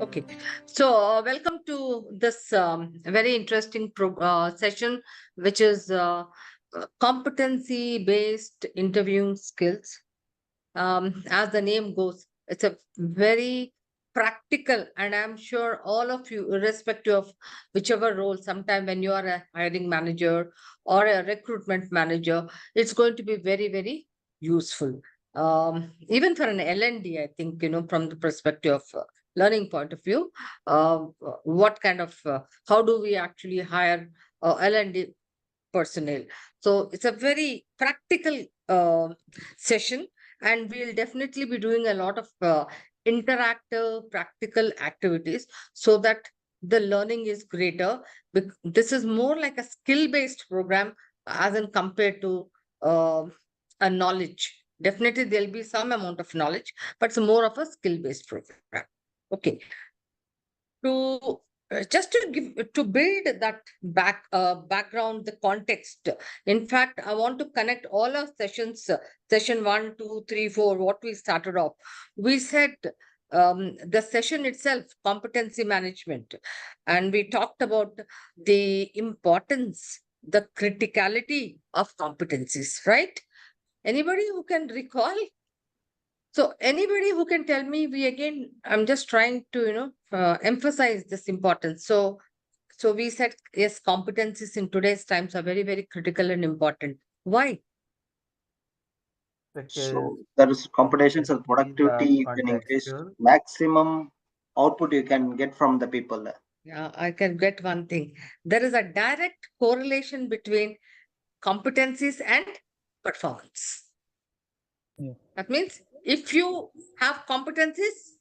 Okay, so welcome to this very interesting session, which is competency-based interviewing skills. As the name goes, it's a very practical, and I'm sure all of you, irrespective of whichever role, sometime when you are a hiring manager or a recruitment manager, it's going to be very, very useful. Even for an L&D, I think, from the perspective of learning point of view, what kind of, how do we actually hire L&D personnel? So it's a very practical session, and we'll definitely be doing a lot of interactive practical activities so that the learning is greater. This is more like a skill-based program as in compared to a knowledge. Definitely there'll be some amount of knowledge, but it's more of a skill-based program. Okay. To just to build that background, the context. In fact, I want to connect all our sessions, session 1, 2, 3, 4, what we started off. We said the session itself, competency management, and we talked about the importance, the criticality of competencies, right? Anybody who can recall? So anybody who can tell me, I'm just trying to, emphasize this importance. So we said, yes, competencies in today's times are very, very critical and important. Why? So there is competitions and productivity, you can increase maximum output you can get from the people. Yeah, I can get one thing. There is a direct correlation between competencies and performance. Yeah. That means if you have competencies,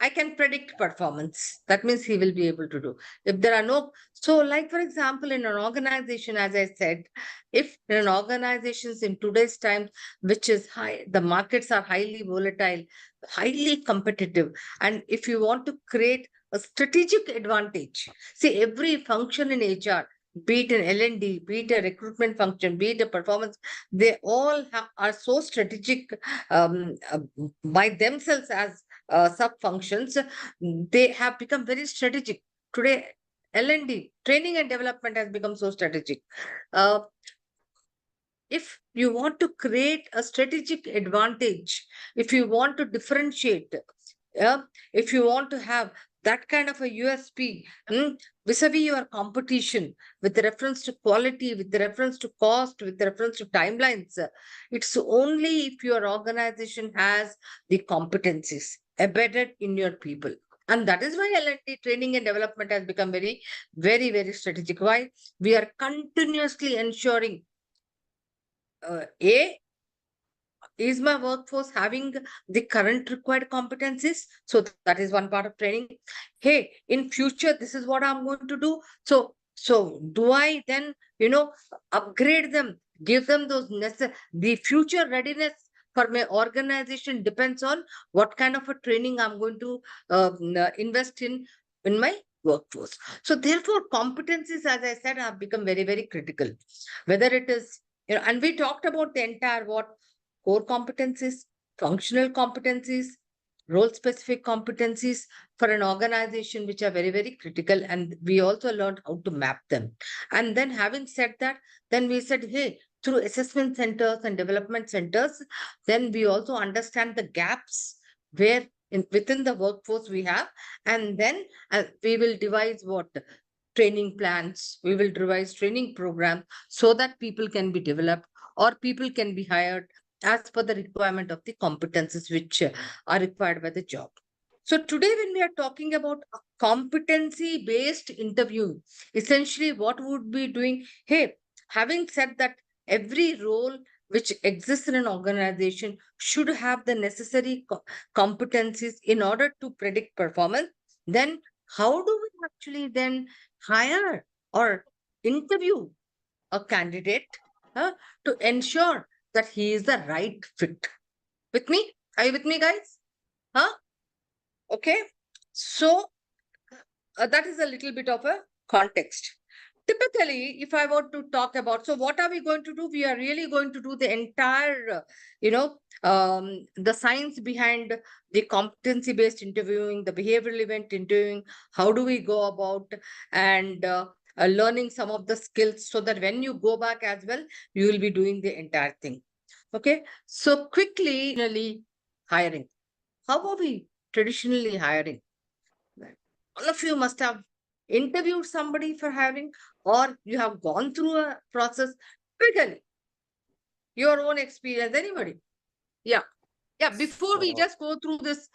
I can predict performance. That means he will be able to do. If there are no, so like for example, in an organization, as I said, if in an organizations in today's time, which is high, the markets are highly volatile, highly competitive, and if you want to create a strategic advantage, see every function in HR, be it an L&D, be it a recruitment function, be it a performance, they all are so strategic by themselves as sub functions. They have become very strategic today. L&D, training and development, has become so strategic. If you want to create a strategic advantage, if you want to differentiate, if you want to have that kind of a USP vis-a-vis your competition, with reference to quality, with reference to cost, with reference to timelines, it's only if your organization has the competencies embedded in your people. And that is why L&D, training and development, has become very, very, very strategic. Why? We are continuously ensuring, is my workforce having the current required competencies? So that is one part of training. Hey, in future, this is what I'm going to do. So do I then, upgrade them, give them those the future readiness for my organization depends on what kind of a training I'm going to invest in my workforce. So therefore, competencies, as I said, have become very, very critical. Whether it is, and we talked about the entire core competencies, functional competencies, role-specific competencies for an organization, which are very, very critical. And we also learned how to map them. And then having said that, then we said, hey, through assessment centers and development centers, then we also understand the gaps where within the workforce we have. And then we will devise what? Training plans. We will devise training programs so that people can be developed or people can be hired as per the requirement of the competencies which are required by the job. So today, when we are talking about a competency-based interview, essentially what would be doing? Hey, having said that, every role which exists in an organization should have the necessary competencies in order to predict performance. Then how do we actually then hire or interview a candidate to ensure that he is the right fit? With me? Are you with me, guys? Huh? Okay. So that is a little bit of a context. Typically, if I were to talk about, so what are we going to do? We are really going to do the entire, the science behind the competency-based interviewing, the behavioral event interviewing. How do we go about and learning some of the skills so that when you go back as well, you will be doing the entire thing. Okay. So quickly, hiring. How are we traditionally hiring? All of you must have interviewed somebody for hiring, or you have gone through a process. Quickly, your own experience, anybody? Yeah. Yeah. Before we just go through this,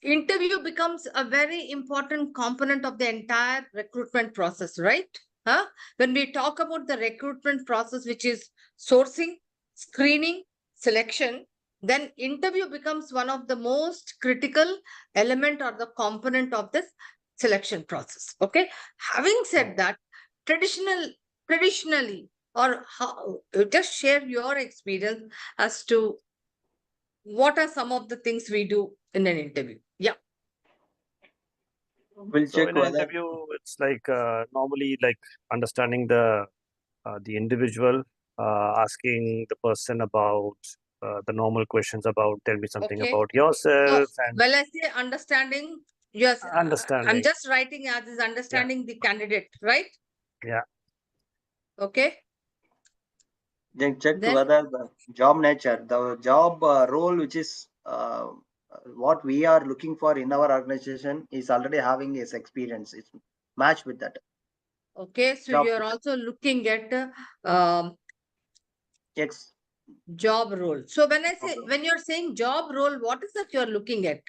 interview becomes a very important component of the entire recruitment process, right? Huh? When we talk about the recruitment process, which is sourcing, screening, selection, then interview becomes one of the most critical element or the component of this selection process. Okay. Having said that, traditionally, or how, just share your experience as to what are some of the things we do in an interview. Yeah. We'll So check in an whether interview, it's like normally like understanding the individual, asking the person about the normal questions about tell me something Okay. about So, yourself and well, I say understanding. Yes, I'm understanding. just writing as is understanding the candidate, right? Yeah. Okay. then check Then, whether the job nature, the job role, which is what we are looking for in our organization, is already having his experience. It's matched with that okay. So job. you're also looking at um, Yes. job role. So when I say, when you're saying job role, what is that you're looking at?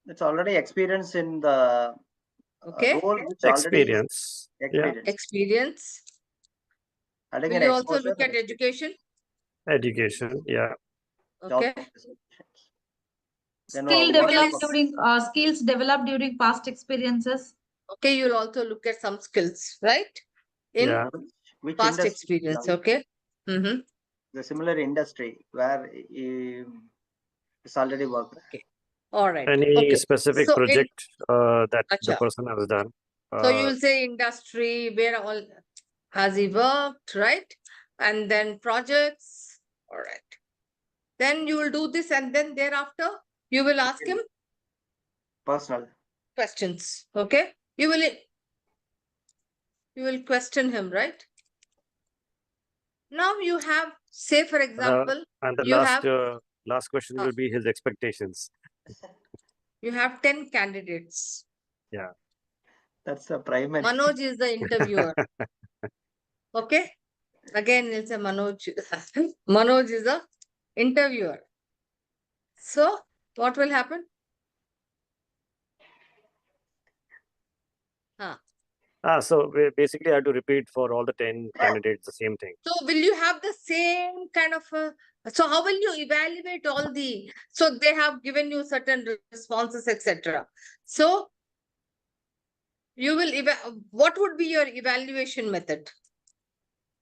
It's already experience in the Okay. role, which already is Experience. Yeah. experience. Experience. Adding Will an you also exposure look and at education? Education. Yeah. job Okay. specifications. Then what type of Skills developed during past experiences. Okay. You'll also look at some skills, right? In Yeah. which past industry? experience. Okay. Mm-hmm. The similar industry where it's already worked. Okay. All right. Any Okay. specific So project that the Acha. person has done. So you will say industry, where all has he worked, right? And then projects. All right. Then you will do this, and then thereafter you will ask him Personal. questions. Okay. You will question him, right? Now you have, say for example, and the you have last question will be his expectations. you have 10 candidates. Yeah. That's the primary. Manoj is the interviewer. Okay. Again, it's a Manoj. Manoj is the interviewer. So what will happen? So basically I have to repeat for all the 10 candidates the same thing. So will you have the same kind of so how will you evaluate all the, so they have given you certain responses, etc. So you will, what would be your evaluation method?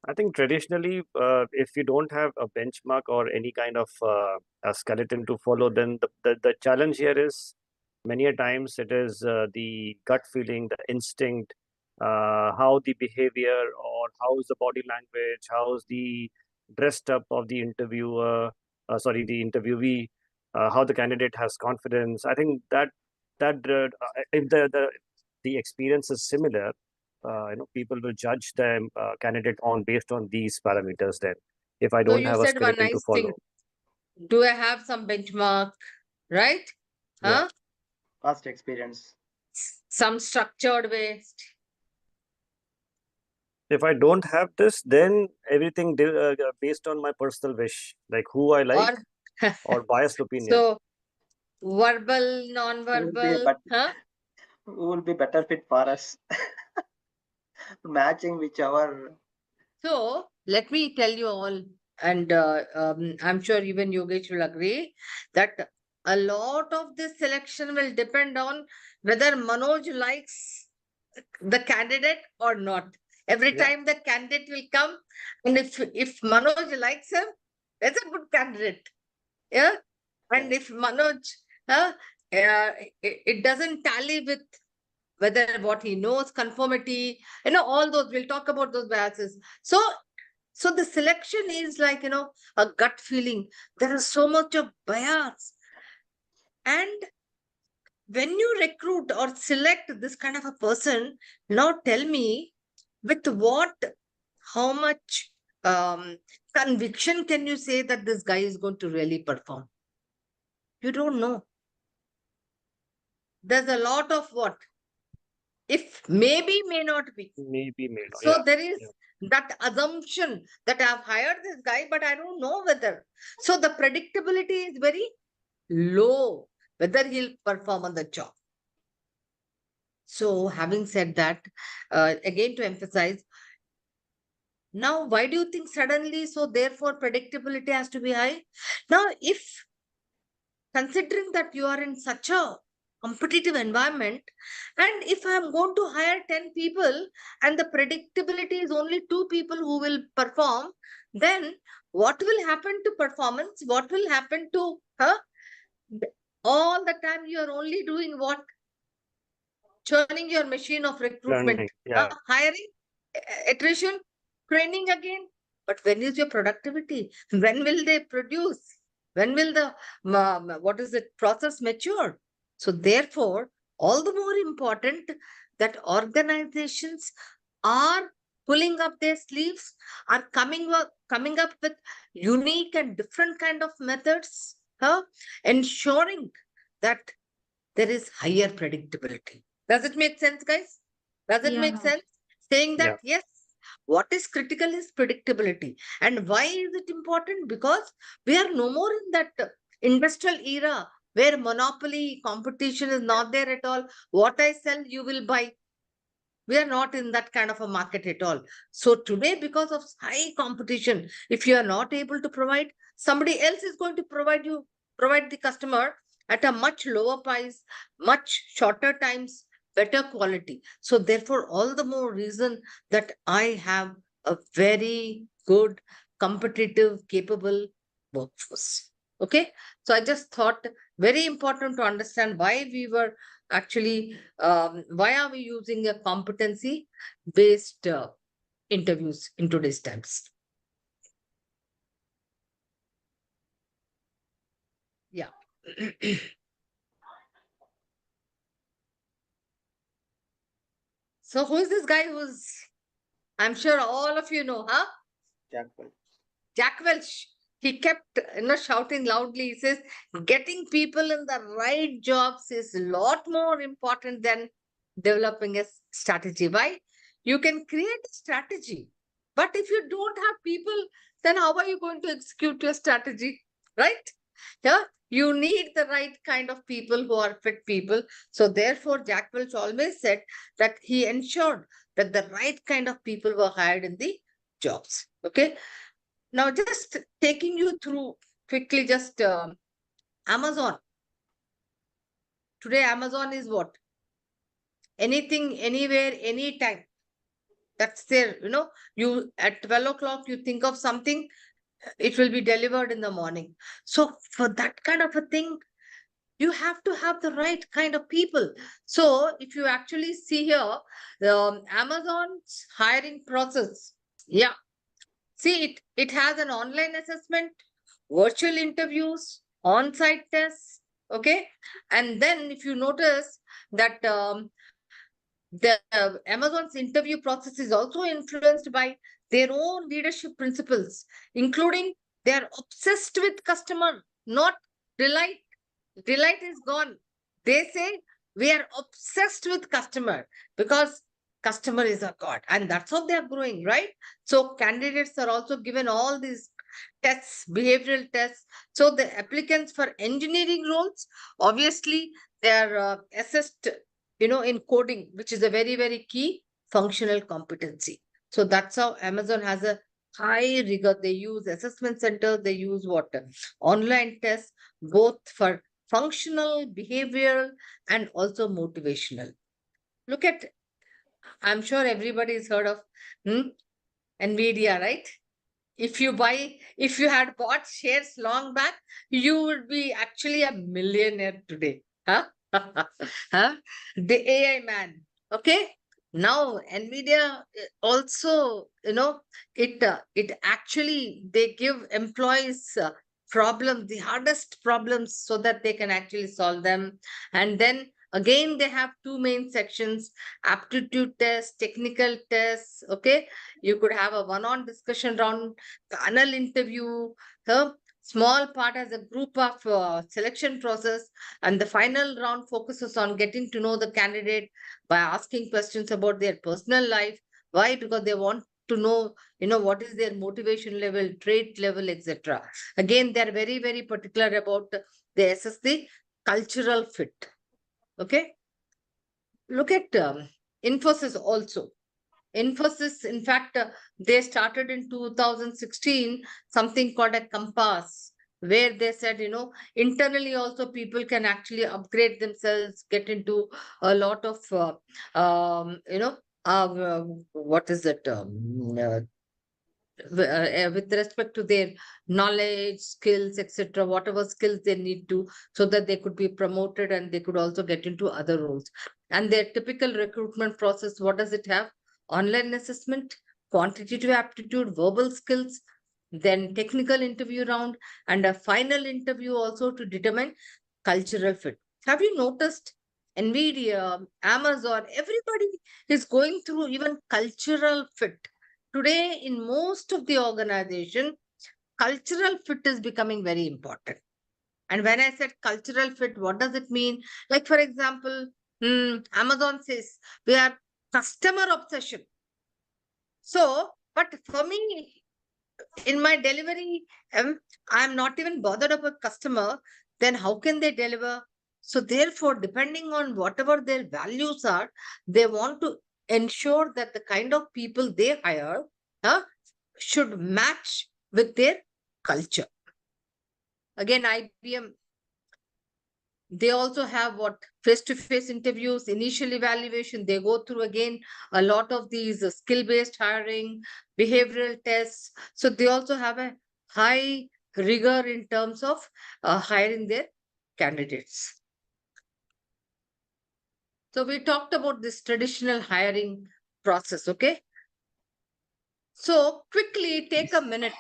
I think traditionally, if you don't have a benchmark or any kind of a skeleton to follow, then the challenge here is many a times it is the gut feeling, the instinct, how the behavior or how's the body language, how's the dressed up of the interviewer, the interviewee, how the candidate has confidence. I think that if the experience is similar, people will judge the candidate on based on these parameters. Then, if I So don't you have a said one skeleton to nice follow, thing. Do I have some benchmark, right? Yeah. Huh? Past experience. Some structured way. if I don't have this, then everything based on my personal wish, like who I like or biased opinion. So verbal, Who will be non-verbal, huh? who will be better fit for us? Matching whichever. So let me tell you all, and I'm sure even Yogesh will agree that a lot of this selection will depend on whether Manoj likes the candidate or not. Every Yeah. time the candidate will come, and if Manoj likes him, that's a good candidate. Yeah. And if Manoj, it doesn't tally with whether what he knows, conformity, all those, we'll talk about those biases. So the selection is like, a gut feeling. There is so much of bias. And when you recruit or select this kind of a person, now tell me with what, how much conviction can you say that this guy is going to really perform? You don't know. There's a lot of what? If maybe, may not be. Maybe, may not. So Yeah. there is that assumption that I've hired this guy, but I don't know whether. So the predictability is very low, whether he'll perform on the job. So having said that, again to emphasize, now why do you think suddenly, so therefore predictability has to be high? Now, if considering that you are in such a competitive environment, and if I'm going to hire 10 people and the predictability is only 2 people who will perform, then what will happen to performance? What will happen to all the time you are only doing what? Churning your machine of recruitment, Learning. Yeah. hiring, attrition, training again. But when is your productivity? When will they produce? When will the process mature? So therefore, all the more important that organizations are pulling up their sleeves, are coming up with unique and different kind of methods, ensuring that there is higher predictability. Does it make sense, guys? Does it make Yeah. sense? Saying that, Yeah. yes, what is critical is predictability. And why is it important? Because we are no more in that industrial era where monopoly competition is not there at all. What I sell, you will buy. We are not in that kind of a market at all. So today, because of high competition, if you are not able to provide, somebody else is going to provide the customer at a much lower price, much shorter times, better quality. So therefore, all the more reason that I have a very good, competitive, capable workforce. Okay. So I just thought very important to understand why we were actually why are we using a competency based interviews in today's times? Yeah. So who is this guy who's, I'm sure all of you know, huh? Jack Welch. Jack Welch. He kept shouting loudly. He says, getting people in the right jobs is a lot more important than developing a strategy. Why? You can create a strategy, but if you don't have people, then how are you going to execute your strategy? Right? Yeah. You need the right kind of people who are fit people. So therefore, Jack Welch always said that he ensured that the right kind of people were hired in the jobs. Okay. Now, just taking you through quickly, just Amazon. Today, Amazon is what? Anything, anywhere, anytime. That's there. You at 12 o'clock, you think of something, it will be delivered in the morning. So for that kind of a thing, you have to have the right kind of people. So if you actually see here, Amazon's hiring process, yeah. See, it has an online assessment, virtual interviews, on-site tests, okay? And then if you notice that the Amazon's interview process is also influenced by their own leadership principles, including they are obsessed with customer, not delight. Delight is gone. They say we are obsessed with customer because customer is a god, and that's how they are growing, right? So candidates are also given all these tests, behavioral tests. So the applicants for engineering roles, obviously, they are assessed, in coding, which is a very, very key functional competency. So that's how Amazon has a high rigor. They use assessment center, they use what? Online tests, both for functional, behavioral, and also motivational. Look at, I'm sure everybody's heard of NVIDIA, right? If you had bought shares long back, you would be actually a millionaire today. Huh? Huh? The AI man. Okay. Now, NVIDIA also, it actually, they give employees problems, the hardest problems, so that they can actually solve them. And then again, they have two main sections: aptitude test, technical tests. Okay. You could have a one-on discussion round, panel interview, small part as a group of selection process. And the final round focuses on getting to know the candidate by asking questions about their personal life. Why? Because they want to know, what is their motivation level, trait level, etc. Again, they are very, very particular about, they assess the cultural fit. Okay. Look at Infosys also. Infosys, in fact, they started in 2016 something called a compass, where they said, internally also people can actually upgrade themselves, get into a lot of, what is it? With respect to their knowledge, skills, etc., whatever skills they need to, so that they could be promoted and they could also get into other roles. And their typical recruitment process, what does it have? Online assessment, quantitative aptitude, verbal skills, then technical interview round, and a final interview also to determine cultural fit. Have you noticed NVIDIA, Amazon, everybody is going through even cultural fit? Today, in most of the organization, cultural fit is becoming very important. And when I said cultural fit, what does it mean? Like, for example, Amazon says we are customer obsession. So, but for me, in my delivery, I'm not even bothered about customer. Then how can they deliver? So therefore, depending on whatever their values are, they want to ensure that the kind of people they hire, should match with their culture. Again, IBM, they also have what? Face-to-face interviews, initial evaluation. They go through again a lot of these skill-based hiring, behavioral tests. So they also have a high rigor in terms of hiring their candidates. So we talked about this traditional hiring process, okay? So quickly take a minute.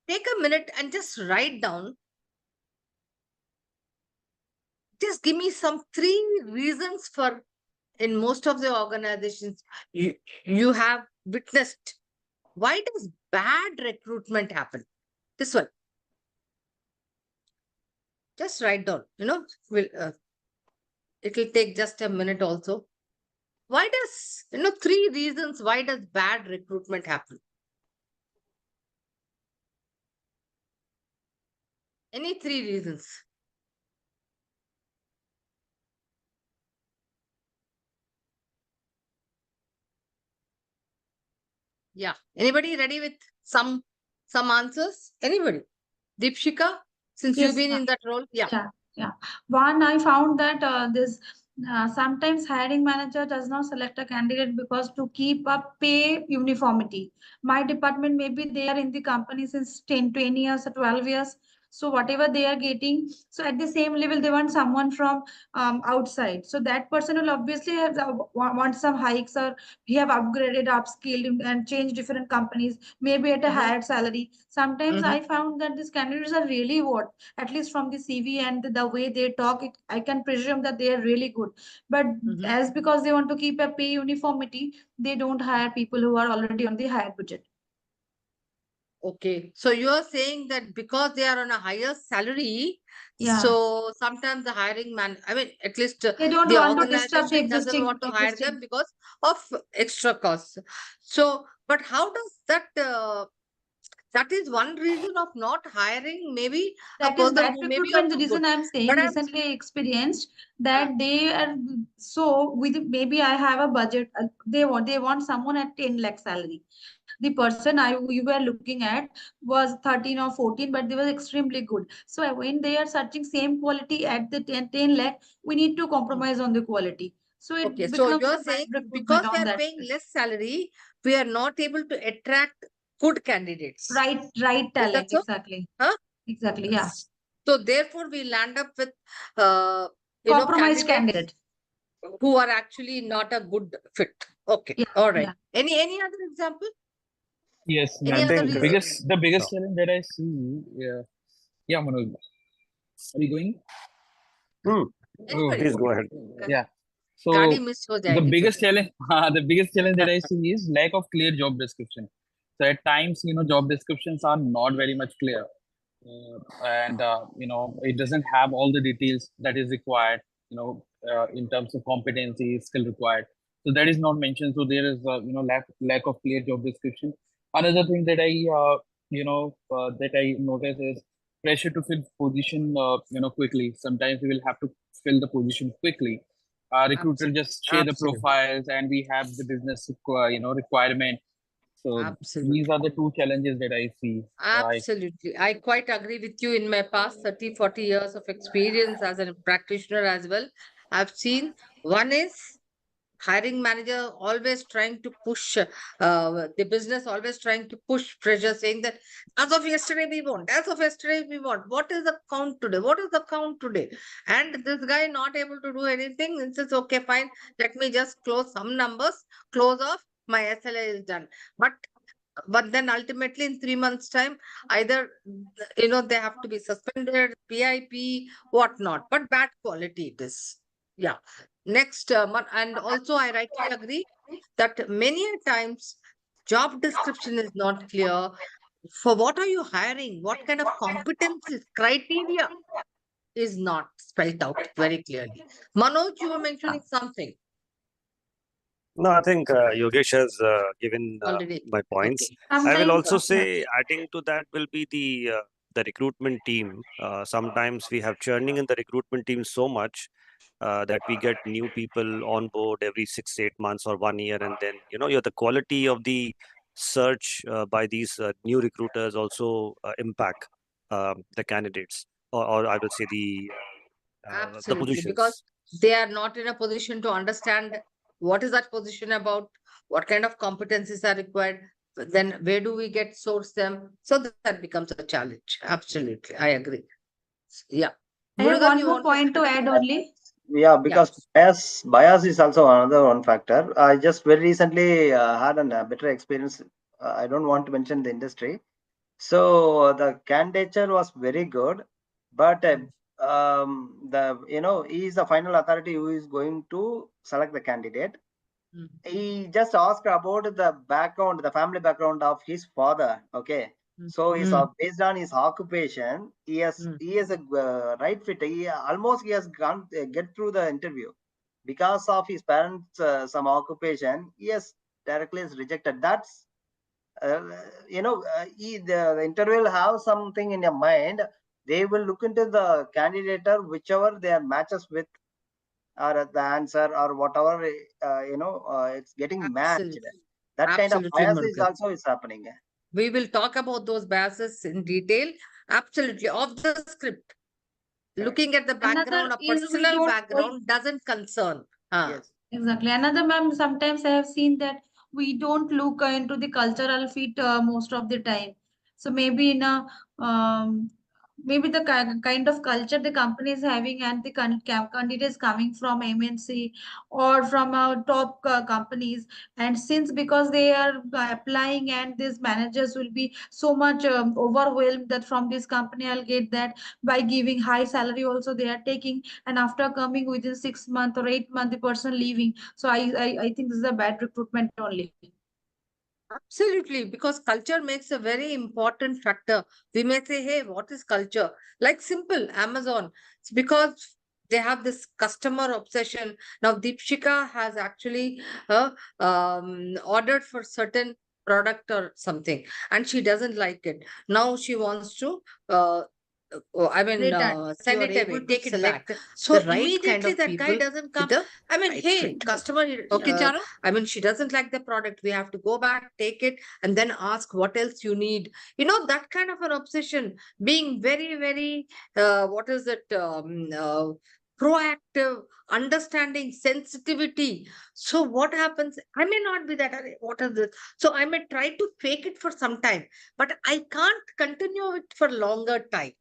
Take a minute and just write down, just give me some 3 reasons for, in most of the organizations you have witnessed, why does bad recruitment happen? This one, just write down, it will take just a minute also. Why does, 3 reasons why does bad recruitment happen? Any 3 reasons? Yeah. Anybody ready with some answers? Anybody? Deepshika, since you've Yes, been ma'am. in that role. Yeah. Yeah. One, I found that this sometimes hiring manager does not select a candidate because to keep up pay uniformity. My department, maybe they are in the company since 10 years or 12 years. So whatever they are getting, so at the same level, they want someone from outside. So that person will obviously have want some hikes, or he have upgraded, upskilled, and changed different companies, maybe at a higher salary. Sometimes I found that these candidates are really what, at least from the CV and the way they talk, I can presume that they are really good. But as because they want to keep a pay uniformity, they don't hire people who are already on the higher budget. Okay, so you're saying that because they are on a higher salary, Yeah. so sometimes the hiring man, I mean, at least They don't the want to disturb the organization doesn't want to hire them because of extra costs. So, but how does that, that is one reason of not hiring maybe a that is person bad who may be recruitment. The also good. reason I'm saying, But I'm, recently experienced that they are, so with maybe I have a budget, they want someone at 10 lakh salary. The person you were looking at was 13 or 14, but they were extremely good. So when they are searching same quality at the 10 lakh, we need to compromise on the quality. So it okay, so becomes you're a bad saying recruitment because we on are that. paying less salary, we are not able to attract good candidates. Right Is that talent, so? exactly. Huh? Exactly, yeah. So therefore, we land up with, Compromised candidates. candidate. who are actually not a good fit. Okay, Yeah, all right. yeah. Any other example? Yes, Any ma'am. other So the reason? biggest So, challenge that I see, yeah, Manoj, are you going? hmm, Oh, Anybody? please go ahead. yeah. गाड़ी So miss हो the जाएगी फिर. biggest challenge, the biggest challenge that I see is lack of clear job description. So at times, job descriptions are not very much clear, and it doesn't have all the details that is required. In terms of competency, skill required. So that is not mentioned. So there is, lack of clear job description. Another thing that I notice is pressure to fill position, quickly. Sometimes we will have to fill the position quickly. Recruiter Absolutely. just share the Absolutely. profiles, and we have the business, requirement. So these Absolutely. are the two challenges that I see. Absolutely. I quite agree with you. In my past 30, 40 years of experience as a practitioner as well, I've seen one is hiring manager always trying to push the business, always trying to push pressure, saying that as of yesterday we want, as of yesterday we want. What is the count today? What is the count today? And this guy not able to do anything and says, okay, fine, let me just close some numbers, close off, my SLA is done. But then ultimately in 3 months time, either they have to be suspended, PIP, whatnot, but bad quality it is. Yeah. Next, and also I rightly agree that many a times job description is not clear. For what are you hiring? What kind of competencies, criteria is not spelled out very clearly. Manoj, you were mentioning something No, I think Yogesh has given already. my points. Okay. I will Sometimes, also say, adding to that will be the recruitment team. Sometimes we have churning in the recruitment team so much that we get new people on board every 6, 8 months or 1 year, and then the quality of the search by these new recruiters also impact the candidates, or I will say the Absolutely, because positions. they are not in a position to understand what is that position about, what kind of competencies are required, then where do we get source them? So that becomes a challenge. Absolutely, I agree. Yeah. I have Murugan, one you more want to point to add? add only. Yeah, Yeah. because bias is also another one factor. I just very recently had a better experience. I don't want to mention the industry. So the candidature was very good, but he is the final authority who is going to select the candidate. Mm. He just asked about the background, the family background of his father. Okay, so he's based on his occupation. He has a right fit. He has gone get through the interview because of his parents some occupation. He has directly is rejected. That's the interview will have something in your mind. They will look into the candidate whichever they are matches with, or the answer or whatever, it's getting matched. Absolutely. That kind of Absolutely, bias is Murugan. also is happening. We will talk about those biases in detail. Absolutely. Off the script. Correct. Looking at the Another background, a is we personal don't know. background doesn't concern. Yes. Exactly. Another, ma'am, sometimes I have seen that we don't look into the cultural fit most of the time. So maybe in a maybe the kind of culture the company is having and the candidates coming from MNC or from top companies, and since because they are applying and these managers will be so much overwhelmed that from this company I'll get that by giving high salary also they are taking, and after coming within 6 months or 8 months the person leaving. So I think this is a bad recruitment only. Absolutely, because culture makes a very important factor. We may say, hey, what is culture? Like simple, Amazon. It's because they have this customer obsession. Now, Deepshika has actually ordered for certain product or something, and she doesn't like it. Now she wants to Return. send You are it away, able to take it back. select So the right kind immediately of that guy people doesn't with come. the I mean, right hey, fit. customer, Okay, Charo? I mean, she doesn't like the product. We have to go back, take it, and then ask what else you need. That kind of an obsession, being very, very, what is it, proactive, understanding, sensitivity. So what happens? I may not be that, "Arey, what is this?" So I may try to fake it for some time, but I can't continue it for longer time.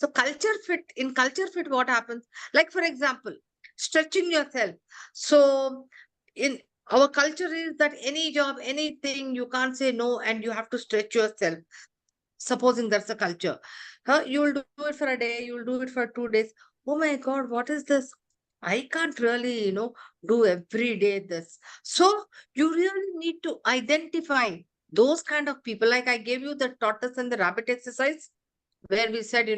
So culture fit, what happens? Like, for example, stretching yourself. So in our culture is that any job, anything, you can't say no and you have to stretch yourself. Supposing that's a culture. You will do it for a day, you will do it for 2 days. Oh my God, what is this? I can't really, do every day this. So you really need to identify those kind of people. Like I gave you the tortoise and the rabbit exercise, where we said,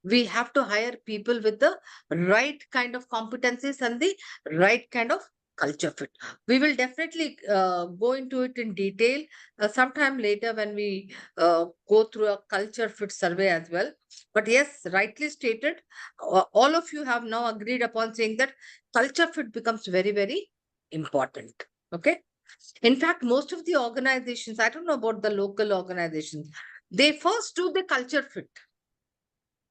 we have to hire people with the right kind of competencies and the right kind of culture fit. We will definitely go into it in detail sometime later when we go through a culture fit survey as well. But yes, rightly stated, all of you have now agreed upon saying that culture fit becomes very, very important. Okay. In fact, most of the organizations, I don't know about the local organizations, they first do the culture fit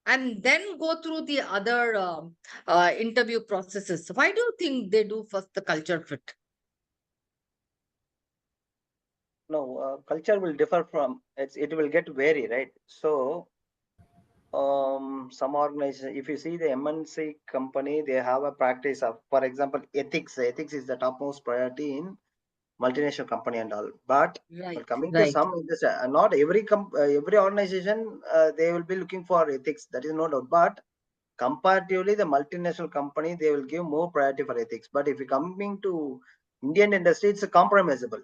and then go through the other interview processes. Why do you think they do first the culture fit? No, culture will differ from it will get vary, right? So some organizations, if you see the MNC company, they have a practice of, for example, ethics. Ethics is the topmost priority in multinational company and all. But Right, coming to right. some industry, not every organization they will be looking for ethics. That is no doubt. But comparatively, the multinational company, they will give more priority for ethics. But if you coming to Indian industry, it's compromisable.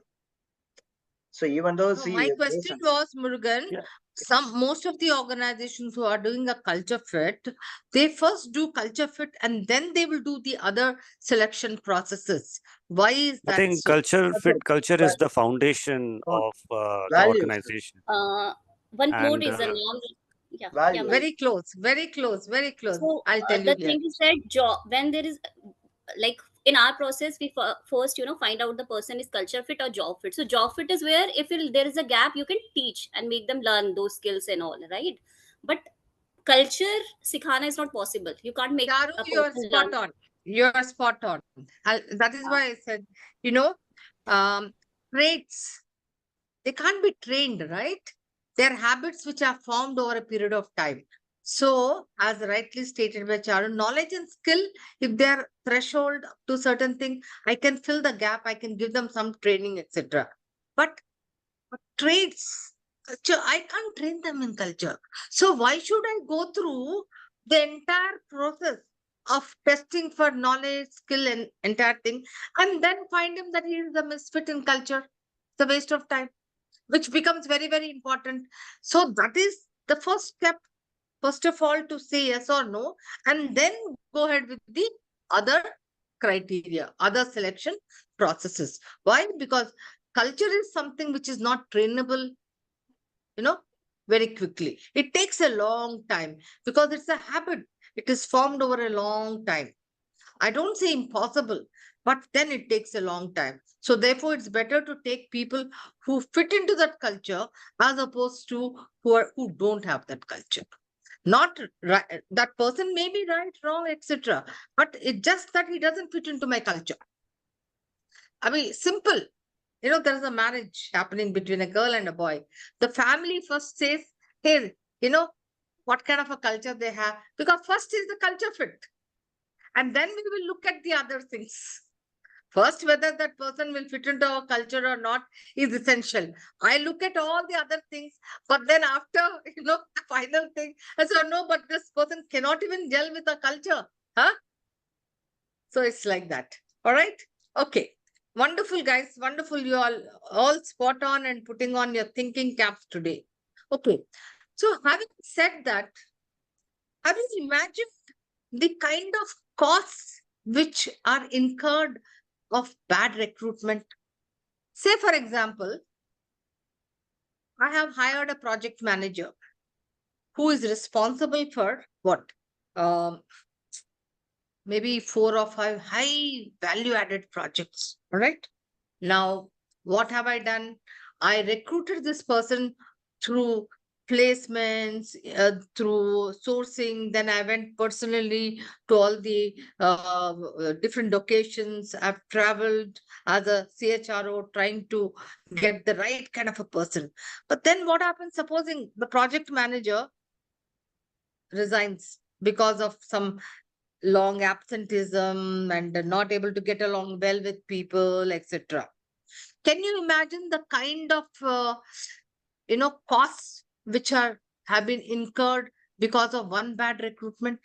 So even though So my question was, Murugan, Yeah. most of the organizations who are doing a culture fit, they first do culture fit and then they will do the other selection processes. Why is I that think so? culture is the foundation of the values, organization. One more And reason. Yeah, values. Ma'am. Very close, very close, very close. So I'll tell you the here. thing is that job, when there is like in our process, we first find out the person is culture fit or job fit. So job fit is where if there is a gap, you can teach and make them learn those skills and all, right? But culture sikhana is not possible. You can't make Charu, a you're person learn. spot on. You're spot on. That is why I said, you know, um, traits, they can't be trained, right? They're habits which are formed over a period of time. So, as rightly stated by Charu, knowledge and skill, if they're threshold to certain thing, I can fill the gap, I can give them some training, etc. But traits, culture, I can't train them in culture. So why should I go through the entire process of testing for knowledge, skill, and entire thing, and then find him that he is a misfit in culture? It's a waste of time, which becomes very, very important. So that is the first step, first of all, to say yes or no, and then go ahead with the other criteria, other selection processes. Why? Because culture is something which is not trainable, you know, very quickly. It takes a long time because it's a habit. It is formed over a long time. I don't say impossible, but then it takes a long time. So therefore, it's better to take people who fit into that culture as opposed to who don't have that culture. Not right, that person may be right, wrong, etc. But it's just that he doesn't fit into my culture. I mean, simple. There's a marriage happening between a girl and a boy. The family first says, hey, what kind of a culture they have? Because first is the culture fit. And then we will look at the other things. First, whether that person will fit into our culture or not is essential. I look at all the other things, but then after, the final thing, I say, no, but this person cannot even gel with our culture. Huh? So it's like that. All right. Okay. Wonderful, guys. Wonderful. You all spot on and putting on your thinking caps today. Okay. So having said that, have you imagined the kind of costs which are incurred of bad recruitment? Say, for example, I have hired a project manager who is responsible for what? Um, Maybe 4 or 5 high value added projects. All right. Now, what have I done? I recruited this person through placements, through sourcing. Then I went personally to all the different locations. I've traveled as a CHRO trying to get the right kind of a person. But then what happens? Supposing the project manager resigns because of some long absenteeism and not able to get along well with people, etc. Can you imagine the kind of costs which have been incurred because of one bad recruitment?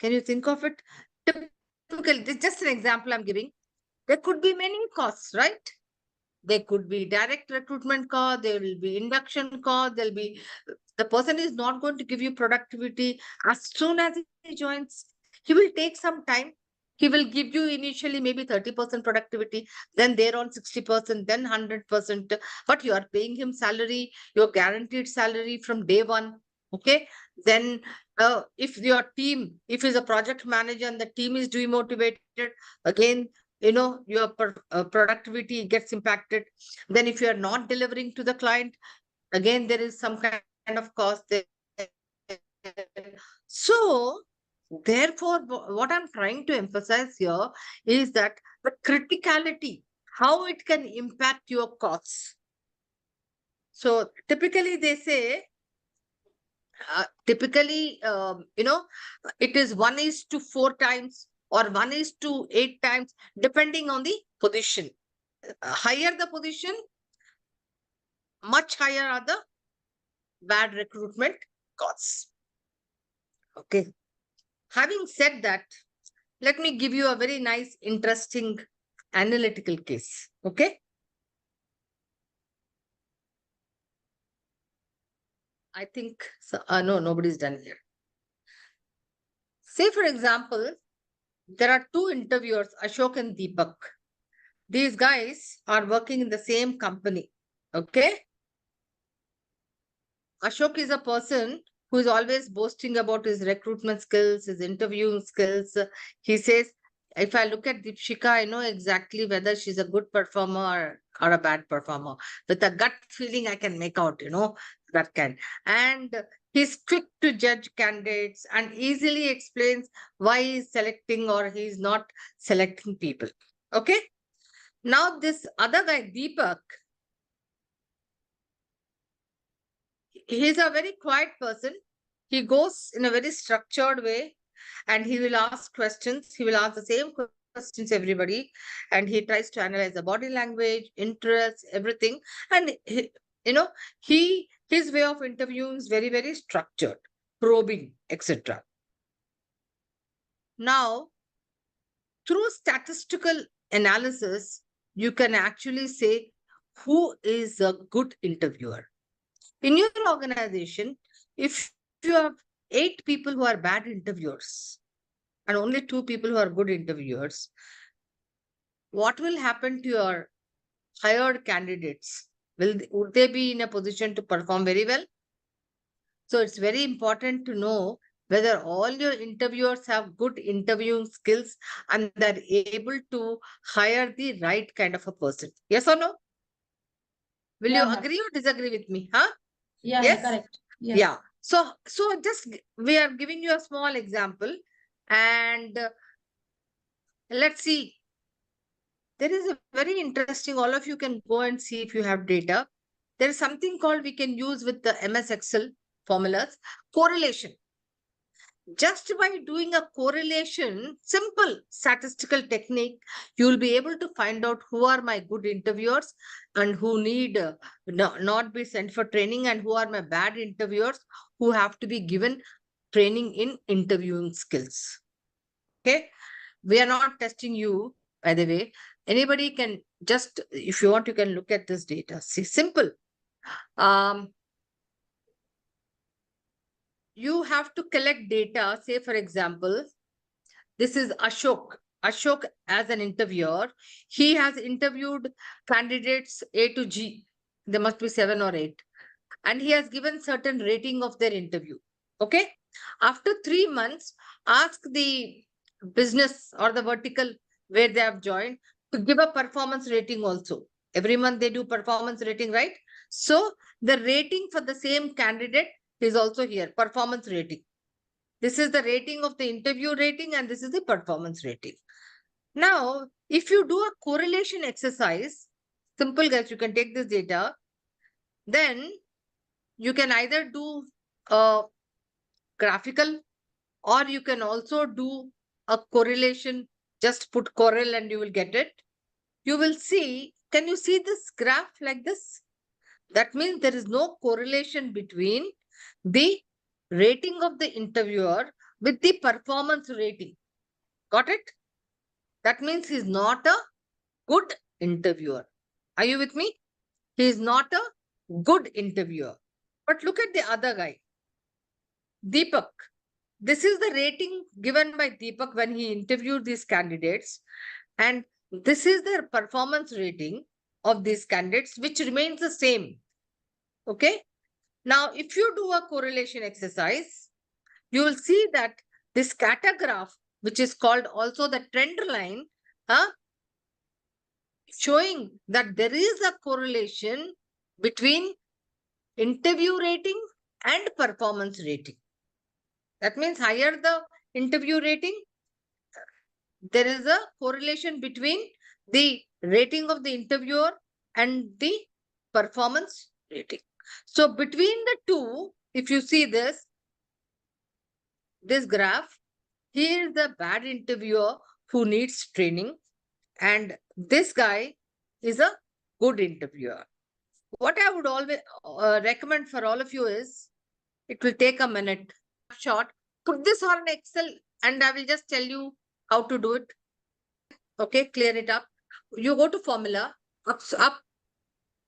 Can you think of it? Typically, this is just an example I'm giving. There could be many costs, right? There could be direct recruitment cost, there will be induction cost, there'll be the person is not going to give you productivity as soon as he joins. He will take some time. He will give you initially maybe 30% productivity, then they're on 60%, then 100%. But you are paying him salary, your guaranteed salary from day one. Okay. Then if your team, if he's a project manager and the team is demotivated, again, your productivity gets impacted. Then if you are not delivering to the client, again, there is some kind of cost there. So, therefore, what I'm trying to emphasize here is that the criticality, how it can impact your costs. So, typically, they say, it is 1:4 times or 1:8 times, depending on the position. Higher the position, much higher are the bad recruitment costs. Okay. Having said that, let me give you a very nice, interesting analytical case. Okay. I think, no, nobody's done here. Say, for example, there are two interviewers, Ashok and Deepak. These guys are working in the same company. Okay. Ashok is a person who is always boasting about his recruitment skills, his interviewing skills. He says, if I look at Deepshika, I know exactly whether she's a good performer or a bad performer. With a gut feeling, I can make out, that kind. And he's quick to judge candidates and easily explains why he's selecting or he's not selecting people. Okay. Now, this other guy, Deepak, he's a very quiet person. He goes in a very structured way and he will ask questions. He will ask the same questions everybody, and he tries to analyze the body language, interests, everything. And his way of interviewing is very, very structured, probing, etc. Now, through statistical analysis, you can actually say who is a good interviewer. In your organization, if you have 8 people who are bad interviewers and only 2 people who are good interviewers, what will happen to your hired candidates? Would they be in a position to perform very well? So it's very important to know whether all your interviewers have good interviewing skills and they're able to hire the right kind of a person. Yes or no? Will you agree or disagree with me? Huh? Yeah, Yes? correct. Yes. Yeah. So just we are giving you a small example, and let's see. There is a very interesting, all of you can go and see if you have data. There is something called, we can use with the MS Excel formulas, correlation. Just by doing a correlation, simple statistical technique, you will be able to find out who are my good interviewers and who need not be sent for training, and who are my bad interviewers who have to be given training in interviewing skills. Okay. We are not testing you, by the way. Anybody can just, if you want, you can look at this data. See, simple. You have to collect data. Say, for example, this is Ashok. Ashok, as an interviewer, he has interviewed candidates A to G. There must be 7 or 8. And he has given certain rating of their interview. Okay. After 3 months, ask the business or the vertical where they have joined to give a performance rating also. Every month they do performance rating, right? So the rating for the same candidate is also here, performance rating. This is the rating of the interview rating, and this is the performance rating. Now, if you do a correlation exercise, simple guys, you can take this data, then you can either do a graphical or you can also do a correlation. Just put correl and you will get it. You will see, can you see this graph like this? That means there is no correlation between the rating of the interviewer with the performance rating. Got it? That means he's not a good interviewer. Are you with me? He is not a good interviewer. But look at the other guy, Deepak. This is the rating given by Deepak when he interviewed these candidates. And this is their performance rating of these candidates, which remains the same. Okay. Now, if you do a correlation exercise, you will see that this scatter graph, which is called also the trend line, showing that there is a correlation between interview rating and performance rating. That means higher the interview rating, there is a correlation between the rating of the interviewer and the performance rating. So between the two, if you see this graph, here is the bad interviewer who needs training, and this guy is a good interviewer. What I would always recommend for all of you is, it will take a minute, short, put this on Excel and I will just tell you how to do it. Okay, clear it up. You go to formula, up.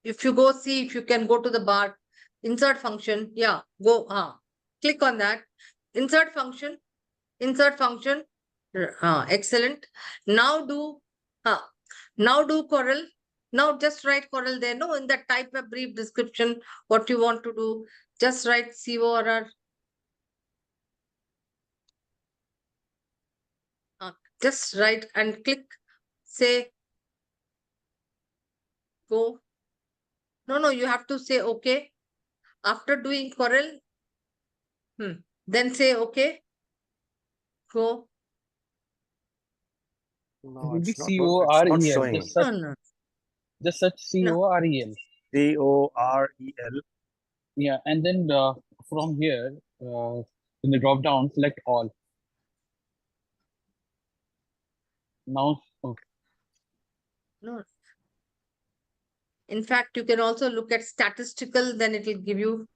If you go see, if you can go to the bar, insert function, yeah, go, click on that, insert function, excellent. Now do Corel. Now just write Corel there. No, in that type a brief description, what you want to do, just write CORR. Just write and click, say, go. No, you have to say okay. After doing Corel, then say okay, go. No, it's not COREL. showing. Just search COREL. COREL. Yeah, and then from here, in the drop down, select all. Now, No. In fact, you can also look at statistical, then it will give you.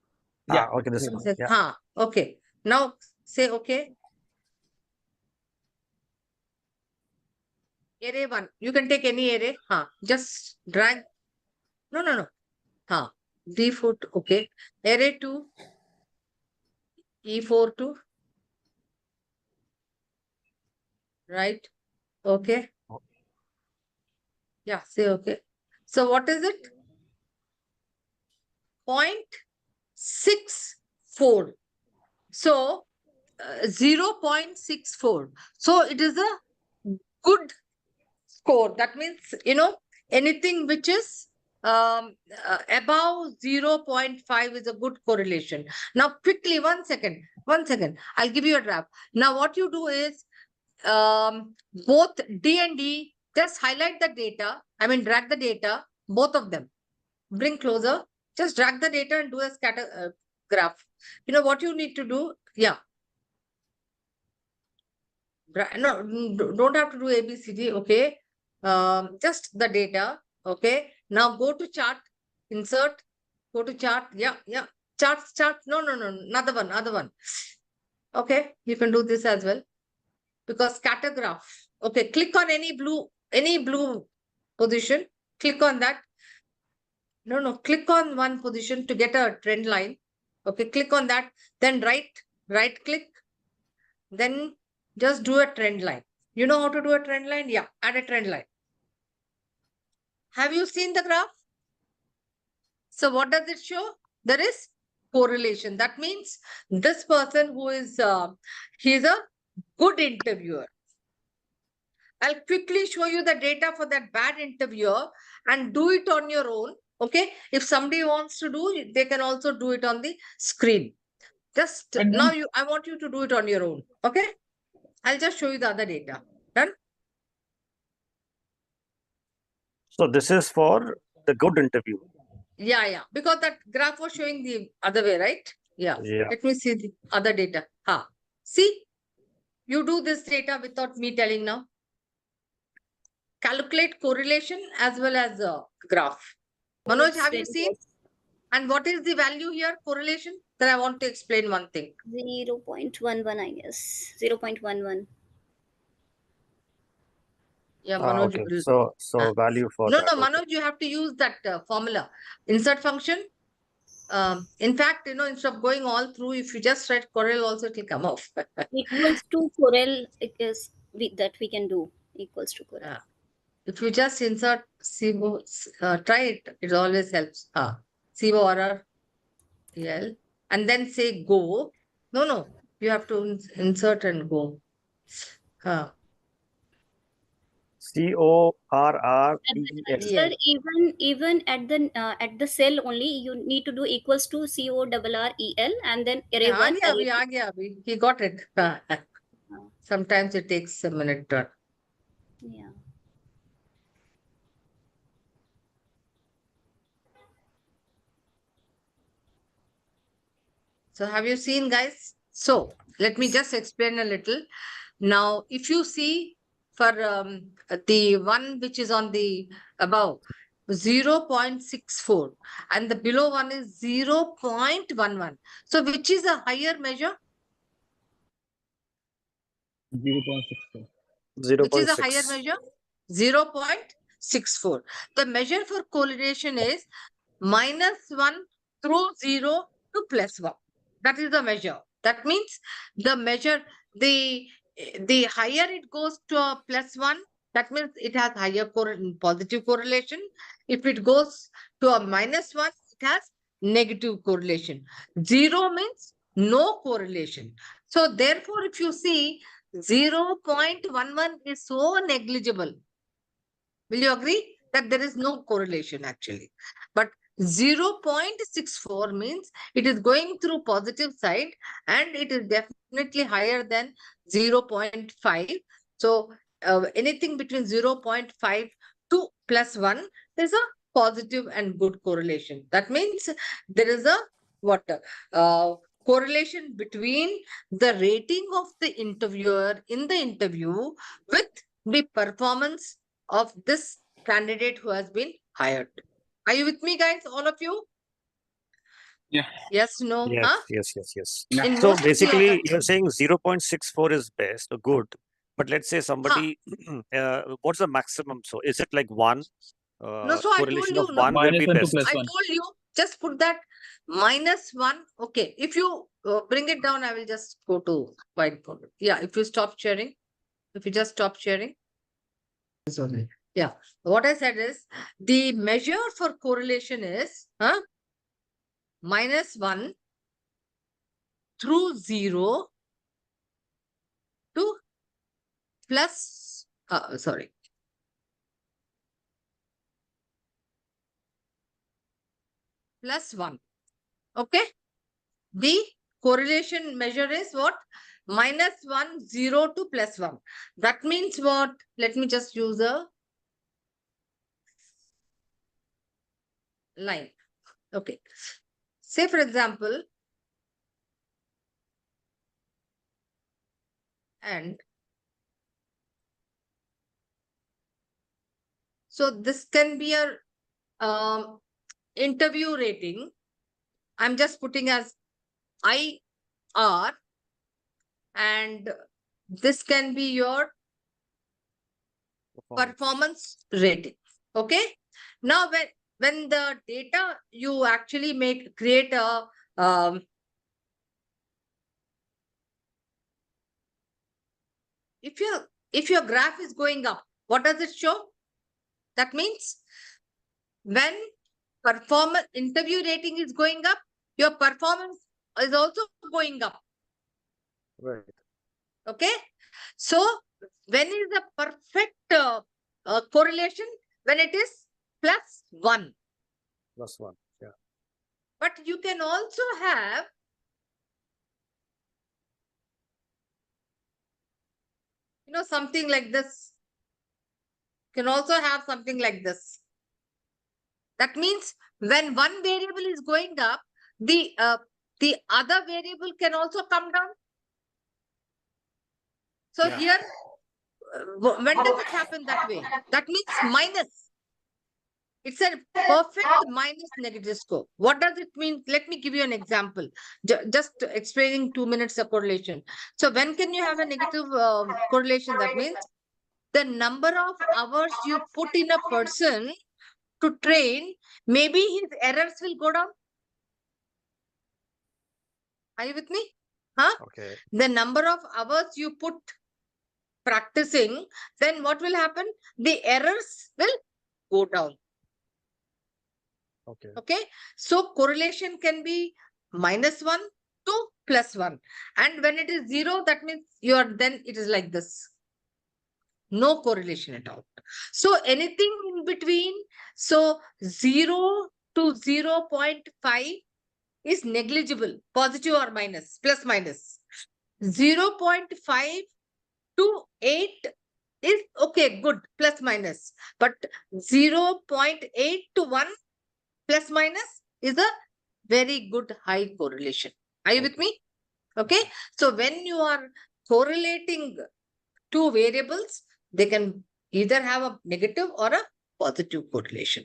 Yeah. Okay, this one. Yeah. Okay. Now say okay. Array 1. You can take any array. Just drag. No. Default. Okay. Array 2. E4 2. Right. Okay. Yeah, say okay. So what is it? 0.64. So 0.64. So it is a good score. That means, anything which is above 0.5 is a good correlation. Now, quickly, one second. I'll give you a draft. Now, what you do is, both D and D, just highlight the data. Drag the data, both of them. Bring closer. Just drag the data and do a scatter graph. You know what you need to do? Yeah. No, don't have to do ABCD. Okay. Just the data. Okay. Now go to chart, insert, go to chart. Yeah. Chart. No. Another one. Okay. You can do this as well. Because scatter graph. Okay. Click on any blue position. Click on that. No. Click on one position to get a trend line. Okay. Click on that. Then right click. Then just do a trend line. You know how to do a trend line? Yeah. Add a trend line. Have you seen the graph? So what does it show? There is correlation. That means this person who is, he's a good interviewer. I'll quickly show you the data for that bad interviewer and do it on your own. Okay. If somebody wants to do, they can also do it on the screen. Just now I want you to do it on your own. Okay. I'll just show you the other data. Done? So this is for the good interview. Yeah. Because that graph was showing the other way, right? Yeah. Let me see the other data. See? You do this data without me telling now. Calculate correlation as well as a graph. Manoj, It's have you very seen? good. And what is the value here? Correlation? Then I want to explain one thing. 0.11, I guess. 0.11. Yeah, Manoj. Okay. Will, So value for no, that. no, Okay. Manoj, you have to use that formula. Insert function. In fact, instead of going all through, if you just write Corel also, it will come off. Equals to Corel is that we can do. Equals to Corel. Yeah. If you just insert SIBO, try it. It always helps. SIBO or RL, and then say go. No. You have to insert and go. CORREL. Sir, even at the cell only, you need to do equals to CORREL and then array Yeah, one, array two. he got it. Sometimes it takes a minute. Yeah. So have you seen, guys? So let me just explain a little. Now, if you see for the one which is on the above, 0.64 and the below one is 0.11. So which is a higher measure? 0.64. Which is a higher 0.6. measure? 0.64. The measure for correlation is -1 through 0 to +1. That is the measure. That means the measure, the higher it goes to a +1, that means it has higher positive correlation. If it goes to a -1, it has negative correlation. 0 means no correlation. So therefore, if you see 0.11 is so negligible. Will you agree that there is no correlation actually? But 0.64 means it is going through positive side and it is definitely higher than 0.5. So anything between 0.5 to +1, there's a positive and good correlation. That means there is a correlation between the rating of the interviewer in the interview with the performance of this candidate who has been hired. Are you with me, guys? All of you? Yeah. Yes, no? Yes, Huh? yes. Yeah. In So most of the basically, organ- you're saying 0.64 is best or good, but let's say somebody, what's the maximum? So is it like 1? No, so I told Correlation you, of no, 1 will be -1 to best. I +1. told you, just put that -1. Okay, if you bring it down, I will just go to whiteboard. Yeah, if you stop sharing, if you just stop sharing. Sorry. Yeah, what I said is the measure for correlation is -1 through 0 to plus, sorry, +1. Okay. The correlation measure is what? -1, 0 to +1. That means what? Let me just use a line. Okay. Say, for example, and so this can be a interview rating. I'm just putting as IR, and this can be your performance rating. Okay. Now, when the data you actually create a if your graph is going up, what does it show? That means when performance interview rating is going up, your performance is also going up. Right. Okay. So when is the perfect correlation? When it is +1. +1. Yeah. But you can also have something like this. You can also have something like this. That means when one variable is going up, the other variable can also come down. So Yeah. here, when does it happen that way? That means minus. It's a perfect minus negative score. What does it mean? Let me give you an example. Just explaining 2 minutes of correlation. So when can you have a negative correlation? That means the number of hours you put in a person to train, maybe his errors will go down. Are you with me? Huh? Okay. The number of hours you put practicing, then what will happen? The errors will go down. Okay. Okay. So correlation can be -1 to +1. And when it is 0, that means then it is like this. No correlation at all. So anything in between, so 0 to 0.5 is negligible, positive or minus, plus minus. 0.5 to 8 is okay, good, plus minus. But 0.8 to 1 plus minus is a very good high correlation. Are you with me? Okay. So when you are correlating two variables, they can either have a negative or a positive correlation.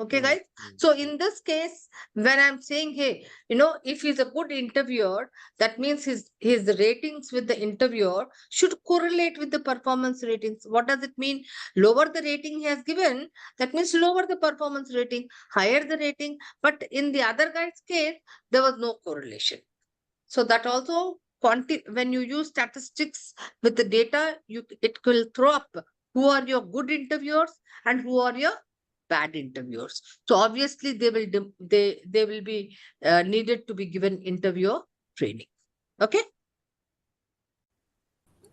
Okay, guys. So in this case, when I'm saying, hey, if he's a good interviewer, that means his ratings with the interviewer should correlate with the performance ratings. What does it mean? Lower the rating he has given, that means lower the performance rating, higher the rating. But in the other guy's case, there was no correlation. So that also, when you use statistics with the data, it will throw up who are your good interviewers and who are your bad interviewers. So obviously they will be needed to be given interviewer training. Okay.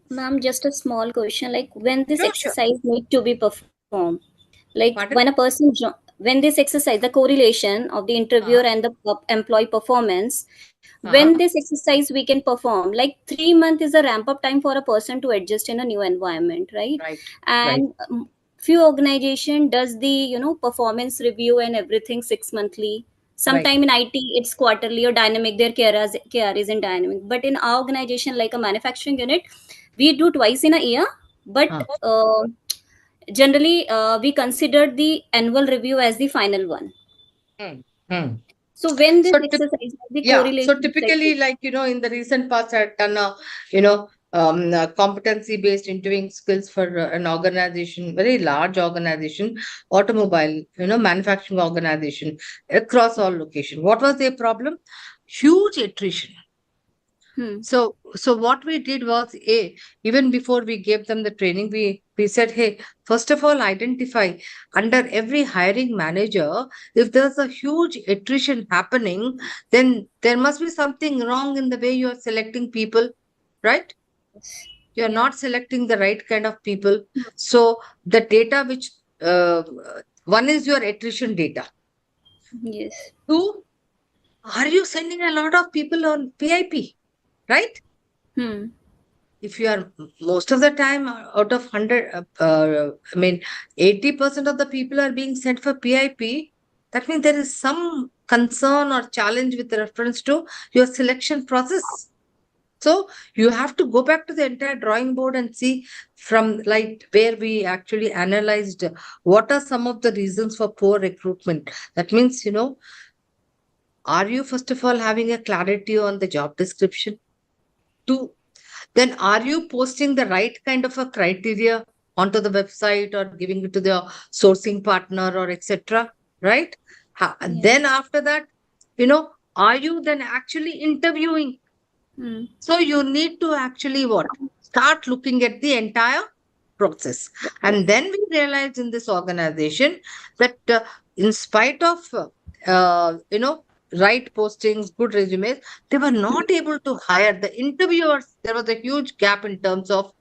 Ma'am, just a small question, like when this Sure. exercise need to be performed, like Pardon? when a person when this exercise, the correlation of the interviewer and the employee performance, when this exercise we can perform, like 3 months is a ramp up time for a person to adjust in a new environment, right? Right. And few organization does the performance review and everything 6 monthly. Sometime in IT it's quarterly or dynamic, their KR is in dynamic. But in our organization, like a manufacturing unit, we do twice in a year. But generally we consider the annual review as the final one. So when this exercise, the correlation. So typically, like, in the recent past, I've done a competency-based interviewing skills for an organization, very large organization, automobile, manufacturing organization across all locations. What was their problem? Huge attrition. So what we did was, even before we gave them the training, we said, hey, first of all, identify under every hiring manager, if there's a huge attrition happening, then there must be something wrong in the way you are selecting people, right? You're not selecting the right kind of people. So the data which, one is your attrition data. Yes. Two, are you sending a lot of people on PIP, right? If you are most of the time out of 100, 80% of the people are being sent for PIP, that means there is some concern or challenge with reference to your selection process. So you have to go back to the entire drawing board and see from like where we actually analyzed what are some of the reasons for poor recruitment. That means, are you first of all having a clarity on the job description? Two, then are you posting the right kind of a criteria onto the website or giving it to the sourcing partner or etc. Right? Then after that, are you then actually interviewing? So you need to actually start looking at the entire process. And then we realized in this organization that in spite of right postings, good resumes, they were not able to hire the interviewers. There was a huge gap in terms of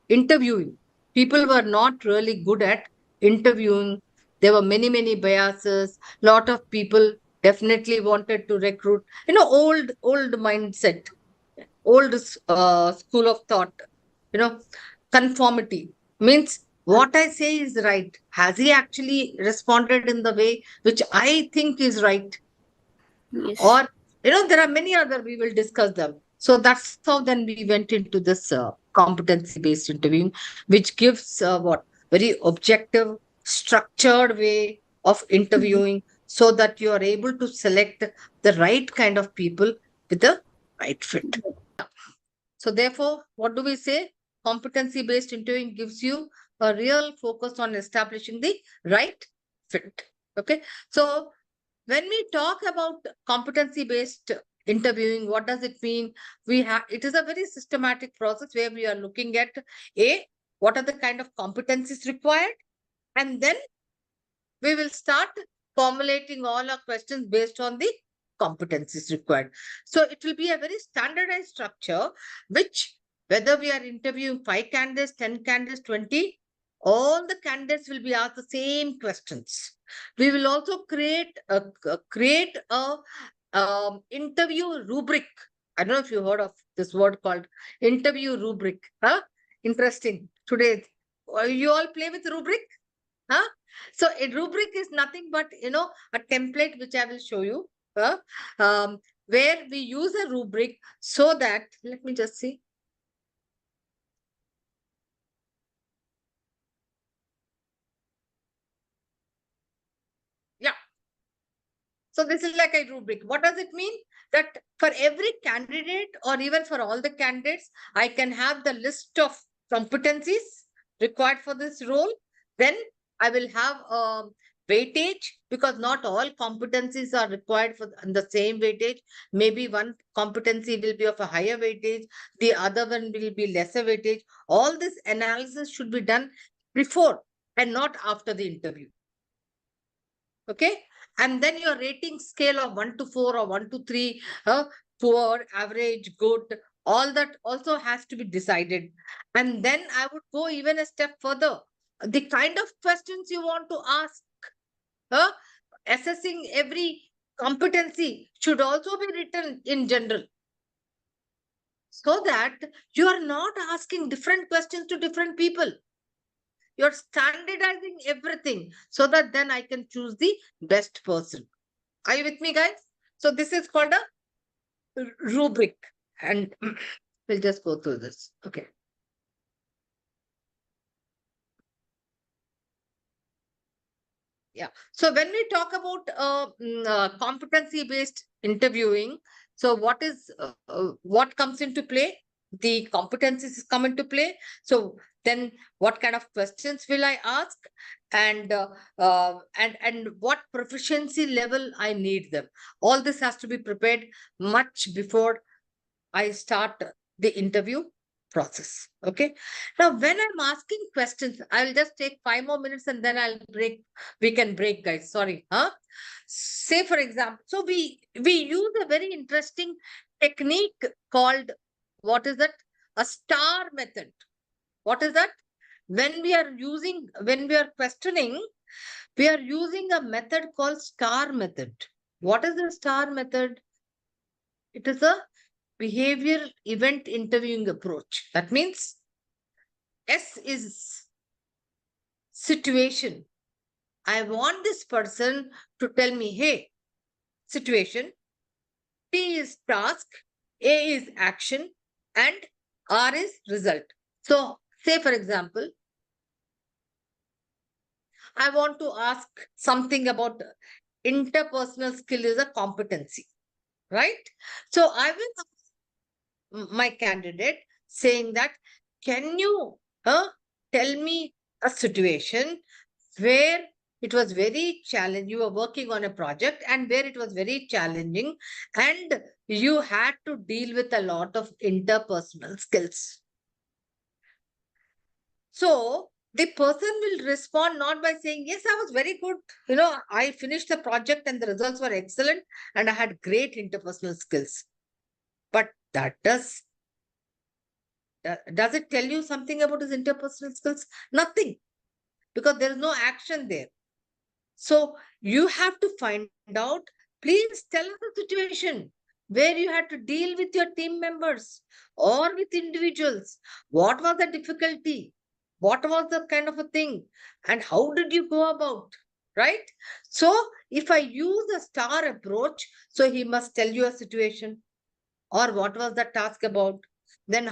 interviewing. People were not really good at interviewing. There were many biases. Lot of people definitely wanted to recruit, old mindset, old school of thought, conformity means what I say is right. Has he actually responded in the way which I think is right? Yes. Or, there are many other, we will discuss them. So that's how then we went into this competency-based interviewing, which gives what very objective, structured way of interviewing, so that you are able to select the right kind of people with the right fit. So therefore, what do we say? Competency-based interviewing gives you a real focus on establishing the right fit. Okay. So when we talk about competency-based interviewing, what does it mean? It is a very systematic process where we are looking at what are the kind of competencies required, and then we will start formulating all our questions based on the competencies required. So it will be a very standardized structure, which whether we are interviewing 5 candidates, 10 candidates, 20, all the candidates will be asked the same questions. We will also create a interview rubric. I don't know if you heard of this word called interview rubric. Huh? Interesting. Today, you all play with rubric? Huh? So a rubric is nothing but, a template which I will show you, where we use a rubric so that, let me just see. Yeah. So this is like a rubric. What does it mean? That for every candidate or even for all the candidates, I can have the list of competencies required for this role. Then I will have a weightage, because not all competencies are required for the same weightage. Maybe one competency will be of a higher weightage, the other one will be lesser weightage. All this analysis should be done before and not after the interview. Okay. And then your rating scale of 1 to 4 or 1 to 3, poor, average, good, all that also has to be decided. And then I would go even a step further. The kind of questions you want to ask, assessing every competency should also be written in general, so that you are not asking different questions to different people. You're standardizing everything so that then I can choose the best person. Are you with me, guys? So this is called a rubric, and we'll just go through this. Okay. Yeah. So when we talk about competency-based interviewing, so what comes into play? The competencies come into play. So then, what kind of questions will I ask, and what proficiency level I need them? All this has to be prepared much before I start the interview process. Okay. Now, when I'm asking questions, I'll just take 5 more minutes and then I'll break. We can break, guys. Sorry. Huh? Say, for example, so we use a very interesting technique called, what is that? A star method. What is that? When we are questioning, we are using a method called star method. What is the star method? It is a behavioral event interviewing approach. That means S is situation. I want this person to tell me, hey, situation. T is task, A is action, and R is result. So, say for example, I want to ask something about interpersonal skill is a competency, right? So, I will ask my candidate saying that, can you tell me a situation where it was very challenging, you were working on a project and where it was very challenging and you had to deal with a lot of interpersonal skills. So the person will respond not by saying, yes, I was very good. I finished the project and the results were excellent and I had great interpersonal skills. But does it tell you something about his interpersonal skills? Nothing, because there is no action there. So you have to find out, please tell us a situation where you had to deal with your team members or with individuals. What was the difficulty? What was the kind of a thing? And how did you go about? Right? So if I use a star approach, so he must tell you a situation. or what was the task about, then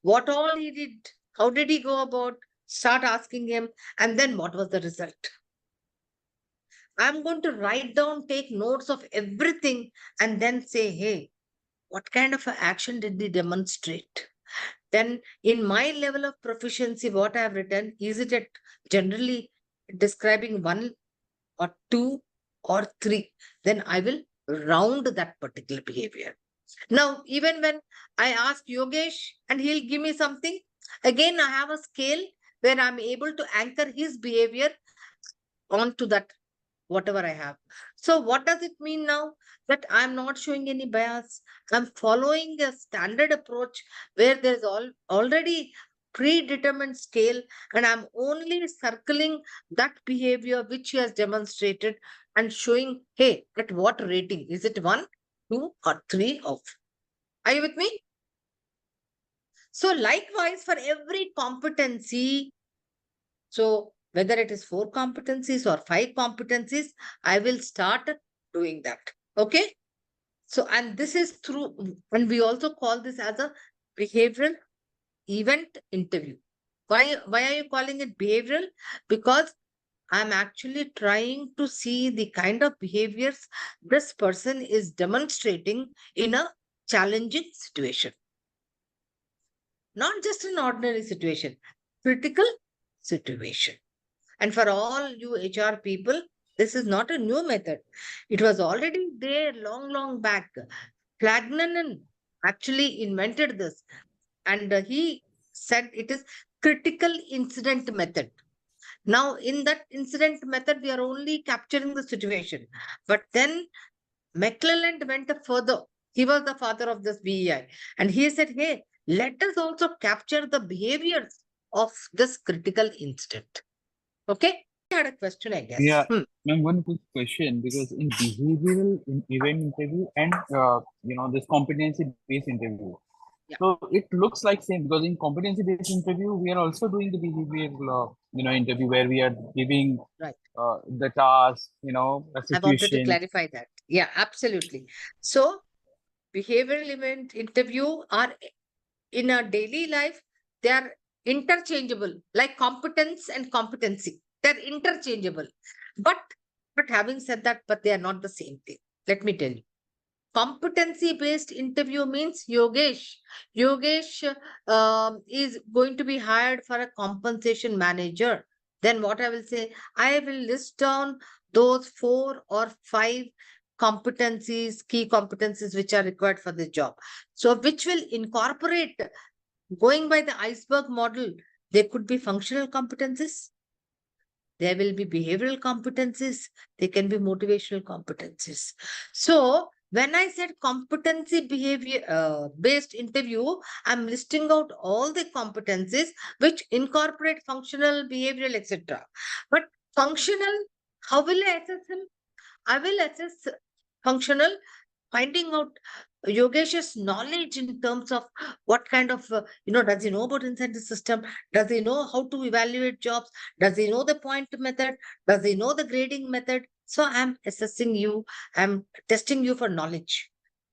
what all he did, how did he go about, start asking him, and then what was the result. I'm going to write down, take notes of everything, and then say, hey, what kind of action did he demonstrate? Then in my level of proficiency, what I have written, is it at generally describing 1 or 2 or 3? Then I will round that particular behavior. Now, even when I ask Yogesh and he'll give me something, again, I have a scale where I'm able to anchor his behavior onto that, whatever I have. So what does it mean now? That I'm not showing any bias. I'm following a standard approach where there's already predetermined scale, and I'm only circling that behavior which he has demonstrated and showing, hey, at what rating? Is it 1, 2, or 3 of? Are you with me? So likewise, for every competency, so whether it is 4 competencies or 5 competencies, I will start doing that. Okay. So, and this is through, and we also call this as a behavioral event interview. Why are you calling it behavioral? Because I'm actually trying to see the kind of behaviors this person is demonstrating in a challenging situation. Not just an ordinary situation, critical situation. And for all you HR people, this is not a new method. It was already there long back. Flagnanan actually invented this, and he said it is critical incident method. Now, in that incident method, we are only capturing the situation. But then McClelland went further. He was the father of this BEI. And he said, hey, let us also capture the behaviors of this critical incident. Okay? I had a question, I guess. Yeah, ma'am, one quick question, because in behavioral event interview and this competency-based interview, Yeah. so it looks like same, because in competency-based interview we are also doing the behavioral interview where we are giving Right. the task, a I wanted to situation. clarify that. Yeah, absolutely. So, behavioral event interview are in our daily life, they are interchangeable, like competence and competency. They're interchangeable. But having said that, but they are not the same thing. Let me tell you. Competency based interview means Yogesh is going to be hired for a compensation manager. Then what I will say, I will list down those 4 or 5 competencies, key competencies which are required for the job. So which will incorporate, going by the iceberg model, there could be functional competencies, there will be behavioral competencies, there can be motivational competencies. So when I said competency behavior based interview, I'm listing out all the competencies which incorporate functional, behavioral, etc. But functional, how will I assess him? I will assess functional, finding out Yogesh's knowledge in terms of what kind of, does he know about incentive system? Does he know how to evaluate jobs? Does he know the point method? Does he know the grading method? So I'm assessing you, I'm testing you for knowledge.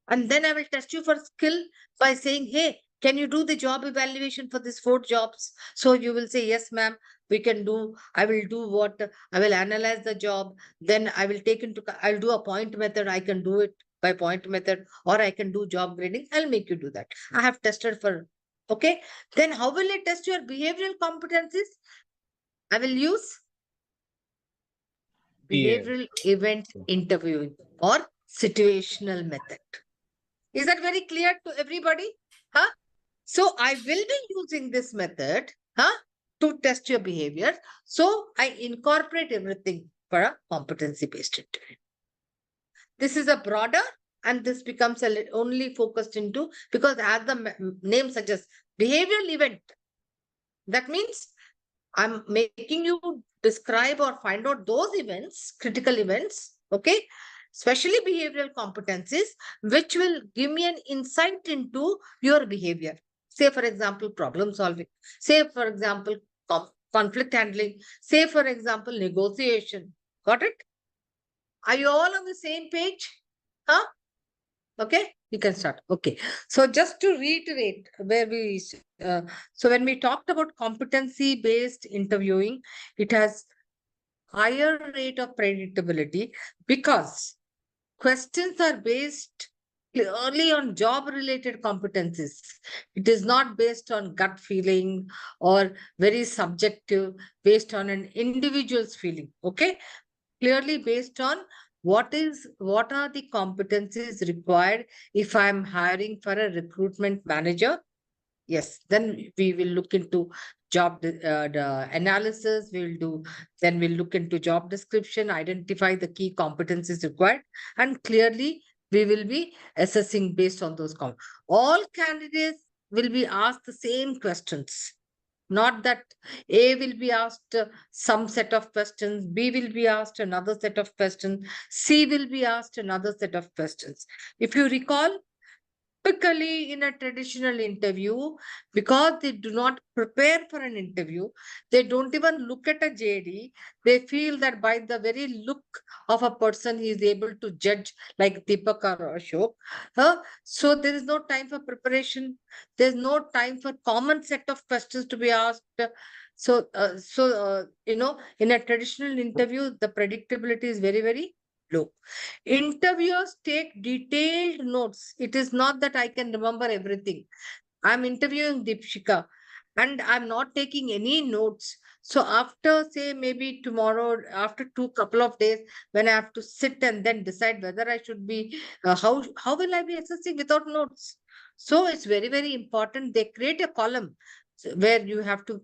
And then I will test you for skill by saying, hey, can you do the job evaluation for these 4 jobs? So you will say, yes, ma'am, we can do. I will do what? I will analyze the job. Then I will I'll do a point method. I can do it by point method, or I can do job grading. I'll make you do that. I have tested for, okay. Then how will I test your behavioral competencies? I will use behavioral event interviewing or situational method. Is that very clear to everybody? Huh? So I will be using this method to test your behavior. So I incorporate everything for a competency-based interview. This is a broader, and this becomes only focused into, because as the name suggests, behavioral event. That means I'm making you describe or find out those events, critical events, okay, especially behavioral competencies, which will give me an insight into your behavior. Say, for example, problem solving. Say, for example, conflict handling. Say, for example, negotiation. Got it? Are you all on the same page? Huh? Okay. You can start. Okay. So just to reiterate where so when we talked about competency-based interviewing, it has higher rate of predictability because questions are based clearly on job-related competencies. It is not based on gut feeling or very subjective, based on an individual's feeling. Okay, clearly based on what are the competencies required if I'm hiring for a recruitment manager. Yes, then we will look into the analysis. Then we'll look into job description, identify the key competencies required, and clearly we will be assessing based on those. All candidates will be asked the same questions. Not that A will be asked some set of questions, B will be asked another set of questions, C will be asked another set of questions. If you recall, typically in a traditional interview, because they do not prepare for an interview, they don't even look at a JD. They feel that by the very look of a person, he is able to judge, like Deepak or Ashok. So there is no time for preparation. There's no time for common set of questions to be asked. In a traditional interview, the predictability is very, very low. Interviewers take detailed notes. It is not that I can remember everything. I'm interviewing Deepshika and I'm not taking any notes. So after, say, maybe tomorrow, after couple of days, when I have to sit and then decide whether I should be, how will I be assessing without notes? So it's very, very important. They create a column where you have to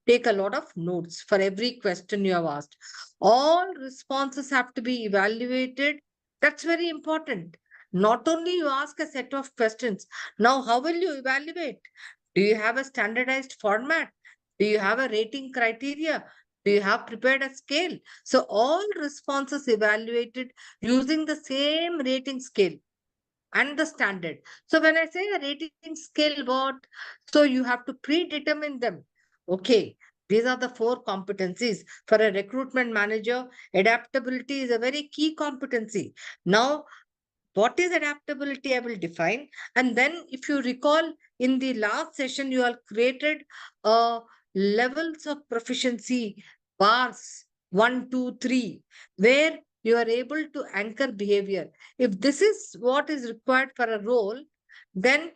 take a lot of notes for every question you have asked. All responses have to be evaluated. That's very important. Not only you ask a set of questions, now how will you evaluate? Do you have a standardized format? Do you have a rating criteria? Do you have prepared a scale? So all responses evaluated using the same rating scale and the standard. So when I say a rating scale, what? So you have to predetermine them. Okay, these are the 4 competencies. For a recruitment manager, adaptability is a very key competency. Now, what is adaptability? I will define. And then if you recall, in the last session, you have created levels of proficiency bars 1, 2, 3, where you are able to anchor behavior. If this is what is required for a role, then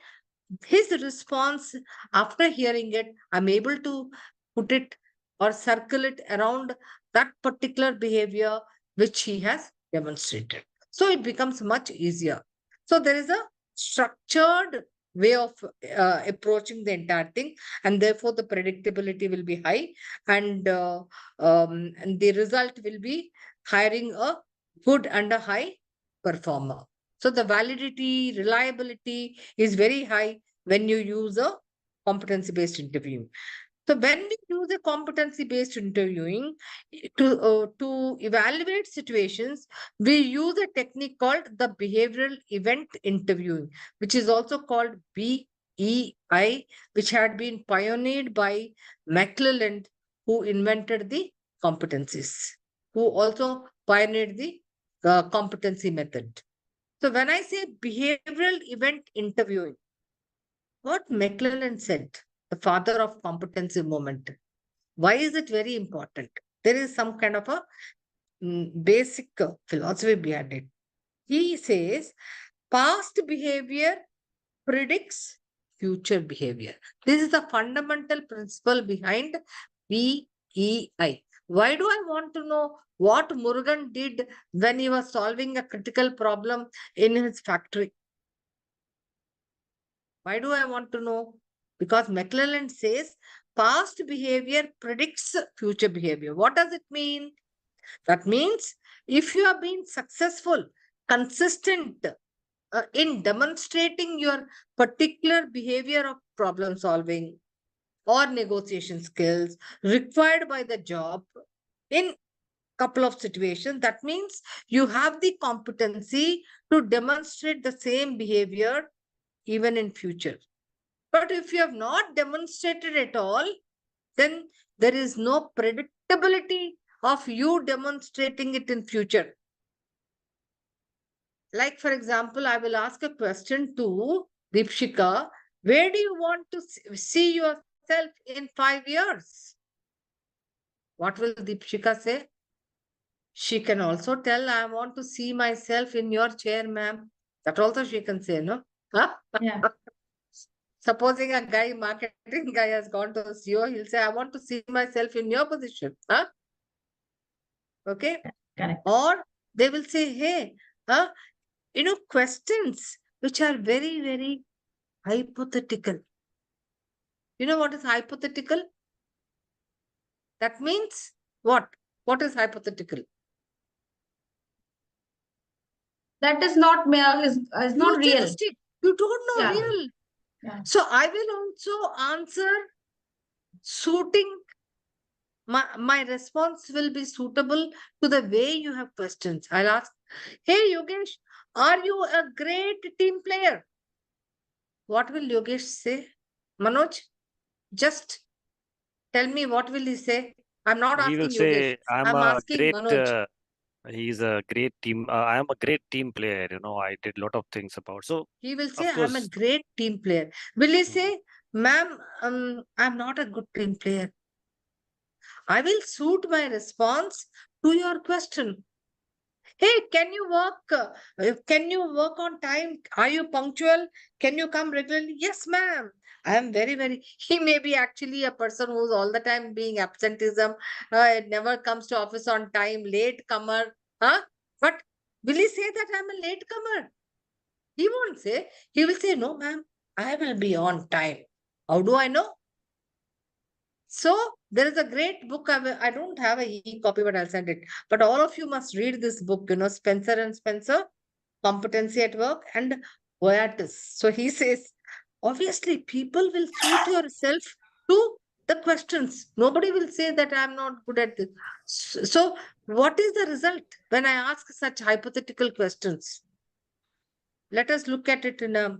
his response after hearing it, I'm able to put it or circle it around that particular behavior which he has demonstrated. So it becomes much easier. So there is a structured way of approaching the entire thing, and therefore the predictability will be high, and the result will be hiring a good and a high performer. So the validity, reliability is very high when you use a competency-based interviewing. So when we use a competency-based interviewing to evaluate situations, we use a technique called the behavioral event interviewing, which is also called BEI, which had been pioneered by McClelland, who invented the competencies, who also pioneered the competency method. So when I say behavioral event interviewing, what McClelland said, the father of competency movement, why is it very important? There is some kind of a basic philosophy behind it. He says past behavior predicts future behavior. This is the fundamental principle behind BEI. Why do I want to know what Murugan did when he was solving a critical problem in his factory? Why do I want to know? Because McClelland says past behavior predicts future behavior. What does it mean? That means if you have been successful, consistent in demonstrating your particular behavior of problem solving or negotiation skills required by the job in couple of situations, that means you have the competency to demonstrate the same behavior even in future. But if you have not demonstrated at all, then there is no predictability of you demonstrating it in future. like for example, I will ask a question to Deepshika. Where do you want to see yourself in 5 years? What will Deepshika say? She can also tell, I want to see myself in your chair, ma'am. That also she can say, no? Huh? Yeah. Supposing a guy, marketing guy has gone to a CEO, he'll say, I want to see myself in your position. Huh? Okay. Correct. Or they will say, hey, questions which are very, very hypothetical. You know what is hypothetical? That means what? What is hypothetical? That is not is not real. Futuristic. You don't know Yeah. real. Yeah. So I will also answer suiting. My response will be suitable to the way you have questions. I'll ask, hey Yogesh, are you a great team player? What will Yogesh say? Manoj, just tell me what will he say? I'm not He will asking Yogesh. say, I'm I'm a asking great, Manoj. he's a great team. I am a great team player. I did a lot of things about. So, He will say, of I'm a course, great team player. Will he mm, say, ma'am, I'm not a good team player? I will suit my response to your question. Hey, can you work on time? Are you punctual? Can you come regularly? Yes, ma'am. I am very, very. He may be actually a person who's all the time being absenteeism, never comes to office on time, late comer. Huh? But will he say that I'm a late comer? He won't say. He will say, no, ma'am, I will be on time. How do I know? So there is a great book. I don't have a e-copy, but I'll send it. But all of you must read this book, Spencer and Spencer, Competency at Work, and Boyatis. So he says, obviously, people will suit yourself to the questions. Nobody will say that I'm not good at this. So what is the result when I ask such hypothetical questions? Let us look at it in a,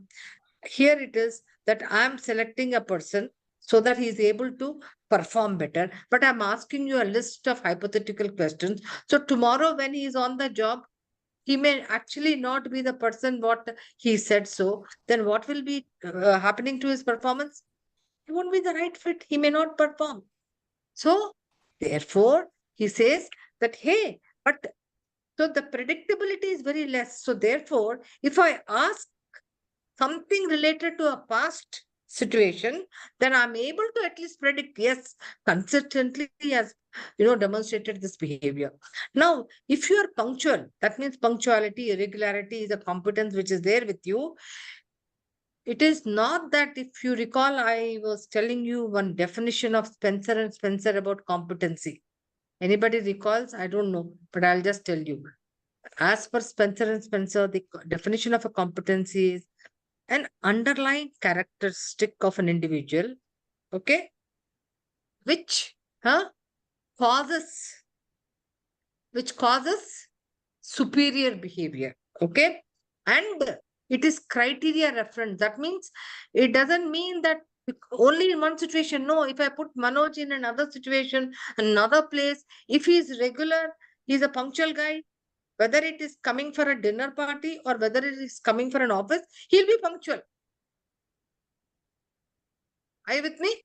here it is that I'm selecting a person so that he is able to perform better. But I'm asking you a list of hypothetical questions. So tomorrow when he is on the job, he may actually not be the person what he said so. Then what will be happening to his performance? He won't be the right fit. He may not perform. So therefore, he says that, hey, but so the predictability is very less. So therefore, if I ask something related to a past situation, then I'm able to at least predict, yes, consistently he has, demonstrated this behavior. Now, if you are punctual, that means punctuality, irregularity is a competence which is there with you. It is not that, if you recall, I was telling you one definition of Spencer and Spencer about competency. Anybody recalls? I don't know, but I'll just tell you. As per Spencer and Spencer, the definition of a competency is an underlying characteristic of an individual, okay, which causes superior behavior, okay, and it is criteria reference. That means it doesn't mean that only in one situation. No, if I put Manoj in another situation, another place, if he is regular, he's a punctual guy, whether it is coming for a dinner party or whether it is coming for an office, he'll be punctual. Are you with me?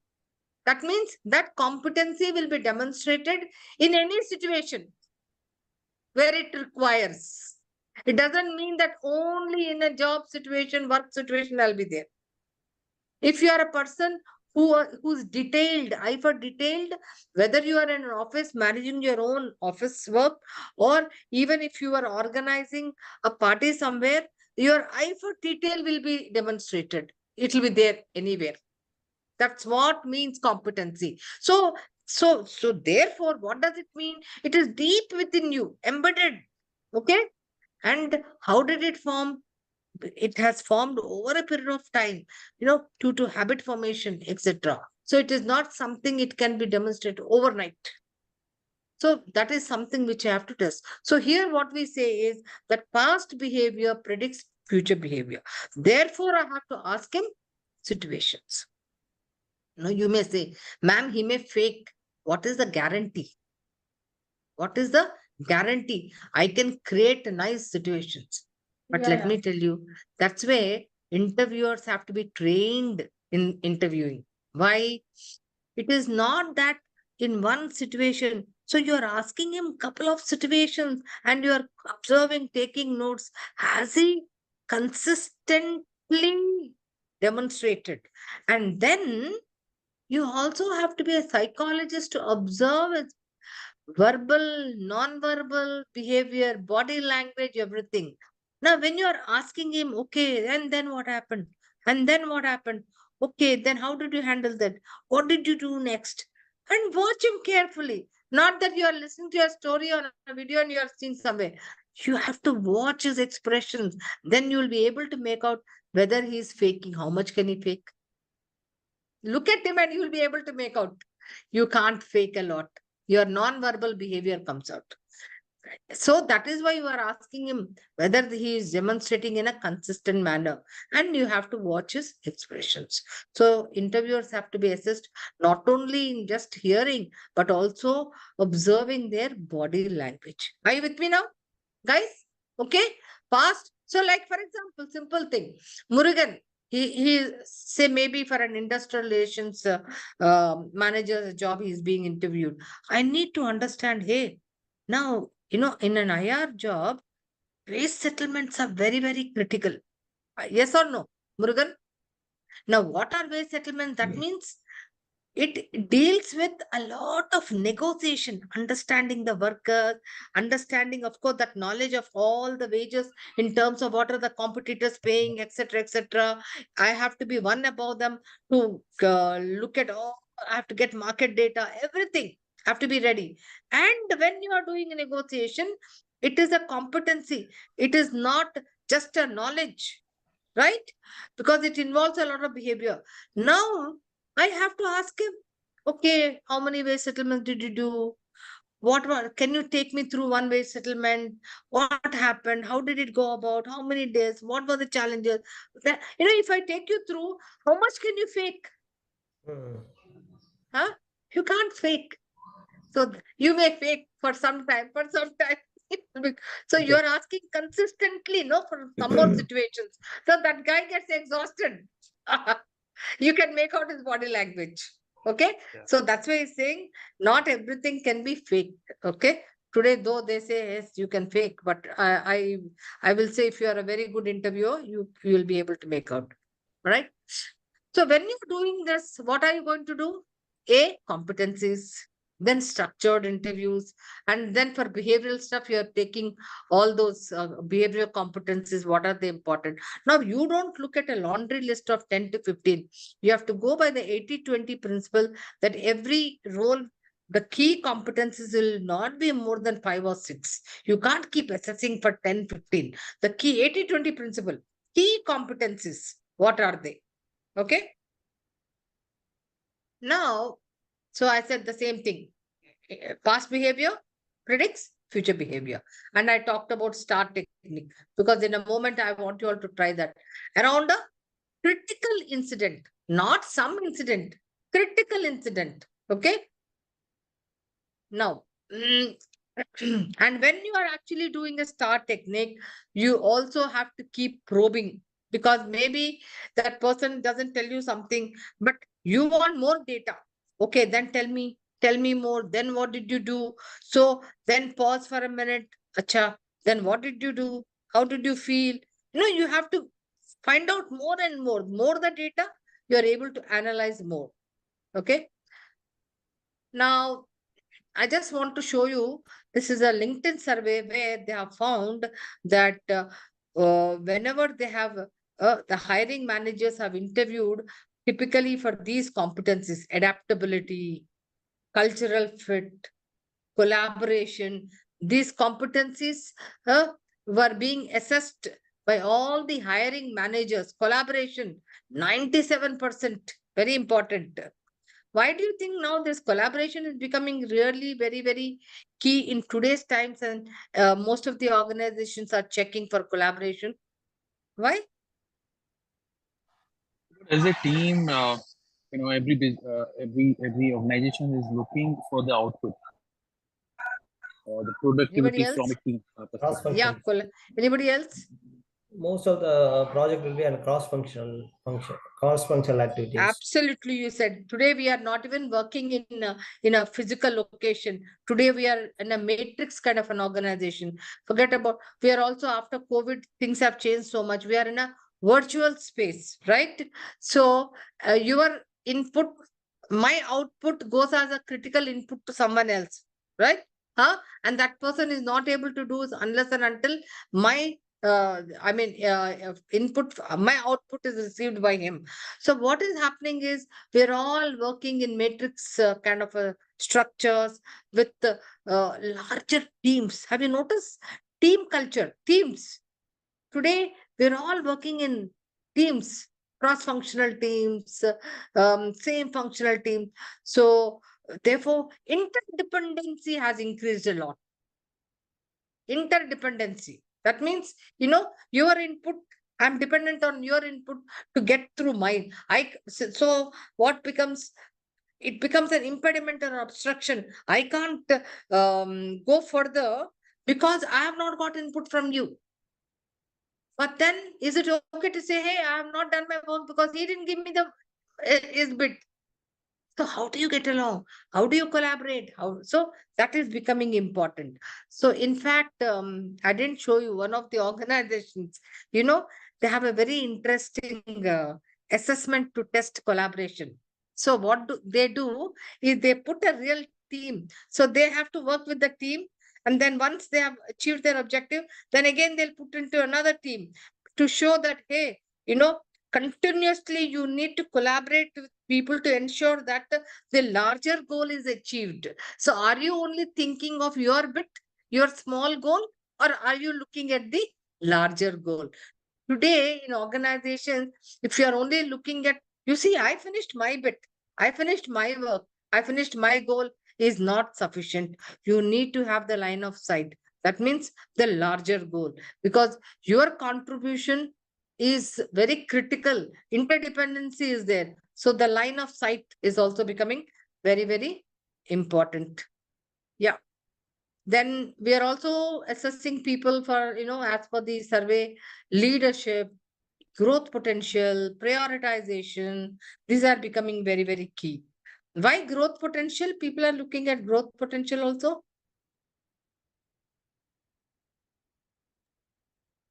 That means that competency will be demonstrated in any situation where it requires. It doesn't mean that only in a job situation, work situation, I'll be there. If you are a person who's detailed, eye for detailed, whether you are in an office managing your own office work, or even if you are organizing a party somewhere, your eye for detail will be demonstrated. It will be there anywhere. That's what means competency. So therefore, what does it mean? It is deep within you, embedded. Okay. And how did it form? It has formed over a period of time, due to habit formation, etc. So it is not something it can be demonstrated overnight. So that is something which you have to test. So here what we say is that past behavior predicts future behavior. Therefore, I have to ask him situations. You may say, ma'am, he may fake. What is the guarantee? What is the guarantee? I can create nice situations. But let me tell you, that's where interviewers have to be trained in interviewing. Why? It is not that in one situation. So you're asking him couple of situations and you're observing, taking notes. Has he consistently demonstrated? And then you also have to be a psychologist to observe his verbal, non-verbal behavior, body language, everything. Now, when you are asking him, okay, and then what happened? And then what happened? Okay, then how did you handle that? What did you do next? And watch him carefully. Not that you are listening to a story or a video and you are seeing somewhere. You have to watch his expressions. Then you will be able to make out whether he is faking. How much can he fake? Look at him and you will be able to make out. You can't fake a lot. Your non-verbal behavior comes out. So that is why you are asking him whether he is demonstrating in a consistent manner. And you have to watch his expressions. So interviewers have to be assessed not only in just hearing, but also observing their body language. Are you with me now, guys? Okay, past. So like, for example, simple thing. Murugan, he say maybe for an industrial relations manager's job, he is being interviewed. I need to understand, hey, now, in an IR job, wage settlements are very, very critical. Yes or no, Murugan? Now, what are wage settlements? That means it deals with a lot of negotiation, understanding the workers, understanding, of course, that knowledge of all the wages in terms of what are the competitors paying, etc., etc. I have to be one above them to look at all. I have to get market data, everything. Have to be ready. And when you are doing a negotiation, it is a competency. It is not just a knowledge, right? Because it involves a lot of behavior. Now, I have to ask him, okay, how many wage settlements did you do? Can you take me through one wage settlement? What happened? How did it go about? How many days? What were the challenges? If I take you through, how much can you fake? Huh? You can't fake. So you may fake for some time, so you are asking consistently, for some more situations. So that guy gets exhausted. You can make out his body language. Okay. Yeah. So that's why he's saying not everything can be faked. Okay. Today, though they say yes, you can fake, but I will say if you are a very good interviewer, you will be able to make out. Right. So when you're doing this, what are you going to do? Competencies, then structured interviews, and then for behavioral stuff, you're taking all those behavioral competencies. What are they important? Now, you don't look at a laundry list of 10 to 15. You have to go by the 80-20 principle that every role, the key competencies will not be more than 5 or 6. You can't keep assessing for 10, 15. The key 80-20 principle, key competencies, what are they? Okay. Now, so I said the same thing. Past behavior predicts future behavior. And I talked about STAR technique because in a moment I want you all to try that. Around a critical incident, not some incident, critical incident. Okay. Now, and when you are actually doing a STAR technique, you also have to keep probing because maybe that person doesn't tell you something, but you want more data. Okay, then tell me more. Then what did you do? So then pause for a minute. Acha, then what did you do? How did you feel? You have to find out more and more. More the data, you are able to analyze more. Okay. Now, I just want to show you, this is a LinkedIn survey where they have found that whenever they have, the hiring managers have interviewed typically for these competencies, adaptability, cultural fit, collaboration, these competencies were being assessed by all the hiring managers. Collaboration, 97%, very important. Why do you think now this collaboration is becoming really very, very key in today's times, and most of the organizations are checking for collaboration? Why? As a team, every organization is looking for the output or the Anybody productivity else? from a team perspective. Yeah, anybody else? most of the project will be on cross-functional activities. Absolutely, you said. Today we are not even working in a physical location. Today we are in a matrix kind of an organization. Forget about, we are also after COVID, things have changed so much. We are in a virtual space, right? So your input, my output goes as a critical input to someone else, right? And that person is not able to do unless and until my input, my output is received by him. So what is happening is we're all working in matrix kind of structures with larger teams. Have you noticed team culture? Teams. Today we're all working in teams, cross-functional teams, same functional team. So therefore, interdependency has increased a lot. Interdependency. That means, your input, I'm dependent on your input to get through mine. So what becomes, it becomes an impediment or obstruction. I can't go further because I have not got input from you. But then is it okay to say, hey, I have not done my work because he didn't give me the his bit? So how do you get along? How do you collaborate? So that is becoming important. So in fact, I didn't show you one of the organizations, they have a very interesting assessment to test collaboration. So what they do is they put a real team. So they have to work with the team. And then once they have achieved their objective, then again they'll put into another team to show that, hey, continuously you need to collaborate with people to ensure that the larger goal is achieved. So are you only thinking of your bit, your small goal, or are you looking at the larger goal? Today in organizations, if you are only looking at, you see, I finished my bit, I finished my work, I finished my goal, is not sufficient. You need to have the line of sight. That means the larger goal, because your contribution is very critical. Interdependency is there. So the line of sight is also becoming very, very important. Yeah. Then we are also assessing people for, as per the survey, leadership, growth potential, prioritization. These are becoming very, very key. Why growth potential? People are looking at growth potential also.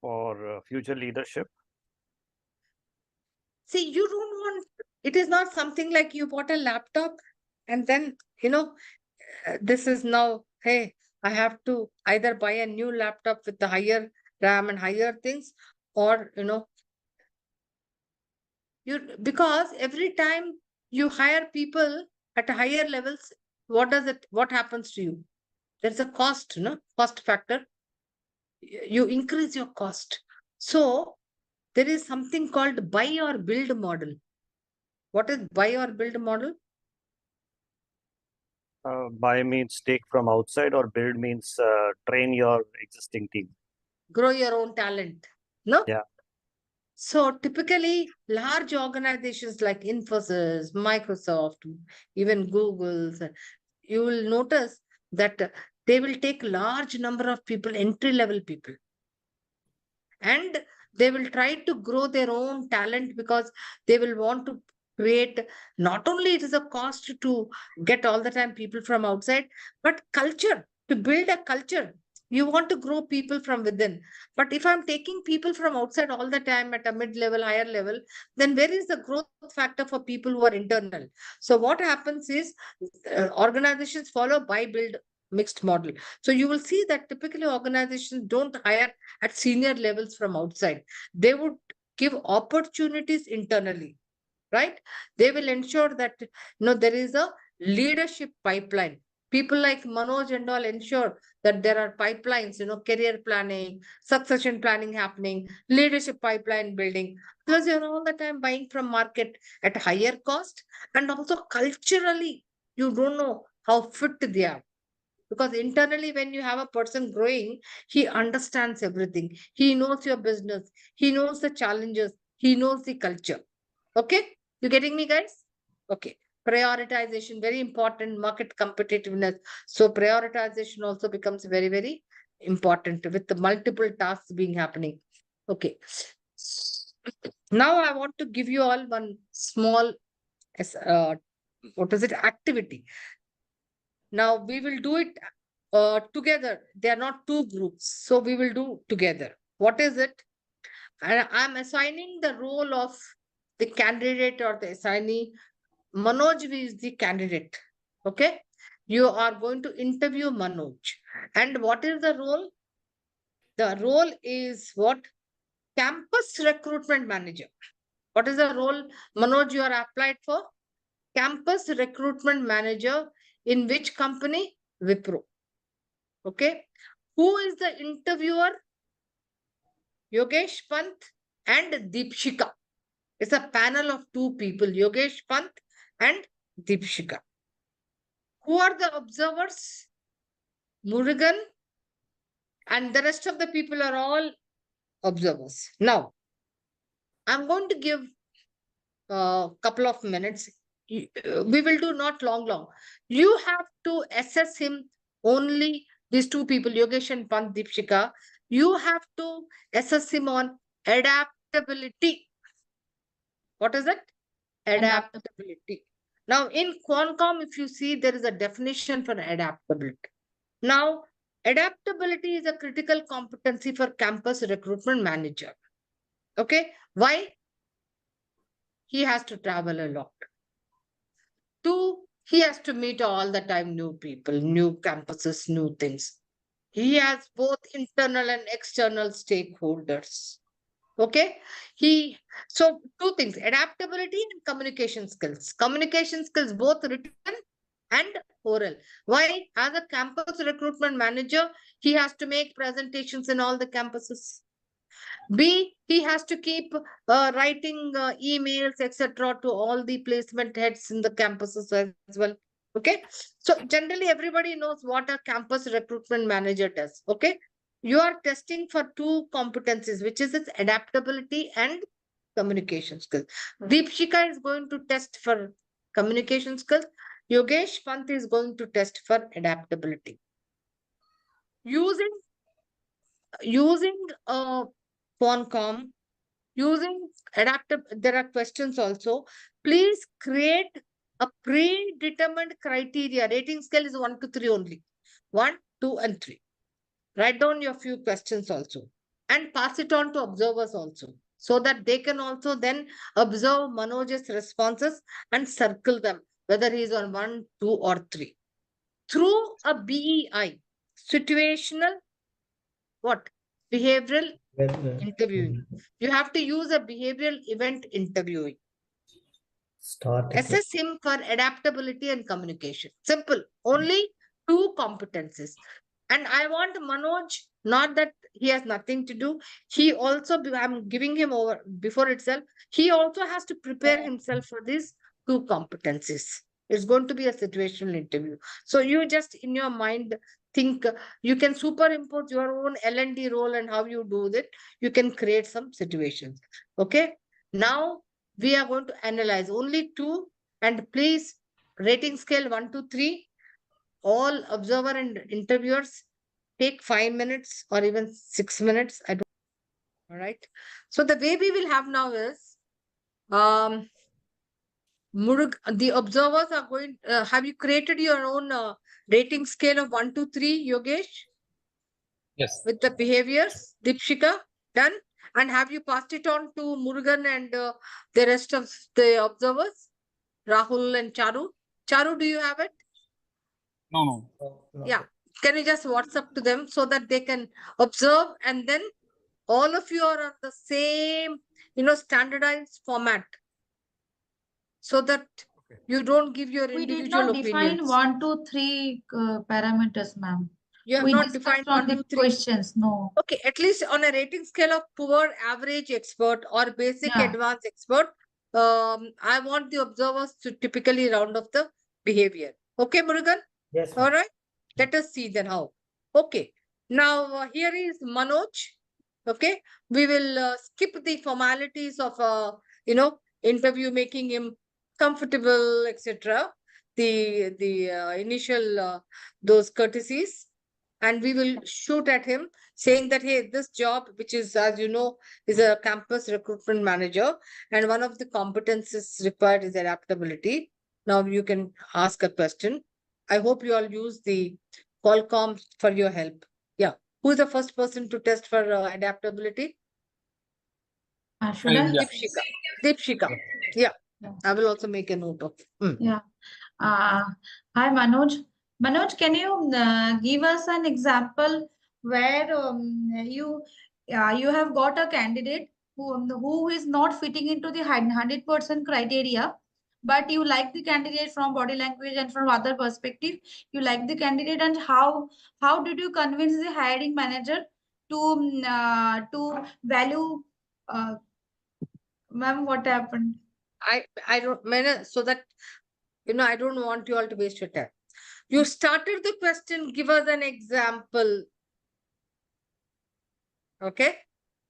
For future leadership. See, you don't want, it is not something like you bought a laptop and then, this is now, hey, I have to either buy a new laptop with the higher RAM and higher things, or, because every time you hire people at higher levels, what happens to you? There's a cost, cost factor. You increase your cost. So there is something called buy or build model. What is buy or build model? Buy means take from outside, or build means train your existing team. Grow your own talent. No? Yeah. So typically large organizations like Infosys, Microsoft, even Google, you will notice that they will take large number of people, entry-level people. And they will try to grow their own talent because they will want to create, not only it is a cost to get all the time people from outside, but culture, to build a culture. You want to grow people from within. But if I'm taking people from outside all the time at a mid-level, higher level, then where is the growth factor for people who are internal? So what happens is organizations follow buy, build, mixed model. So you will see that typically organizations don't hire at senior levels from outside. They would give opportunities internally, right? They will ensure that there is a leadership pipeline. People like Manoj and all ensure that there are pipelines, career planning, succession planning happening, leadership pipeline building, because you're all the time buying from market at higher cost. And also culturally, you don't know how fit they are. Because internally, when you have a person growing, he understands everything. He knows your business. He knows the challenges. He knows the culture. Okay? You getting me, guys? Okay. Prioritization, very important, market competitiveness. So prioritization also becomes very, very important with the multiple tasks being happening. Okay. Now I want to give you all one small, activity. Now we will do it together. They are not two groups. So we will do together. What is it? And I'm assigning the role of the candidate or the assignee. Manoj is the candidate. Okay. You are going to interview Manoj. And what is the role? The role is what? Campus recruitment manager. What is the role, Manoj, you are applied for? Campus recruitment manager in which company? Wipro. Okay. Who is the interviewer? Yogesh Pant and Deepshika. It's a panel of two people, Yogesh Pant and Deepshika. Who are the observers? Murugan and the rest of the people are all observers. Now, I'm going to give a couple of minutes. We will do not long. You have to assess him only, these two people, Yogesh and Pant Deepshika. You have to assess him on adaptability. What is it? Adaptability. Now, in Qualcomm, if you see, there is a definition for adaptability. Now, adaptability is a critical competency for campus recruitment manager. Okay. Why? He has to travel a lot. Two, he has to meet all the time new people, new campuses, new things. He has both internal and external stakeholders. Okay. So two things, adaptability and communication skills. Communication skills, both written and oral. Why? As a campus recruitment manager, he has to make presentations in all the campuses. B, he has to keep writing emails, etc., to all the placement heads in the campuses as well. Okay. So generally, everybody knows what a campus recruitment manager does. Okay. You are testing for two competencies, which is its adaptability and communication skills. Deepshika is going to test for communication skills. Yogesh Pant is going to test for adaptability. Using Qualcomm, using adaptive, there are questions also. Please create a predetermined criteria. Rating scale is 1 to 3 only. 1, 2, and 3. Write down your few questions also. And pass it on to observers also. So that they can also then observe Manoj's responses and circle them, whether he is on 1, 2, or 3. Through a BEI, situational, what? Behavioral interviewing. You have to use a behavioral event interviewing. Assess him for adaptability and communication. Simple. Only two competencies. And I want Manoj, not that he has nothing to do. He also, I'm giving him over before itself. He also has to prepare himself for these two competencies. It's going to be a situational interview. So you just in your mind think you can superimpose your own L&D role and how you do that. You can create some situations. Okay. Now we are going to analyze only two, and please rating scale 1 to 3. All observer and interviewers take 5 minutes or even 6 minutes. I don't. All right. So the way we will have now is the observers are going. Have you created your own rating scale of 1 to 3, Yogesh? Yes. With the behaviors, Deepshika, done. And have you passed it on to Murugan and the rest of the observers, Rahul and Charu? Charu, do you have it? No. Yeah. Can you just WhatsApp to them so that they can observe, and then all of you are on the same, standardized format, so that you don't give your We did individual not define opinions. 1, 2, 3 parameters, ma'am. You have We not discussed defined on 1, 2, the 3. questions. No. Okay, at least on a rating scale of poor, average, expert, or basic, Yeah. advanced, expert, I want the observers to typically round off the behavior. Okay, Murugan? Yes. All right. Let us see then how. Okay. Now, here is Manoj. Okay. We will skip the formalities of, interview, making him comfortable, etc. The initial, those courtesies. and we will shoot at him saying that, hey, this job, which is, as you know, is a campus recruitment manager, and one of the competencies required is adaptability. Now you can ask a question. I hope you all use the Qualcomm for your help. Yeah. Who is the first person to test for adaptability? Should I? Deepshika. Deepshika. Yeah. I will also make a note of. Yeah. Hi, Manoj. Manoj, can you give us an example where you have got a candidate who is not fitting into the 100% criteria, but you like the candidate from body language and from other perspective. You like the candidate, and how did you convince the hiring manager to value? Ma'am, what happened? I don't, so that, I don't want you all to waste your time. You started the question, give us an example. Okay.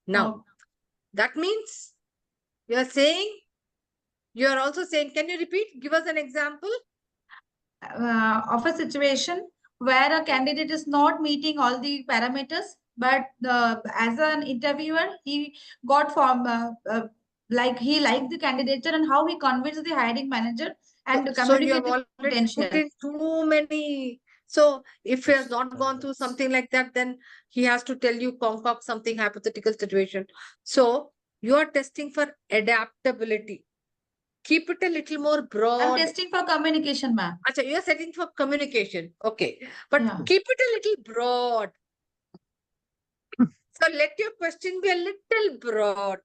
Now, that means you're also saying, can you repeat? Give us an example. Of a situation where a candidate is not meeting all the parameters, but as an interviewer, he got from like he liked the candidature, and how he convinced the hiring manager and So you have communicate the already potential. put in too many. So if he has not gone through something like that, then he has to tell you, concoct something hypothetical situation. So you are testing for adaptability. Keep it a little more broad. I'm testing for communication, ma'am. Achha, you are setting for communication. Okay. But Yeah. keep it a little broad. So let your question be a little broad.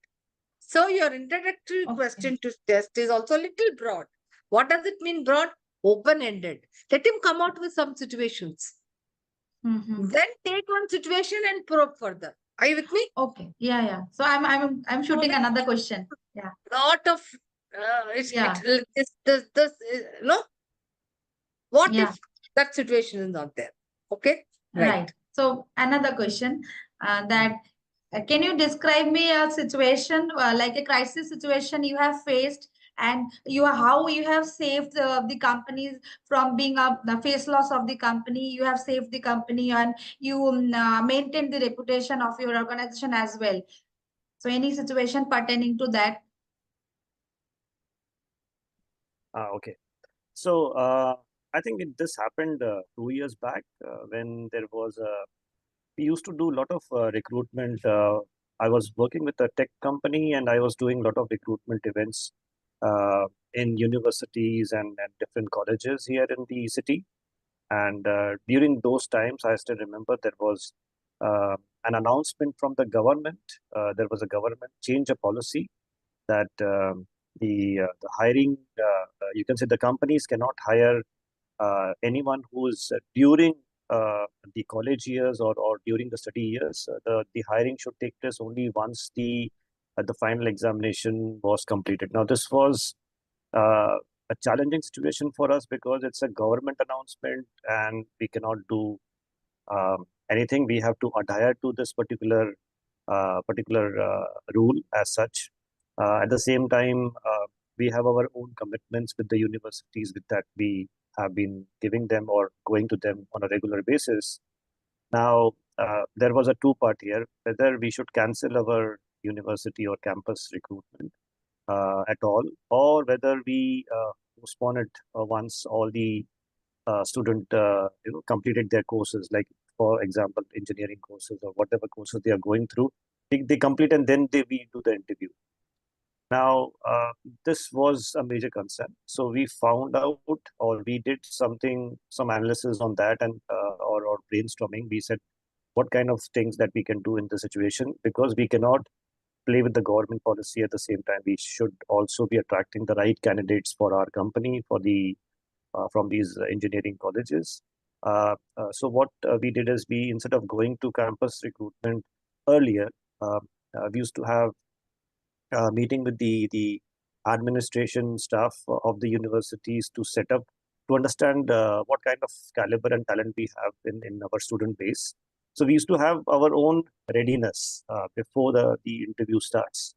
So your introductory question to test is also a little broad. What does it mean broad? Open-ended. Let him come out with some situations. Then take one situation and probe further. Are you with me? Okay. Yeah. So I'm shooting another question. Yeah. Lot of no. What if that situation is not there? Okay. Right. So another question that can you describe me a situation like a crisis situation you have faced, and how you have saved the companies from being the face loss of the company? You have saved the company, and you maintained the reputation of your organization as well. So any situation pertaining to that? Okay. So I think this happened 2 years back when there was we used to do a lot of recruitment. I was working with a tech company, and I was doing a lot of recruitment events in universities and different colleges here in the city. And during those times, I still remember there was an announcement from the government. There was a government change of policy that the hiring, you can say the companies cannot hire anyone who is during the college years or during the study years. The hiring should take place only once the final examination was completed. Now, this was a challenging situation for us because it's a government announcement and we cannot do anything. We have to adhere to this particular rule as such. At the same time, we have our own commitments with the universities with that we have been giving them or going to them on a regular basis. Now, there was a two-part here, whether we should cancel our university or campus recruitment at all, or whether we postpone it once all the student completed their courses, like for example, engineering courses or whatever courses they are going through. They complete and then we do the interview. Now, this was a major concern. So we found out, or we did some analysis on that, and or brainstorming. We said, what kind of things that we can do in the situation, because we cannot play with the government policy at the same time. We should also be attracting the right candidates for our company, for the from these engineering colleges. So what we did is, we, instead of going to campus recruitment earlier, we used to have meeting with the administration staff of the universities to set up, to understand what kind of caliber and talent we have in our student base. So we used to have our own readiness before the interview starts.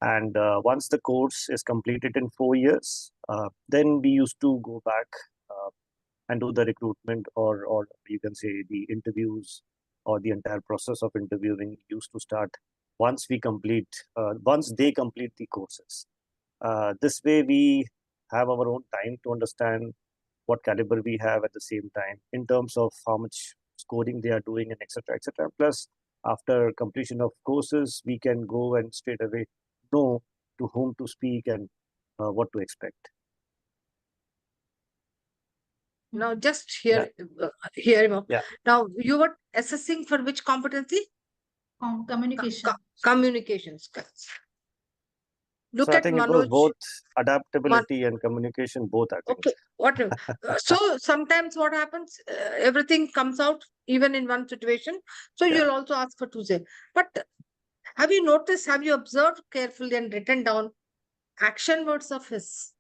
And once the course is completed in 4 years, then we used to go back and do the recruitment, or you can say the interviews or the entire process of interviewing used to start once they complete the courses. This way we have our own time to understand what caliber we have at the same time in terms of how much scoring they are doing, and etc. etc. Plus, after completion of courses, we can go and straight away know to whom to speak and what to expect. Now, just hear him out. Yeah. Now, you were assessing for which competency? Communication. Communication skills. Look So I at think it was Manoj. both adaptability and communication, both, I think. Okay, whatever. So sometimes what happens, everything comes out even in one situation. So Yeah. you'll also ask for two say. But have you noticed, have you observed carefully and written down action words of his?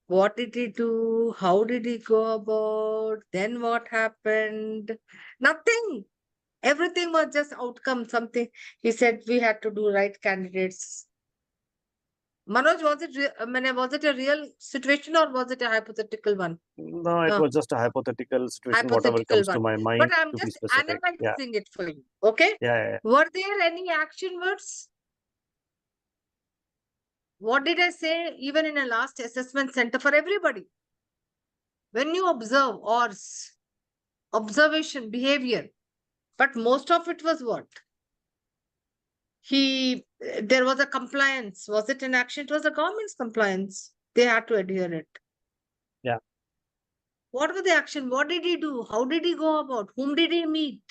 What did he do? How did he go about? Then what happened? Nothing. Everything was just outcome, something. He said we had to do right candidates. Manoj, was it a real situation or was it a hypothetical one? No, it was just a hypothetical situation, whatever Hypothetical comes to one. my mind, But I'm to be just specific. Yeah. analyzing it for you. Okay? Yeah. Were there any action words? What did I say even in a last assessment center for everybody? When you observe or observation, behavior, but most of it was what? There was a compliance. Was it an action? It was the government's compliance. They had to adhere it. Yeah. What was the action? What did he do? How did he go about? Whom did he meet?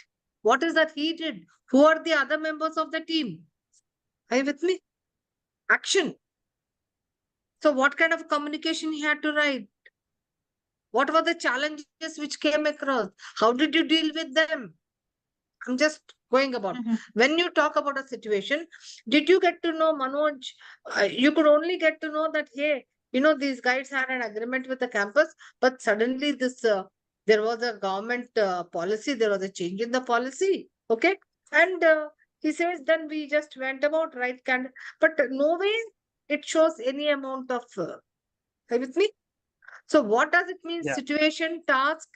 What is that he did? Who are the other members of the team? Are you with me? Action. So what kind of communication he had to write? What were the challenges which came across? How did you deal with them? I'm just going about. When you talk about a situation, did you get to know, Manoj? You could only get to know that, hey, these guys had an agreement with the campus, but suddenly there was a government policy, there was a change in the policy. Okay. And he says, then we just went about right kind, but no way it shows any amount of, are you with me? So what does it mean? Yeah. Situation, task,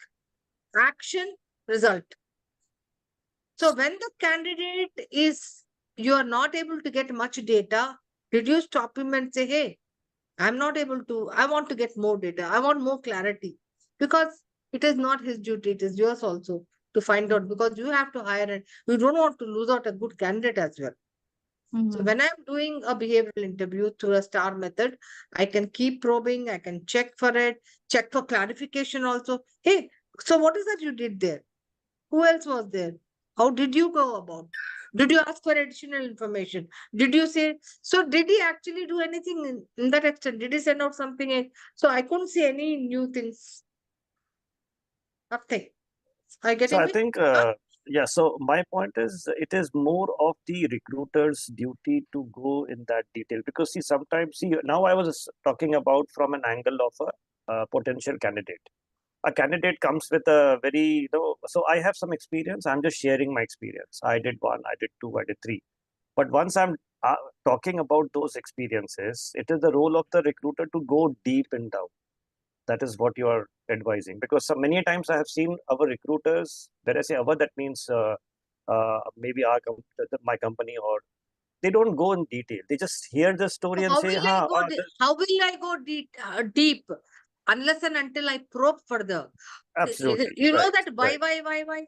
action, result. So when the candidate you are not able to get much data, did you stop him and say, hey, I want to get more data. I want more clarity, because it is not his duty. It is yours also to find out, because you have to hire and you don't want to lose out a good candidate as well. So when I'm doing a behavioral interview through a STAR method, I can keep probing. I can check for it, check for clarification also. Hey, so what is that you did there? Who else was there? How did you go about? Did you ask for additional information? Did you say, so did he actually do anything in that extent? Did he send out something? So I couldn't see any new things. Nothing. I get So I it? think, yeah, so my point is, it is more of the recruiter's duty to go in that detail, because sometimes, now I was talking about from an angle of a potential candidate. A candidate comes with a very, so I have some experience. I'm just sharing my experience. I did 1, I did 2, I did 3. But once I'm talking about those experiences, it is the role of the recruiter to go deep and down. That is what you are advising. Because many times I have seen our recruiters, when I say our, that means maybe my company, or they don't go in detail. They just hear the story and say, how will I go deep? Unless and until I probe further. Absolutely. You know right, that why?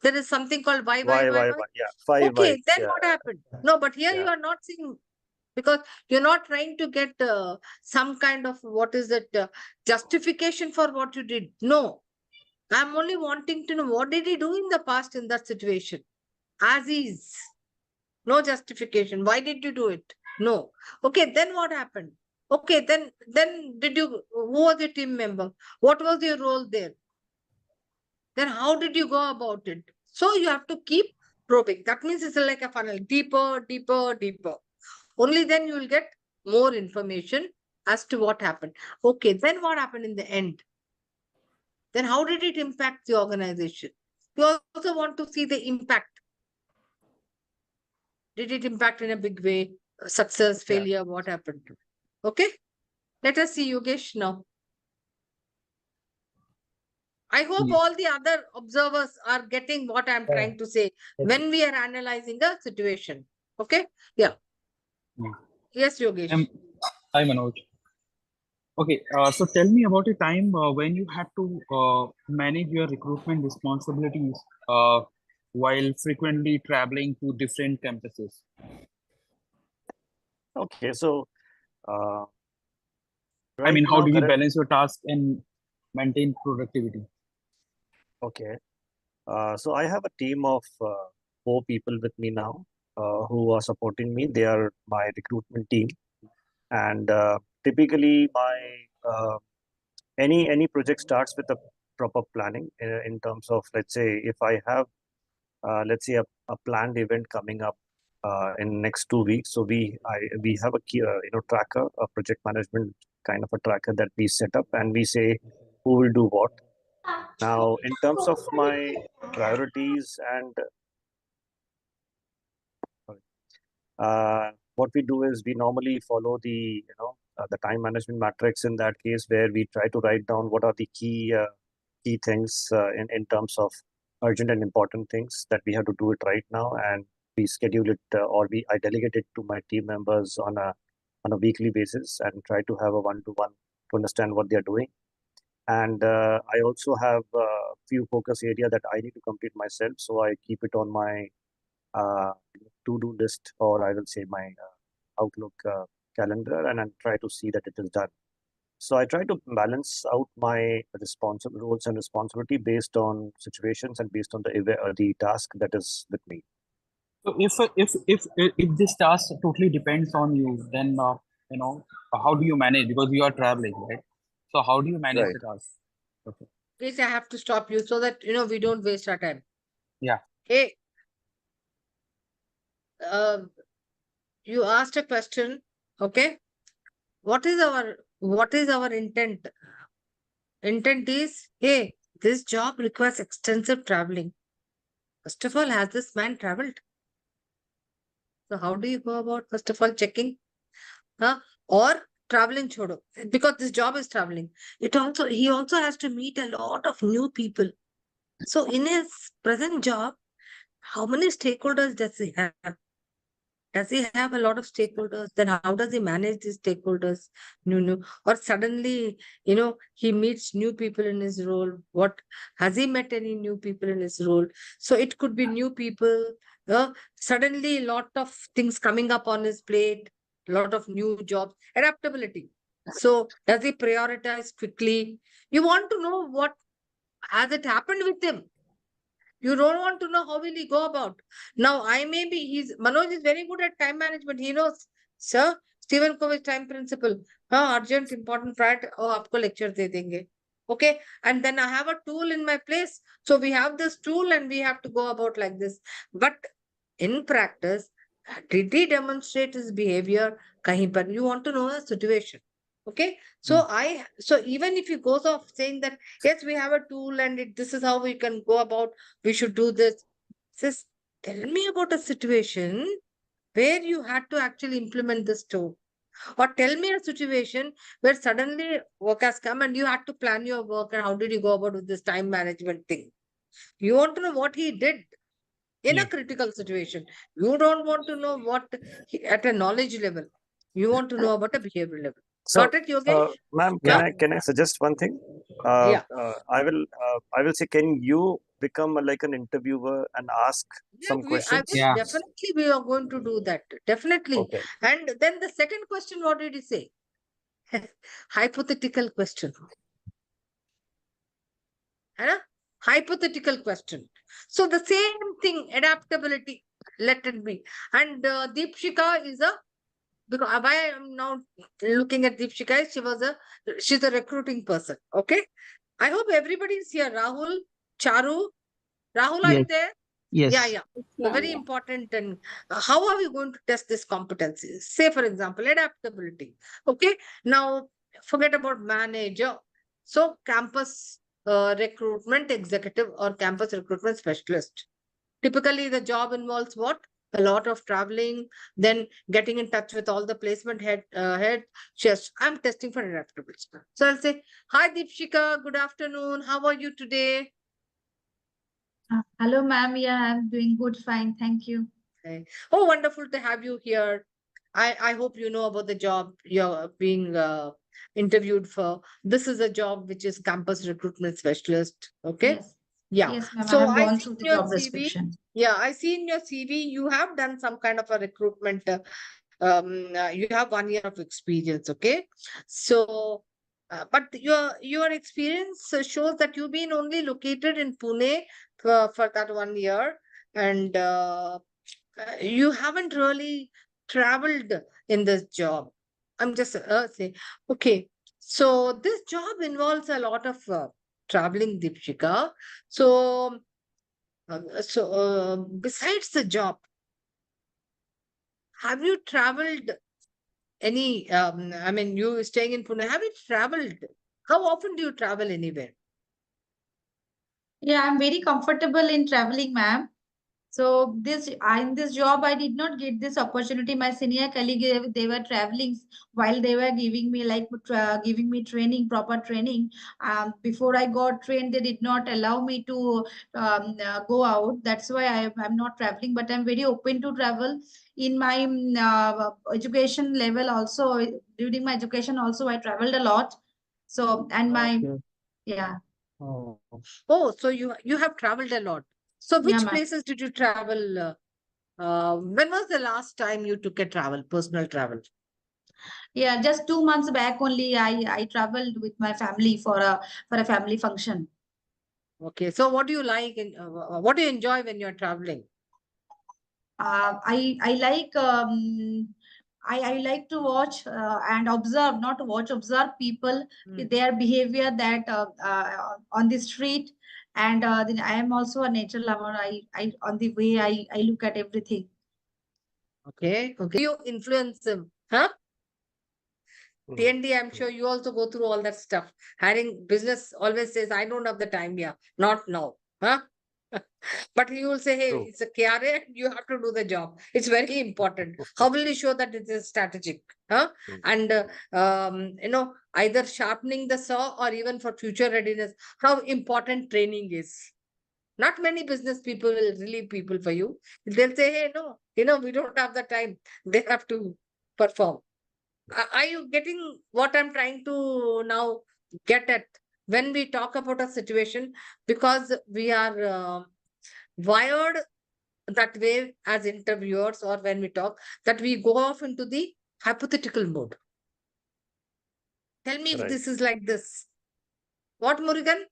There is something called why? Yeah, 5 Okay, whys, then yeah. what happened? No, but here Yeah. you are not seeing, because you're not trying to get some kind of, justification for what you did. No, I'm only wanting to know, what did he do in the past in that situation? As is. No justification. Why did you do it? No. Okay, then what happened? Okay, then who was your team member? What was your role there? Then how did you go about it? So you have to keep probing. That means it's like a funnel, deeper, deeper, deeper. Only then you will get more information as to what happened. Okay, then what happened in the end? Then how did it impact the organization? You also want to see the impact. Did it impact in a big way? Success, failure, what happened? Okay, let us see Yogesh now. I hope all the other observers are getting what I'm trying to say when we are analyzing a situation. Okay? Yeah. Yes, Yogesh. Hi, Manoj. Okay, so tell me about a time when you had to manage your recruitment responsibilities while frequently traveling to different campuses. Okay, so uh, I mean, right how now, do you current, balance your task and maintain productivity? okay. So I have a team of 4 people with me now who are supporting me. They are my recruitment team, and typically my any project starts with a proper planning in terms of, let's say, if I have let's say a planned event coming up in next 2 weeks. So we have a key, tracker, a project management kind of a tracker that we set up, and we say who will do what. Now, in terms of my priorities and what we do is we normally follow the time management matrix in that case, where we try to write down what are the key things in terms of urgent and important things that we have to do it right now, and we schedule it I delegate it to my team members on a weekly basis and try to have a one-to-one to understand what they are doing. And I also have a few focus area that I need to complete myself, so I keep it on my to-do list, or I will say my Outlook calendar, and I try to see that it is done. So I try to balance out my responsible roles and responsibility based on situations and based on the task that is with me. So if this task totally depends on you, then how do you manage, because you are traveling, right? So how do you manage Right. the task? Okay. Please, I have to stop you so that we don't waste our time. Yeah. Hey, you asked a question. Okay, what is our intent? Intent is, hey, this job requires extensive traveling. First of all, has this man traveled? So how do you go about, first of all, checking? Or traveling chodo, because this job is traveling. He also has to meet a lot of new people. So in his present job, how many stakeholders does he have? Does he have a lot of stakeholders? Then how does he manage these stakeholders? No. Or suddenly, he meets new people in his role. What has he met any new people in his role? So it could be new people. Suddenly, a lot of things coming up on his plate. A lot of new jobs. Adaptability. So does he prioritize quickly? You want to know what has it happened with him. You don't want to know how will he go about. Now, Manoj is very good at time management. He knows, sir, Stephen Covey's time principle. Urgent, important, priority. Oh, aapko lecture de denge. Okay. And then I have a tool in my place. So we have this tool and we have to go about like this. But in practice, did he demonstrate his behavior? Kahin par? You want to know the situation. Okay. So even if he goes off saying that, yes, we have a tool and this is how we can go about, we should do this. Says, tell me about a situation where you had to actually implement this tool. Or tell me a situation where suddenly work has come and you had to plan your work, and how did you go about with this time management thing? You want to know what he did in a critical situation. You don't want to know what at a knowledge level. You want to know about a behavior level. So, Got it, Yogesh? ma'am, can I suggest one thing? Yeah. I will say, can you become like an interviewer and ask some questions? Definitely we are going to do that. Definitely. Okay. And then the second question, what did he say? Hypothetical question. Hypothetical question. So the same thing, adaptability, let it be. And Deepshika is because why I am now looking at Deepshika, she's a recruiting person. Okay. I hope everybody is here. Rahul, Charu, Rahul, are you there? Yes. Yeah. So very important. And how are we going to test this competency? Say, for example, adaptability. Okay. Now, forget about manager. So, campus recruitment executive or campus recruitment specialist. Typically, the job involves what? a lot of traveling, then getting in touch with all the placement head. Just I'm testing for adaptability. So I'll say, hi Deepshika, good afternoon. How are you today? Hello, ma'am. Yeah, I'm doing good, fine. Thank you. Okay. Oh, wonderful to have you here. I hope you know about the job you're being interviewed for. This is a job which is campus recruitment specialist. Okay. Yes. Yeah. Yes, ma'am. I So have I gone see through in the your job CV. description. Yeah, I see in your CV you have done some kind of a recruitment. You have 1 year of experience. Okay. So, but your experience shows that you've been only located in Pune for that 1 year, and you haven't really traveled in this job. I'm just saying, okay. So this job involves a lot of traveling, Deepshika. So, besides the job, have you traveled any? I mean, you staying in Pune. Have you traveled? How often do you travel anywhere? Yeah, I'm very comfortable in traveling, ma'am. So in this job, I did not get this opportunity. My senior colleague, they were traveling while they were giving me giving me training, proper training. Before I got trained, they did not allow me to go out. That's why I'm not traveling, but I'm very open to travel. In my education level also, during my education also, I traveled a lot. So, and my, Okay. yeah, Oh, oh, so you have traveled a lot. So yeah, which ma'am. places did you travel? When was the last time you took a personal travel? Yeah, just 2 months back only, I traveled with my family for a family function. Okay, so what do you like and what do you enjoy when you're traveling? I like I like to watch and observe, not watch, observe people, their behavior that on the street, and then I am also a nature lover. I on the way I look at everything. Okay, okay. You influence them, huh? TND, I'm sure you also go through all that stuff. Hiring business always says, I don't have the time. Yeah, not now. Huh? But you will say, hey, True. it's a KRA, you have to do the job. It's very important. How will you show that it is strategic? Huh? And, either sharpening the saw or even for future readiness, how important training is. Not many business people will relieve people for you. They'll say, hey, no, we don't have the time. They have to perform. Are you getting what I'm trying to now get at when we talk about a situation? Because we are wired that way as interviewers, or when we talk, that we go off into the hypothetical mode. Tell me if Right. this is like this. What, Murugan?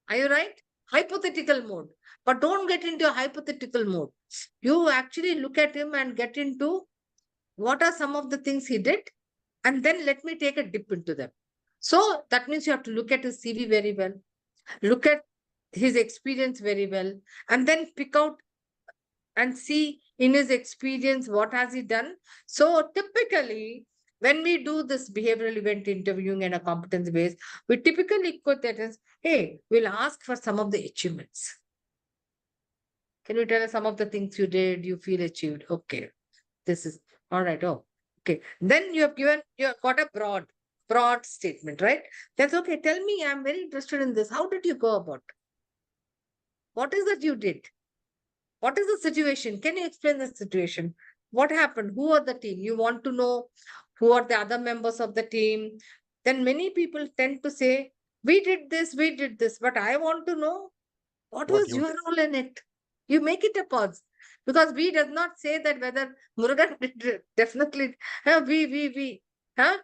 Are you right? Hypothetical mode. But don't get into a hypothetical mode. You actually look at him and get into what are some of the things he did, and then let me take a dip into them. So that means you have to look at his CV very well, look at his experience very well, and then pick out and see in his experience what has he done. So typically, when we do this behavioral event interviewing and a competency base, we typically put that as, hey, we'll ask for some of the achievements. Can you tell us some of the things you did, you feel achieved? Okay, this is all right. Oh, okay. Then you have got a broad statement, right? That's okay. Tell me, I'm very interested in this. How did you go about? What is that you did? What is the situation? Can you explain the situation? What happened? Who are the team? You want to know who are the other members of the team. Then many people tend to say, we did this, but I want to know what What was you your did. role in it? You make it a pause. Because we does not say that whether Murugan did it. Definitely. We. Huh?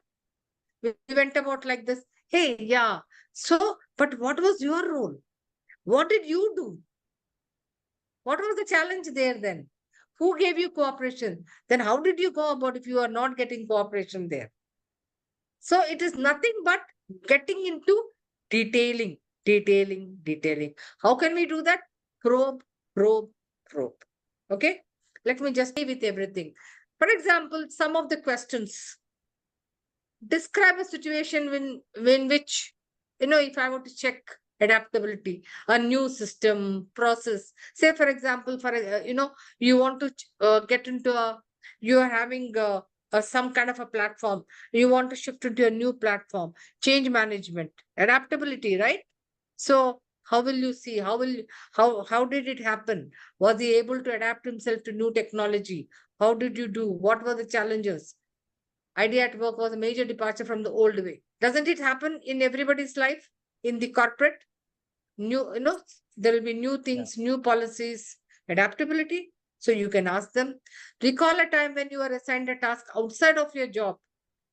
We went about like this. Hey, yeah. So, but what was your role? What did you do? What was the challenge there then? Who gave you cooperation? Then how did you go about if you are not getting cooperation there? So it is nothing but getting into detailing. How can we do that? Probe, probe, probe. Okay. Let me just stay with everything. For example, some of the questions. Describe a situation when which, if I want to check adaptability, a new system, process. Say, for example, you want to get into you are having some kind of a platform. You want to shift into a new platform, change management, adaptability, right? So how will you see? How did it happen? Was he able to adapt himself to new technology? How did you do? What were the challenges? Idea at work was a major departure from the old way. Doesn't it happen in everybody's life? In the corporate, there will be new things, new policies, adaptability. So you can ask them. Recall a time when you were assigned a task outside of your job,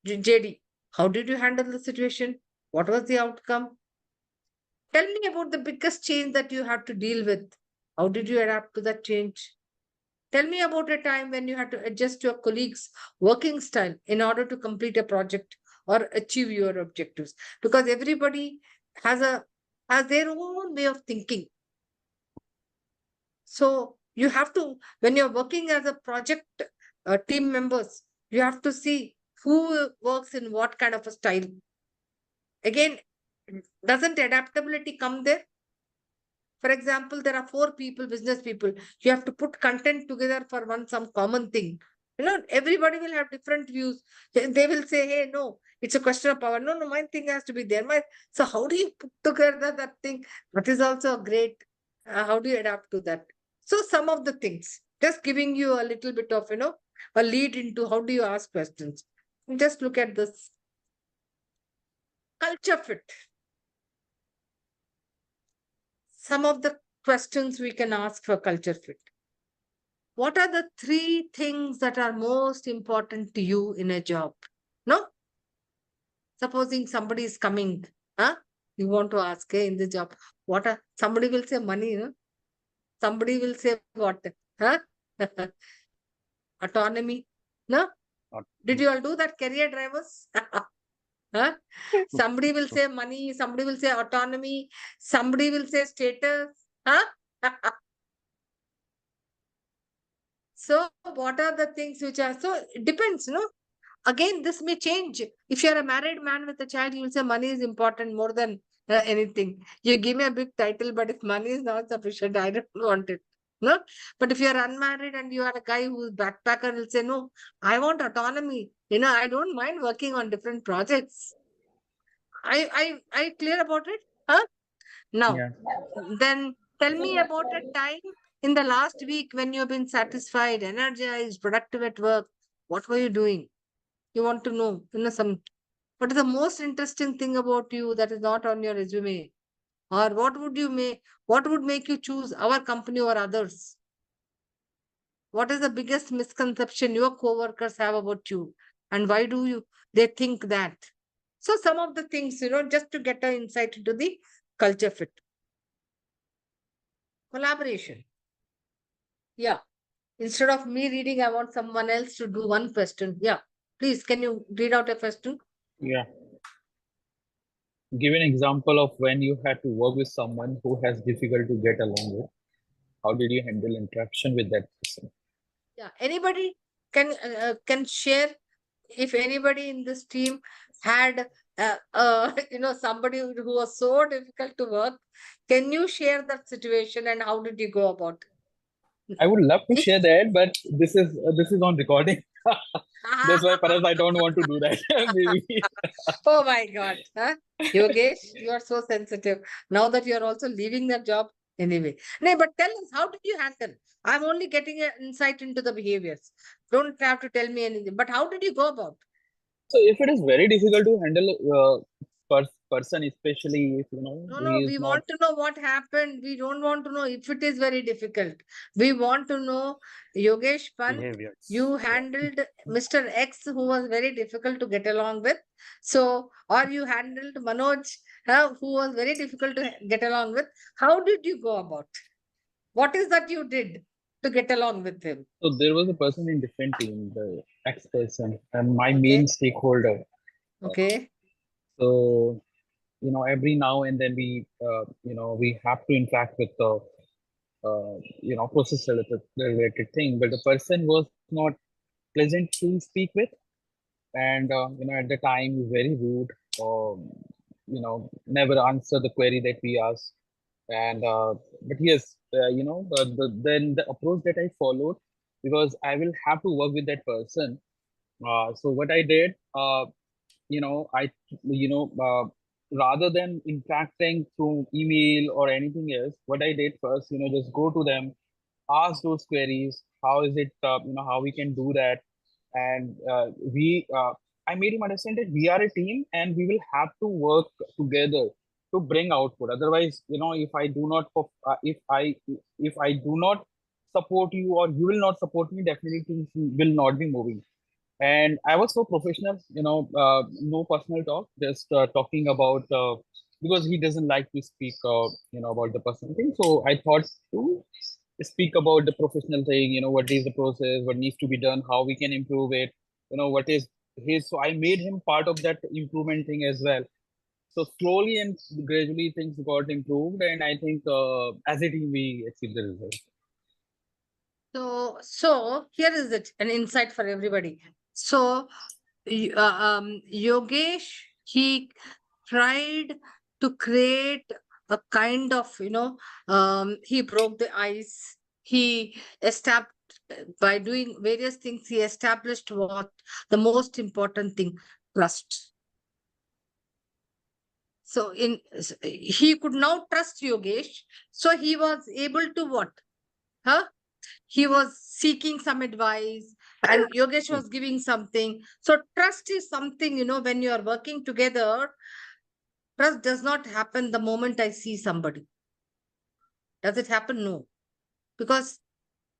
JD. How did you handle the situation? What was the outcome? Tell me about the biggest change that you had to deal with. How did you adapt to that change? Tell me about a time when you had to adjust your colleagues' working style in order to complete a project or achieve your objectives. Because everybody has their own way of thinking. So you have to, when you're working as a project team members, you have to see who works in what kind of a style. Again, doesn't adaptability come there? For example, there are 4 people, business people. You have to put content together for some common thing. Everybody will have different views. They will say, hey, no, it's a question of power. No, my thing has to be there. So how do you put together that thing? That is also great. How do you adapt to that? So some of the things, just giving you a little bit of, a lead into how do you ask questions. Just look at this. Culture fit. Some of the questions we can ask for culture fit. What are the 3 things that are most important to you in a job? No? Supposing somebody is coming, you want to ask, hey, in the job, somebody will say money, somebody will say what? Autonomy, no? Did you all do that, career drivers? Somebody will say money, somebody will say autonomy, somebody will say status. So what are the things which are, so it depends, Again, this may change. If you're a married man with a child, you will say money is important more than anything. You give me a big title, but if money is not sufficient, I don't want it. No? But if you're unmarried and you are a guy who's backpacker, will say, no, I want autonomy. I don't mind working on different projects. I clear about it? Huh? Now, then tell me about a time in the last week when you've been satisfied, energized, productive at work. What were you doing? You want to know, what is the most interesting thing about you that is not on your resume? Or what would make you choose our company or others? What is the biggest misconception your co-workers have about you? And why do they think that? So some of the things, just to get an insight into the culture fit. Collaboration. Yeah. Instead of me reading, I want someone else to do one question. Yeah. Please, can you read out a question? Yeah. Give an example of when you had to work with someone who has difficult to get along with. How did you handle interaction with that person? Yeah. Anybody can share if anybody in this team had somebody who was so difficult to work. Can you share that situation and how did you go about it? I would love to share that, but this is on recording. That's why perhaps I don't want to do that. Maybe. Oh my God. Yogesh, you are so sensitive. Now that you are also leaving that job. Anyway. No, but tell us, how did you handle? I'm only getting an insight into the behaviors. Don't have to tell me anything. But how did you go about? So if it is very difficult to handle person, especially if No, he is we not. want to know what happened. We don't want to know if it is very difficult. We want to know, Yogesh Pant, Behaviors. you handled Mr. X, who was very difficult to get along with. So, or you handled Manoj, who was very difficult to get along with. How did you go about? What is that you did to get along with him? So there was a person in different team, the X person, and my Okay. main stakeholder. Okay. So every now and then we have to interact with the process related thing, but the person was not pleasant to speak with, and at the time very rude. never answer the query that we ask. And but yes, then the approach that I followed, because I will have to work with that person. So what I did, I, rather than interacting through email or anything else, what I did first, just go to them, ask those queries. How is it, how we can do that? And I made him understand that we are a team and we will have to work together to bring output. Otherwise, if I do not, if I do not support you or you will not support me, definitely things will not be moving. And I was so professional, no personal talk, just talking about, because he doesn't like to speak, about the personal thing. So I thought to speak about the professional thing, what is the process, what needs to be done, how we can improve it, what is his. So I made him part of that improvement thing as well. So slowly and gradually things got improved. And I think as a team, we achieved the result. So here is it, an insight for everybody. So Yogesh, he tried to create a kind of, he broke the ice. He established, by doing various things, he established what the most important thing, trust. So he could now trust Yogesh. So he was able to what? Huh? He was seeking some advice and Yogesh was giving something. So trust is something, when you are working together, trust does not happen the moment I see somebody. Does it happen? No. Because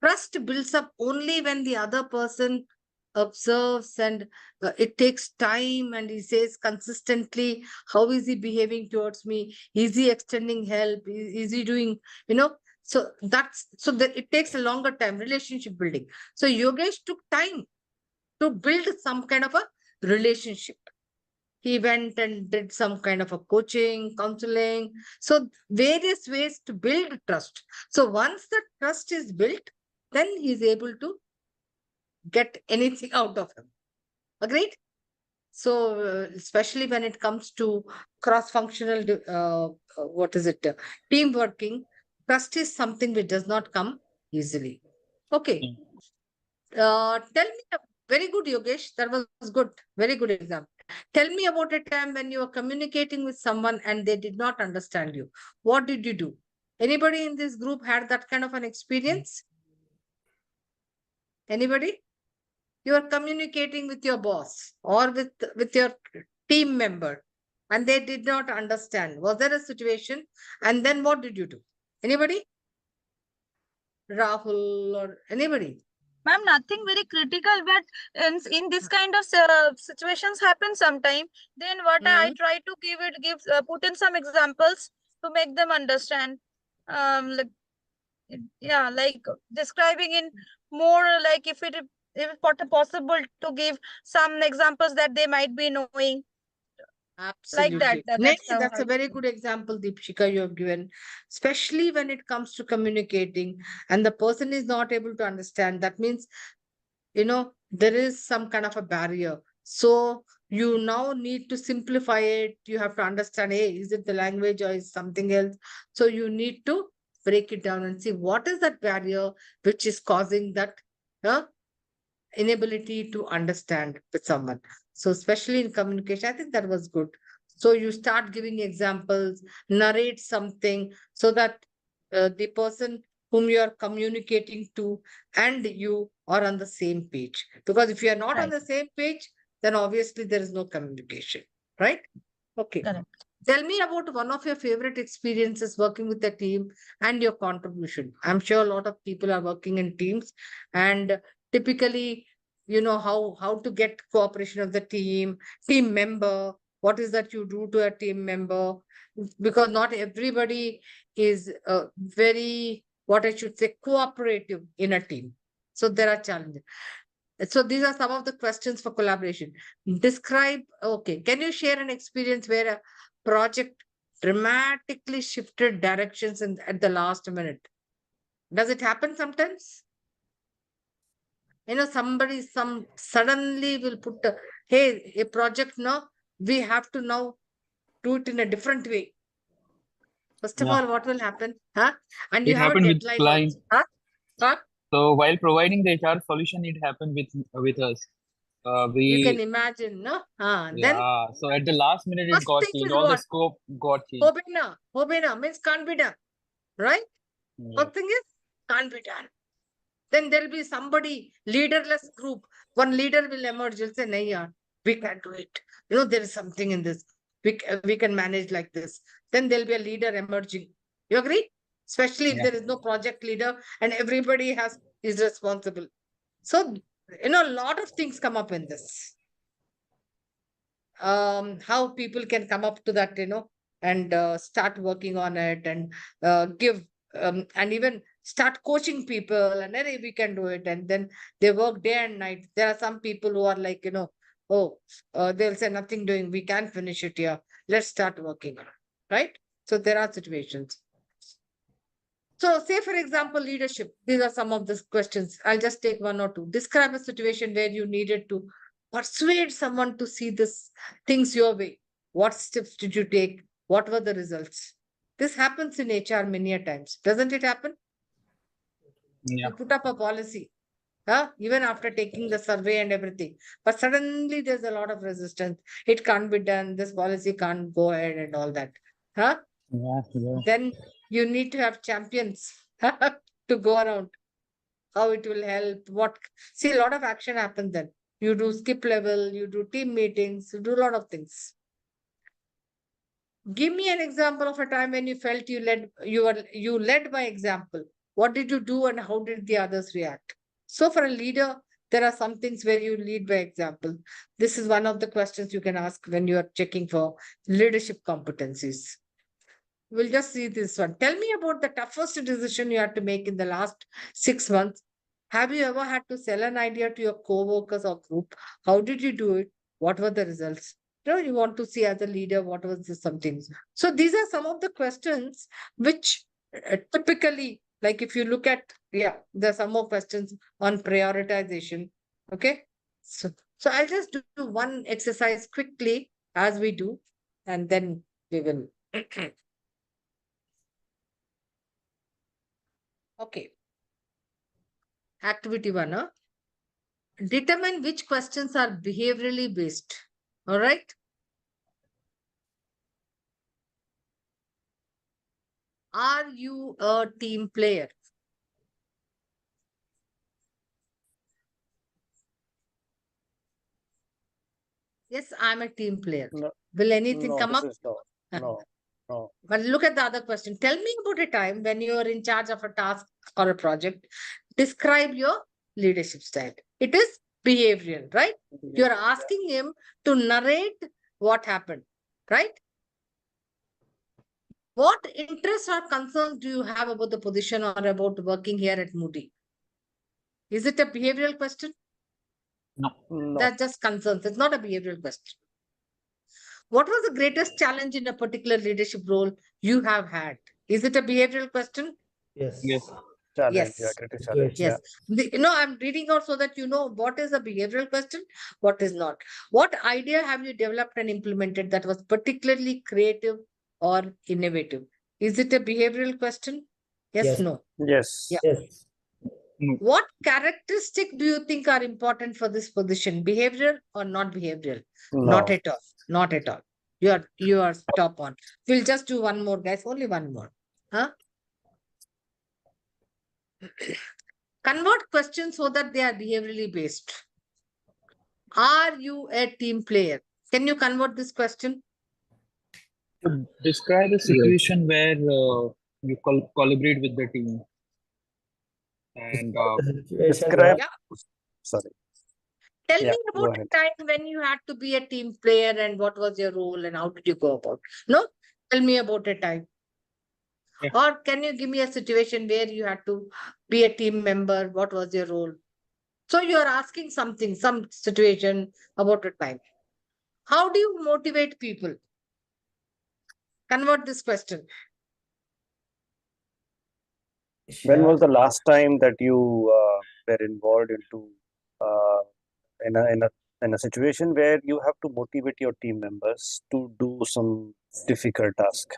trust builds up only when the other person observes and it takes time and he says consistently, how is he behaving towards me? Is he extending help? Is he doing, so that it takes a longer time, relationship building. So Yogesh took time to build some kind of a relationship. He went and did some kind of a coaching, counseling. So various ways to build trust. So once the trust is built, then he is able to get anything out of him. Agreed? So especially when it comes to cross-functional, team working, trust is something which does not come easily. Okay. Tell me, very good, Yogesh. That was good. Very good example. Tell me about a time when you were communicating with someone and they did not understand you. What did you do? Anybody in this group had that kind of an experience? Anybody? You are communicating with your boss or with your team member and they did not understand. Was there a situation? And then what did you do? Anybody? Rahul or anybody? Ma'am, nothing very critical, but in this kind of situations happen sometime. Then what I try to put in some examples to make them understand. Like, yeah, like describing in more, like if it's possible to give some examples that they might be knowing. Absolutely. Like that. That's a very good example, Deepshika, you have given, especially when it comes to communicating and the person is not able to understand. That means, there is some kind of a barrier. So you now need to simplify it. You have to understand, hey, is it the language or is something else? So you need to break it down and see what is that barrier which is causing that inability to understand with someone. So especially in communication, I think that was good. So you start giving examples, narrate something so that the person whom you are communicating to and you are on the same page. Because if you are not on the same page, then obviously there is no communication, right? Okay. Correct. Tell me about one of your favorite experiences working with the team and your contribution. I'm sure a lot of people are working in teams and typically, how to get cooperation of the team member. What is that you do to a team member? Because not everybody is very, what I should say, cooperative in a team. So there are challenges. So these are some of the questions for collaboration. Describe, okay, can you share an experience where a project dramatically shifted directions at the last minute? Does it happen sometimes? Somebody suddenly will put, hey, a project now, we have to now do it in a different way. First of Yeah. all, what will happen? And It you have a happened with deadline client. also. So while providing the HR solution, it happened with us. You can We imagine, no? Then Yeah. So at the last minute, it first got thing changed. is All the what? scope got changed. Hobena means can't be done, right? Yeah. First thing is can't be done. Then there'll be somebody, leaderless group. One leader will emerge. You'll say, "Nahi yaar, we can do it. There is something in this. We can manage like this." Then there'll be a leader emerging. You agree? Especially if Yeah. there is no project leader and everybody is responsible. So, a lot of things come up in this. How people can come up to that, and start working on it and give and even start coaching people and then we can do it and then they work day and night. There are some people who are like, oh, they'll say nothing doing, we can't finish it here. Let's start working on it, right? So there are situations. So say, for example, leadership. These are some of the questions. I'll just take one or two. Describe a situation where you needed to persuade someone to see this things your way. What steps did you take? What were the results? This happens in HR many a times. Doesn't it happen? Yeah. You put up a policy, even after taking the survey and everything. But suddenly there's a lot of resistance. It can't be done. This policy can't go ahead and all that. Yeah. Then you need to have champions to go around. How it will help. See, a lot of action happens then. You do skip level, you do team meetings, you do a lot of things. Give me an example of a time when you felt you led by example. What did you do and how did the others react? So for a leader, there are some things where you lead by example. This is one of the questions you can ask when you are checking for leadership competencies. We'll just see this one. Tell me about the toughest decision you had to make in the last 6 months. Have you ever had to sell an idea to your co-workers or group? How did you do it? What were the results? You want to see as a leader, what was the something? So these are some of the questions which typically, like if you look at, there are some more questions on prioritization. Okay. So I'll just do one exercise quickly as we do, and then we will. Okay. Activity 1. Determine which questions are behaviorally based. All right. Are you a team player? Yes, I'm a team player. No, Will anything no, come this up? is no. But look at the other question. Tell me about a time when you are in charge of a task or a project. Describe your leadership style. It is behavioral, right? You're asking him to narrate what happened, right? What interests or concerns do you have about the position or about working here at Moody? Is it a behavioral question? No. That's just concerns. It's not a behavioral question. What was the greatest challenge in a particular leadership role you have had? Is it a behavioral question? Yes. Yes. Challenge, Yes. greatest challenge. Yes. I'm reading out so that you know what is a behavioral question, what is not. What idea have you developed and implemented that was particularly creative or innovative? Is it a behavioral question? Yes, Yes. no. Yes. Yeah. Yes. No. What characteristic do you think are important for this position? Behavioral or not behavioral? Not No. at all. Not at all. You are stop on. We'll just do one more, guys. Only one more. Convert questions so that they are behaviorally based. Are you a team player? Can you convert this question? To describe a situation where you collaborate with the team and Situation Describe. Yeah. Sorry. Tell Yeah, me go about ahead. a time when you had to be a team player and what was your role and how did you go about? No? Tell me about a time. Yeah. Or can you give me a situation where you had to be a team member? What was your role? So you are asking something, some situation about a time. How do you motivate people? Convert this question. When share. was the last time that you were involved into uh, in a situation where you have to motivate your team members to do some difficult task.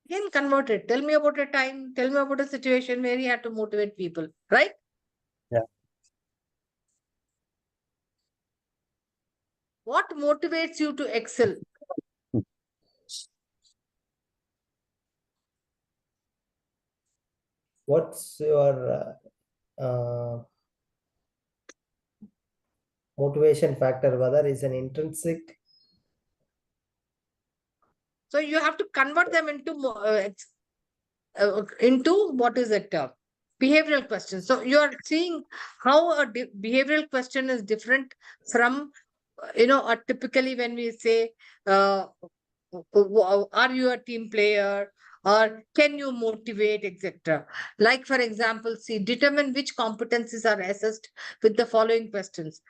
Again, convert it. Tell me about a time. Tell me about a situation where you had to motivate people, right? Yeah. What motivates you to excel? What's your motivation factor, whether it's an intrinsic? So you have to convert them into what is it? Behavioral questions. So you are seeing how a behavioral question is different from, typically when we say, are you a team player? Or can you motivate, etc. Like, for example, see, determine which competencies are assessed with the following questions.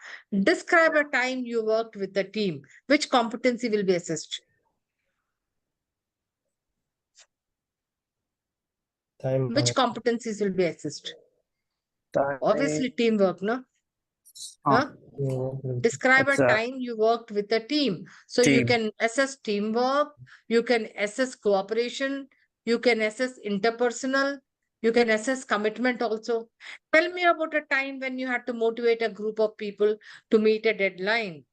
Describe a time you worked with a team. Which competency will be assessed? Time Which competencies will be assessed? Time. Obviously, teamwork, no? Huh? Describe a It's a time you worked with a team. So you team. can assess teamwork, you can assess cooperation, you can assess interpersonal, you can assess commitment also. Tell me about a time when you had to motivate a group of people to meet a deadline.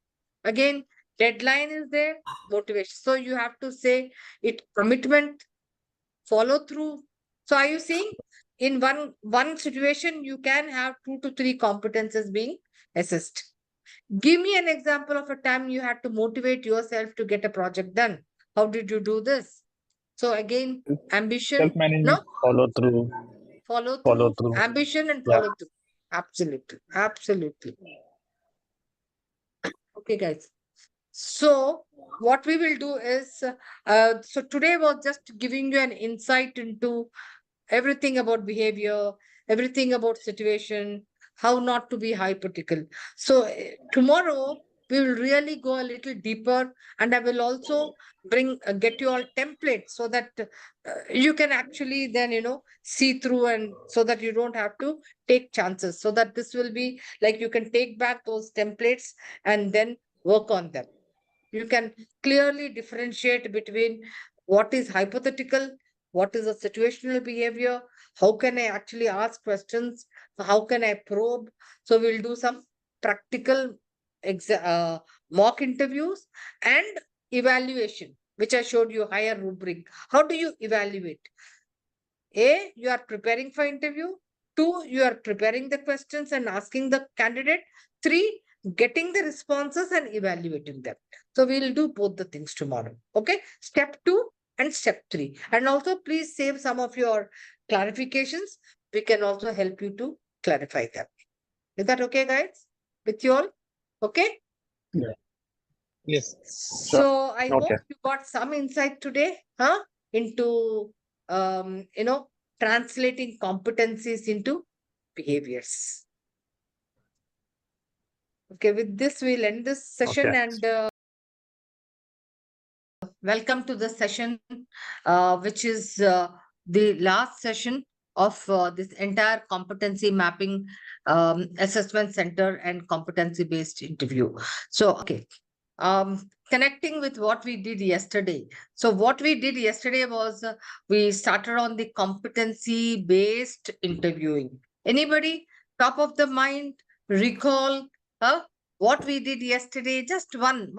Again, deadline is there, motivation. So you have to say it commitment, follow through. So are you seeing in one situation you can have 2 to 3 competences being assessed? Give me an example of a time you had to motivate yourself to get a project done. How did you do this? So again, ambition, Self-management. no? Follow through. Follow through. Ambition and Yeah. follow through. Absolutely. Absolutely. Okay, guys. So what we will do is, so today was just giving you an insight into everything about behavior, everything about situation, how not to be hypothetical. So tomorrow we will really go a little deeper, and I will also get you all templates so that you can actually then see through, and so that you don't have to take chances. So that this will be like you can take back those templates and then work on them. You can clearly differentiate between what is hypothetical, what is a situational behavior, how can I actually ask questions, how can I probe. So we'll do some practical mock interviews and evaluation, which I showed you higher rubric. How do you evaluate? A, you are preparing for interview. 2, you are preparing the questions and asking the candidate. 3, getting the responses and evaluating them. So we will do both the things tomorrow. Okay. Step 2 and step 3. And also please save some of your clarifications. We can also help you to clarify them. Is that okay, guys? With you all? Okay. Yes. So I hope Okay. you got some insight today, into translating competencies into behaviors. Okay, with this we'll end this session. Okay. And welcome to the session, which is the last session of this entire competency mapping assessment center and competency based interview. So, okay. Connecting with what we did yesterday. So what we did yesterday was we started on the competency based interviewing. Anybody top of the mind recall what we did yesterday? Just one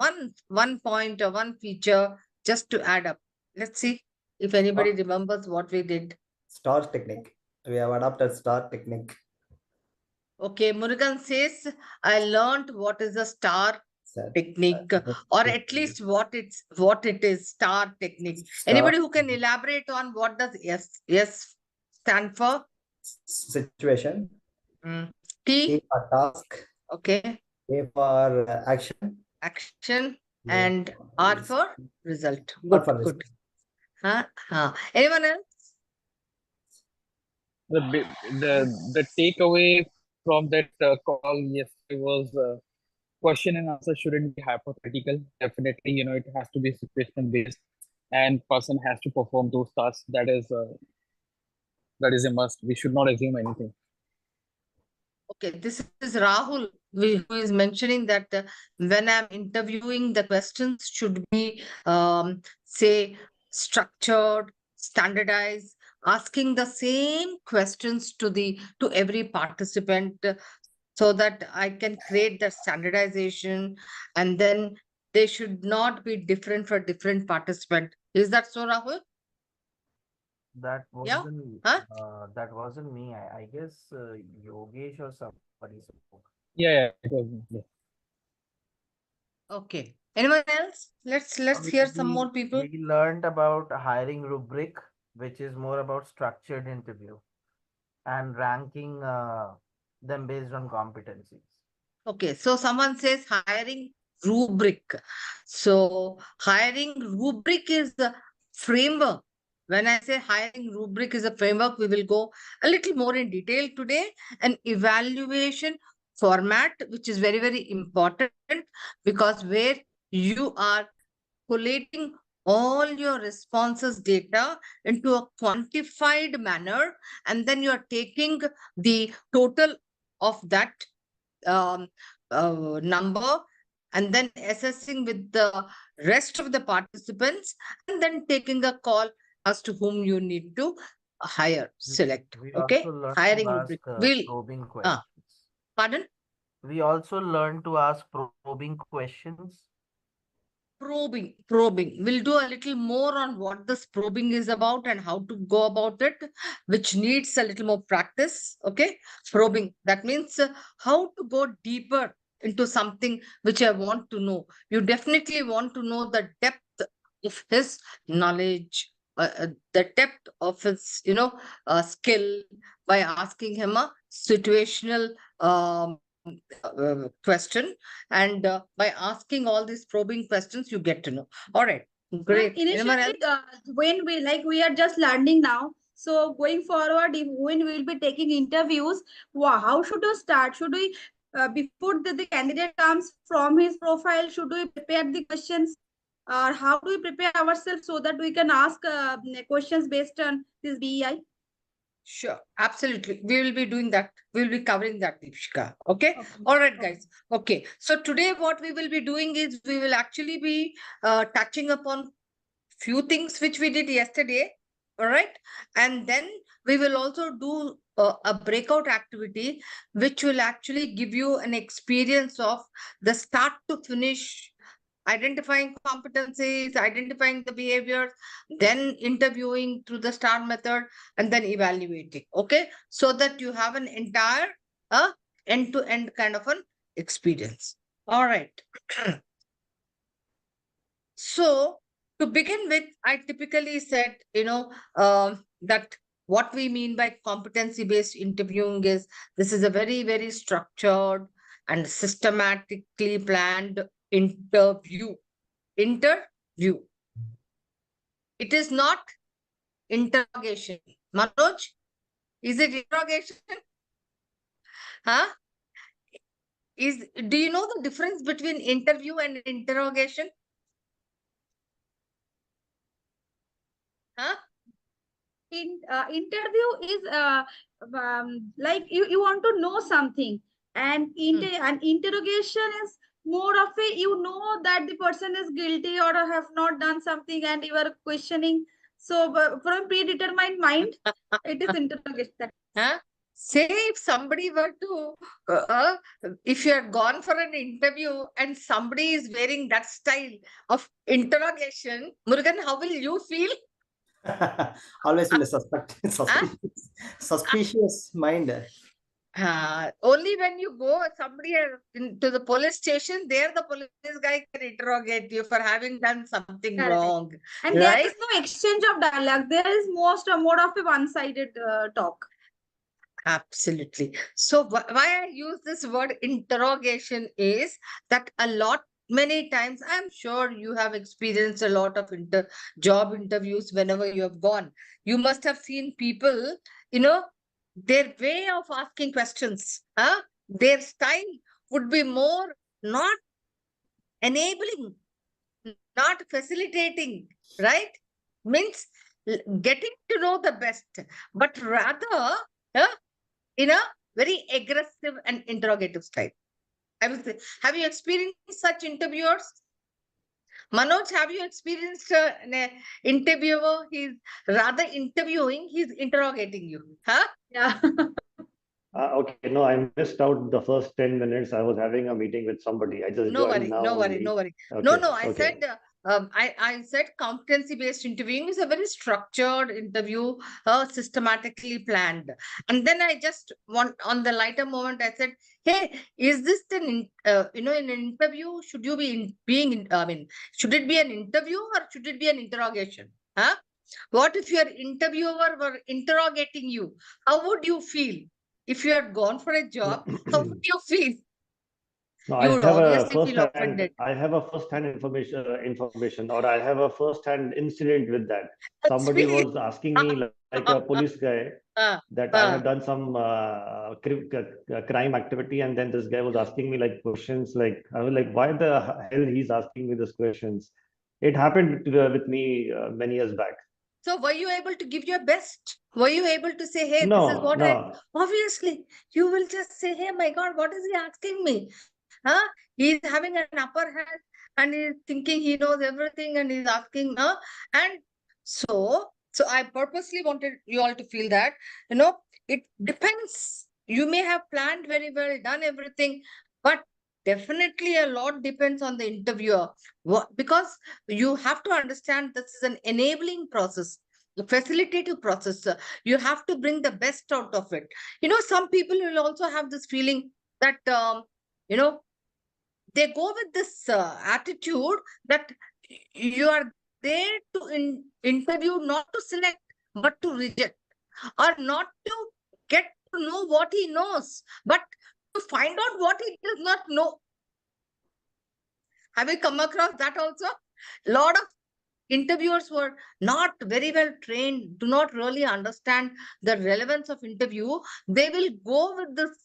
point or one feature just to add up. Let's see if anybody remembers what we did. STAR technique. We have adopted STAR technique. Okay, Murugan says, I learned what is a STAR technique, or at least what it is, STAR technique. Anybody who can elaborate on what does yes stand for? Situation. T for task. Okay. A for action. Action. And R for result. Good. Good. Anyone else? The takeaway from that call yesterday was question and answer shouldn't be hypothetical. Definitely, it has to be situation based, and person has to perform those tasks. That is a must. We should not assume anything. Okay, this is Rahul who is mentioning that when I'm interviewing, the questions should be say structured, standardized, asking the same questions to every participant so that I can create the standardization, and then they should not be different for different participant. Is that so, Rahul? That Yeah? wasn't Huh? that wasn't me. I guess Yogesh or somebody spoke. Yeah, it was. Yeah. Okay. Anyone else? Let's hear some more people. We learned about hiring rubric, which is more about structured interview and ranking them based on competencies. Okay, so someone says hiring rubric. So hiring rubric is the framework. When I say hiring rubric is a framework, we will go a little more in detail today. An evaluation format, which is very, very important, because where you are collating all your responses data into a quantified manner, and then you are taking the total of that um, number, and then assessing with the rest of the participants, and then taking a call as to whom you need to hire, select. We Okay, also learned hiring to rubric. ask Will probing questions. pardon? We also learned to ask probing questions. Probing. We'll do a little more on what this probing is about and how to go about it, which needs a little more practice. Okay, probing. That means how to go deeper into something which I want to know. You definitely want to know the depth of his knowledge, the depth of his, skill, by asking him a situational question, and by asking all these probing questions you get to know. All right, great. Anyone else? Initially, when we are just learning now. So going forward, when we will be taking interviews, how should we start? Should we before the candidate comes from his profile, should we prepare the questions, or how do we prepare ourselves so that we can ask questions based on this BEI? Sure, absolutely. We will be doing that. We will be covering that, Deepshika. Okay. All right, guys. Okay. So today what we will be doing is we will actually be touching upon few things which we did yesterday. All right. And then we will also do a breakout activity, which will actually give you an experience of the start to finish, identifying competencies, identifying the behaviors, then interviewing through the STAR method, and then evaluating. Okay, so that you have an entire end-to-end kind of an experience. All right. So to begin with, I typically said, that what we mean by competency-based interviewing is this is a very, very structured and systematically planned interview. Interview. It is not interrogation. Manoj, is it interrogation? Huh? Do you know the difference between interview and interrogation? Huh? Interview is like you want to know something, and an interrogation is more of a that the person is guilty or have not done something and you are questioning. So from predetermined mind, it is interrogation. Huh? Say if somebody were to, if you are gone for an interview and somebody is wearing that style of interrogation, Murugan, how will you feel? Always with a suspicious mind. Only when you go somebody to the police station, there the police guy can interrogate you for having done something wrong. And there is no exchange of dialogue. There is more of a one-sided talk. Absolutely. So why I use this word interrogation is that many times, I'm sure you have experienced a lot of job interviews whenever you have gone. You must have seen people, their way of asking questions, their style would be more not enabling, not facilitating, right? Means getting to know the best, but rather in a very aggressive and interrogative style. I will say, have you experienced such interviewers? Manoj, have you experienced an interviewer? He's rather interviewing, he's interrogating you. Huh? Yeah. Okay, no, I missed out the first 10 minutes. I was having a meeting with somebody. I just No joined worry, now no worry, only. no worry. Okay, No, I okay. said, I said competency-based interviewing is a very structured interview, systematically planned. And then I just want, on the lighter moment, I said, hey, is this in an interview, should you be should it be an interview or should it be an interrogation? Huh? What if your interviewer were interrogating you? How would you feel? If you had gone for a job, how would you feel? No, You I would have a obviously feel offended. first-hand information, or I have a first-hand incident with that. That's Somebody really. was asking me, like a police guy, that I have done some crime activity, and then this guy was asking me like questions. Like I was like, why the hell he's asking me these questions? It happened with me many years back. So were you able to give your best? Were you able to say, hey, this is No, what no. obviously, you will just say, hey, my God, what is he asking me? Huh? He's having an upper hand and he's thinking he knows everything and he's asking, huh? And so I purposely wanted you all to feel that, it depends. You may have planned very well, done everything, but definitely a lot depends on the interviewer. Because you have to understand this is an enabling process, a facilitative process. You have to bring the best out of it. Some people will also have this feeling that, you know, they go with this attitude that you are there to interview, not to select, but to reject, or not to get to know what he knows, but to find out what he does not know. Have you come across that also? A lot of interviewers were not very well trained, do not really understand the relevance of interview. They will go with this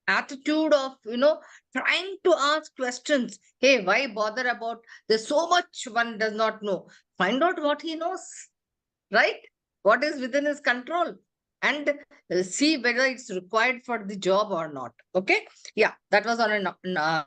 attitude of, trying to ask questions. Hey, why bother about, there's so much one does not know. Find out what he knows, right? What is within his control, and see whether it's required for the job or not. Okay. Yeah, that was on a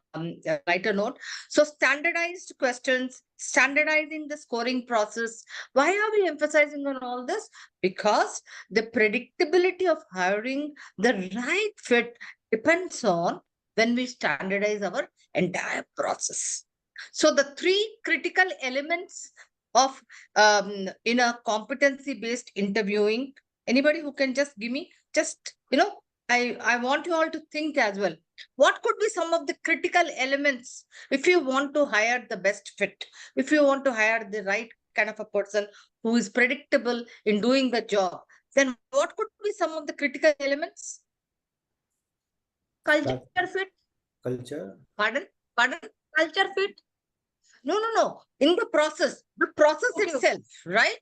lighter note. So standardized questions, standardizing the scoring process. Why are we emphasizing on all this? Because the predictability of hiring the right fit depends on when we standardize our entire process. So the three critical elements of in a competency based interviewing, anybody who can just give me, just I want you all to think as well, what could be some of the critical elements if you want to hire the best fit, if you want to hire the right kind of a person who is predictable in doing the job, then what could be some of the critical elements? Culture fit. Culture. Pardon? Culture fit. No. In the process Okay. itself, right?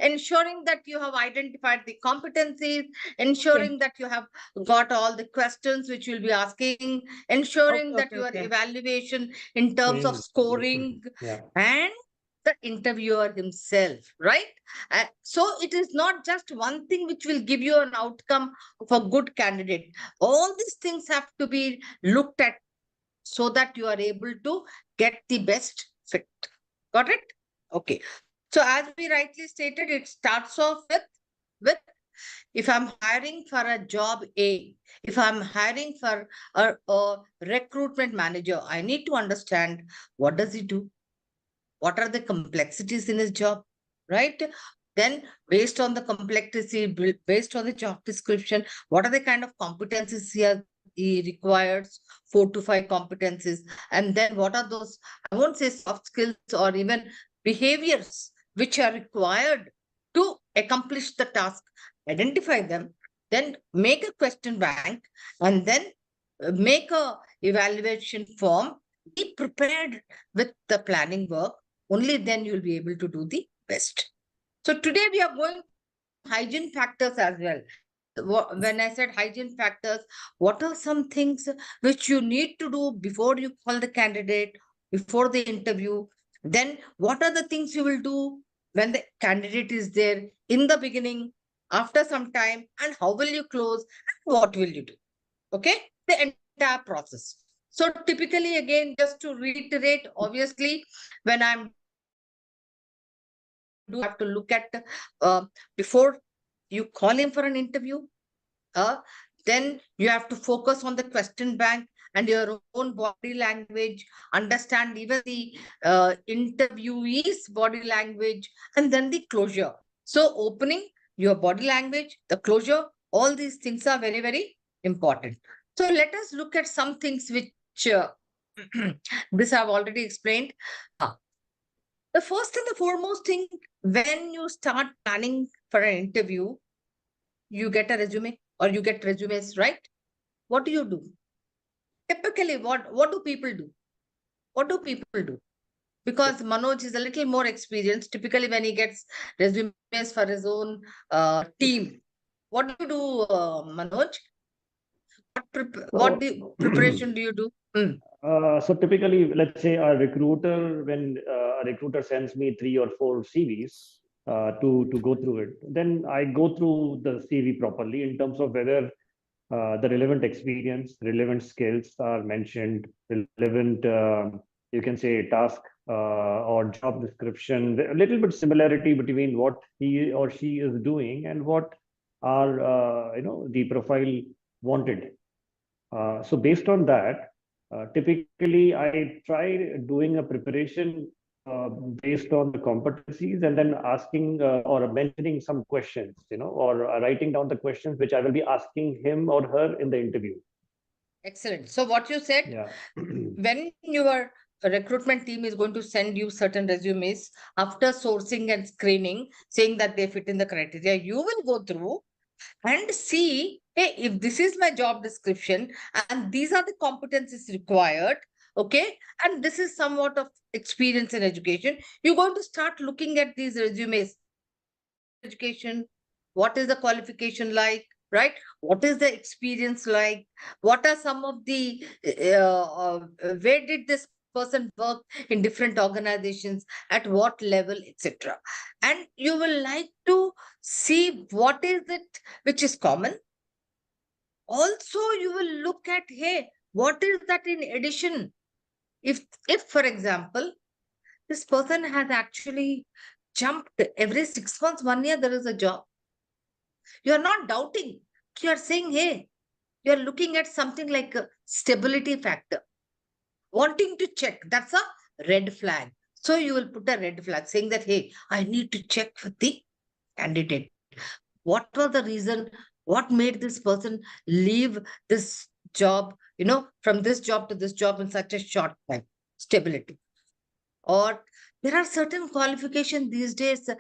Ensuring that you have identified the competencies, ensuring that you have got all the questions which you'll be asking, ensuring that your evaluation in terms of scoring, Yeah. and the interviewer himself, right? So it is not just one thing which will give you an outcome of a good candidate. All these things have to be looked at so that you are able to get the best fit. Got it? Okay. So as we rightly stated, it starts off with if I'm hiring for a job A, if I'm hiring for a recruitment manager, I need to understand what does he do? What are the complexities in his job, right? Then based on the complexity, based on the job description, what are the kind of competencies he requires, 4 to 5 competencies, and then what are those, I won't say soft skills or even behaviors which are required to accomplish the task. Identify them, then make a question bank, and then make a evaluation form. Be prepared with the planning work. Only then you'll be able to do the best. So today we are going hygiene factors as well. When I said hygiene factors, what are some things which you need to do before you call the candidate, before the interview? Then what are the things you will do when the candidate is there in the beginning, after some time, and how will you close, and what will you do? Okay, the entire process. So typically, again, just to reiterate, obviously, when I'm do have to look at before you call him for an interview, then you have to focus on the question bank and your own body language, understand even the interviewee's body language, and then the closure. So opening, your body language, the closure, all these things are very, very important. So let us look at some things which this I've already explained. The first and the foremost thing, when you start planning for an interview, you get a resume or you get resumes, right? What do? Typically, what do people do? What do people do? Because Manoj is a little more experienced. Typically, when he gets resumes for his own team, what do you do, Manoj? What preparation do you do? So typically, let's say a recruiter, when a recruiter sends me 3 or 4 CVs to go through it, then I go through the CV properly in terms of whether the relevant experience, relevant skills are mentioned, relevant, you can say, task or job description, a little bit similarity between what he or she is doing and what are, the profile wanted. So based on that, typically I try doing a preparation based on the competencies and then asking or mentioning some questions, or writing down the questions which I will be asking him or her in the interview. Excellent. So what you said, Yeah. when your recruitment team is going to send you certain resumes after sourcing and screening, saying that they fit in the criteria, you will go through and see, hey, if this is my job description and these are the competencies required, okay, and this is somewhat of experience in education, you're going to start looking at these resumes. Education, what is the qualification like, right? What is the experience like? What are some of the, where did this person work in different organizations, at what level, etc. And you will like to see what is it which is common. Also, you will look at, hey, what is that in addition? If for example, this person has actually jumped every 6 months, 1 year, there is a job. You are not doubting. You are saying, hey, you are looking at something like a stability factor. Wanting to check, that's a red flag. So you will put a red flag saying that, hey, I need to check with the candidate. What was the reason? What made this person leave this job, from this job to this job in such a short time? Stability. Or there are certain qualifications these days,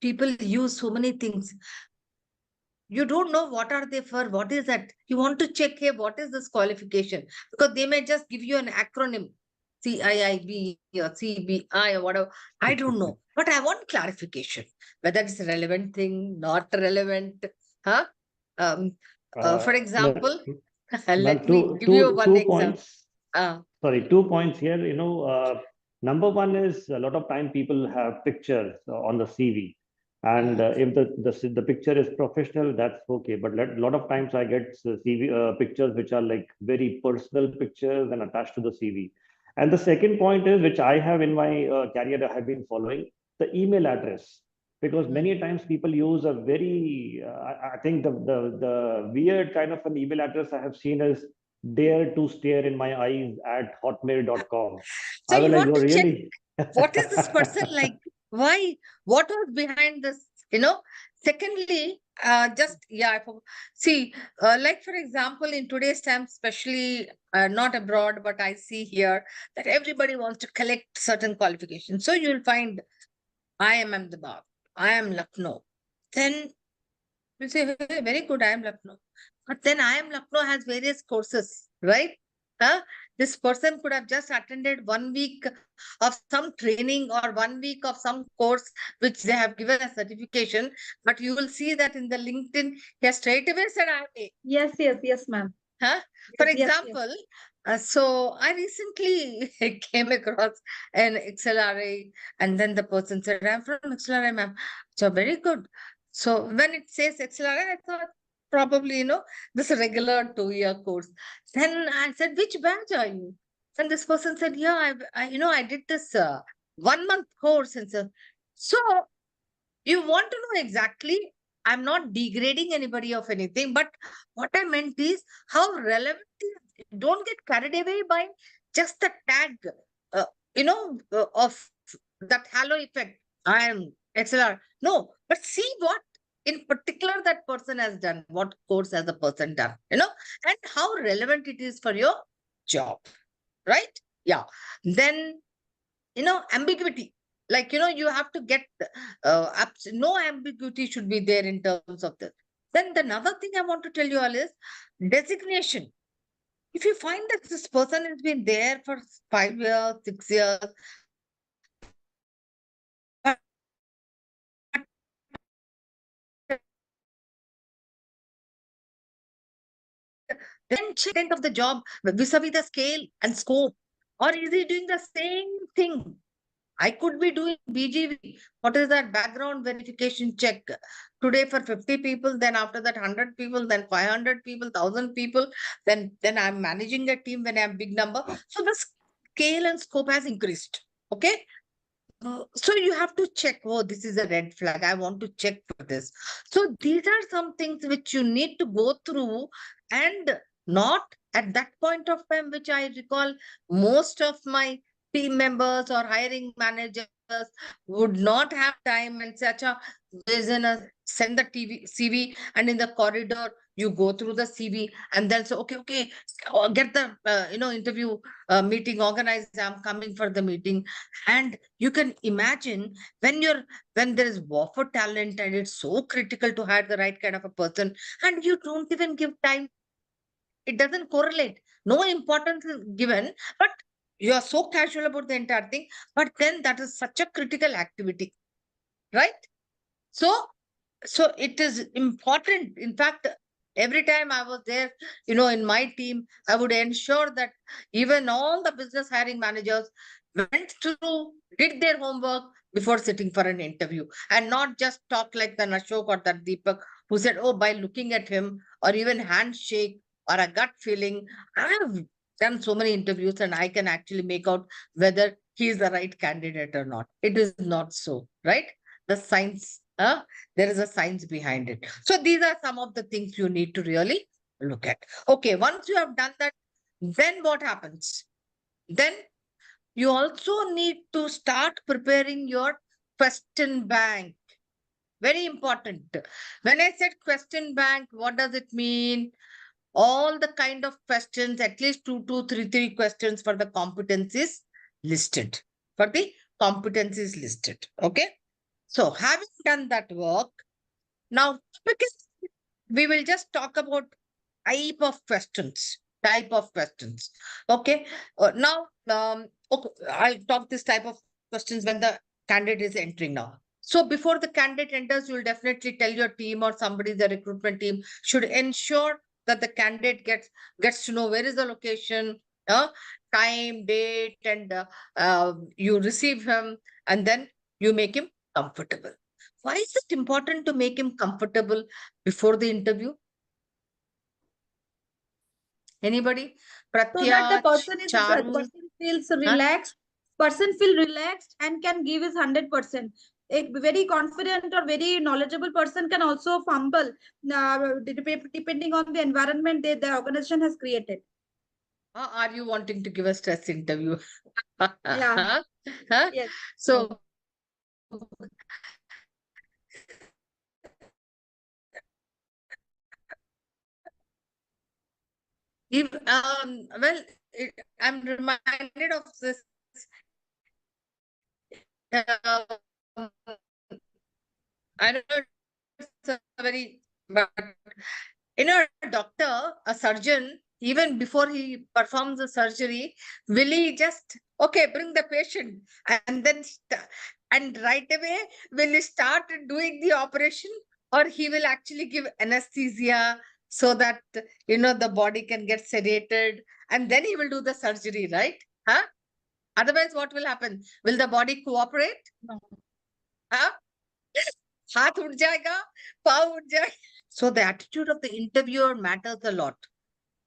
people use so many things. You don't know what are they for, what is that? You want to check here, what is this qualification? Because they may just give you an acronym, CIIB or CBI or whatever. I don't know. But I want clarification, whether it's a relevant thing, not relevant. Huh? For example, let me give you one example. Points. Sorry, 2 points here. Number one is a lot of time people have pictures on the CV. And if the picture is professional, that's okay. But a lot of times I get CV pictures which are like very personal pictures and attached to the CV. And the second point is, which I have in my career, I have been following, the email address. Because many times people use a very, I think the weird kind of an email address I have seen is dare to stare in my eyes at hotmail.com. So I was you like, want to really? check, what is this person like? Why? What was behind this? Secondly, see, like for example, in today's time, especially not abroad, but I see here that everybody wants to collect certain qualifications. So you will find, I am Ahmedabad, I am Lucknow. Then you say, hey, very good, I am Lucknow. But then I am Lucknow has various courses, right? This person could have just attended 1 week of some training or 1 week of some course which they have given a certification, but you will see that in the LinkedIn, he has straight away said, I am A. Yes, ma'am. For example, so I recently came across an XLRA, and then the person said, I'm from XLRA, ma'am. So very good. So when it says XLRA, I thought, probably, this regular 2-year course. Then I said, which batch are you? And this person said, yeah, I did this 1 month course. And so you want to know exactly, I'm not degrading anybody of anything, but what I meant is how relevant is, don't get carried away by just the tag, of that halo effect. I am XLR. No, but see what in particular that person has done, what course has the person done, and how relevant it is for your job, right? Yeah. Then, ambiguity. Like, you have to get, no ambiguity should be there in terms of this. Then the another thing I want to tell you all is designation. If you find that this person has been there for 5 years, 6 years, then check of the job vis-a-vis the scale and scope. Or is he doing the same thing? I could be doing BGV. What is that background verification check? Today for 50 people, then after that 100 people, then 500 people, 1,000 people. Then I'm managing a team when I have big number. So the scale and scope has increased. Okay. So you have to check, oh, this is a red flag. I want to check for this. So these are some things which you need to go through, and not at that point of time, which I recall most of my team members or hiring managers would not have time and such a send the CV, and in the corridor you go through the CV and then say, okay, get the interview meeting organized. I'm coming for the meeting. And you can imagine when there is war for talent and it's so critical to hire the right kind of a person, and you don't even give time. It doesn't correlate. No importance is given, but you are so casual about the entire thing. But then that is such a critical activity, right? So it is important. In fact, every time I was there, in my team, I would ensure that even all the business hiring managers went through, did their homework before sitting for an interview, and not just talk like the Ashok or that Deepak who said, oh, by looking at him or even handshake or a gut feeling. I have done so many interviews and I can actually make out whether he is the right candidate or not. It is not so, right? The science, there is a science behind it. So these are some of the things you need to really look at. Okay, once you have done that, then what happens? Then you also need to start preparing your question bank. Very important. When I said question bank, what does it mean? All the kind of questions, at least 2 to 3 questions for the competencies listed. For the competencies listed. Okay. So having done that work, now because we will just talk about type of questions. Okay. Now, okay, I'll talk this type of questions when the candidate is entering now. So before the candidate enters, you'll definitely tell your team or somebody, the recruitment team should ensure that the candidate gets to know where is the location, time, date, and you receive him, and then you make him comfortable. Why is it important to make him comfortable before the interview? Anybody? So that the Charu? person feels relaxed, and can give his 100%. A very confident or very knowledgeable person can also fumble, depending on the environment the organization has created. Are you wanting to give a stress interview? Yeah. Huh? Yes. So if, I'm reminded of this. Um, I don't know, it's a very, but a doctor, a surgeon, even before he performs the surgery, will he just, okay, bring the patient, and then and right away will he start doing the operation, or he will actually give anesthesia so that the body can get sedated, and then he will do the surgery, right? Huh? Otherwise, what will happen? Will the body cooperate? No. Huh? हाथ उठ जाएगा, पाँव उठ जाएगा. So the attitude of the interviewer matters a lot.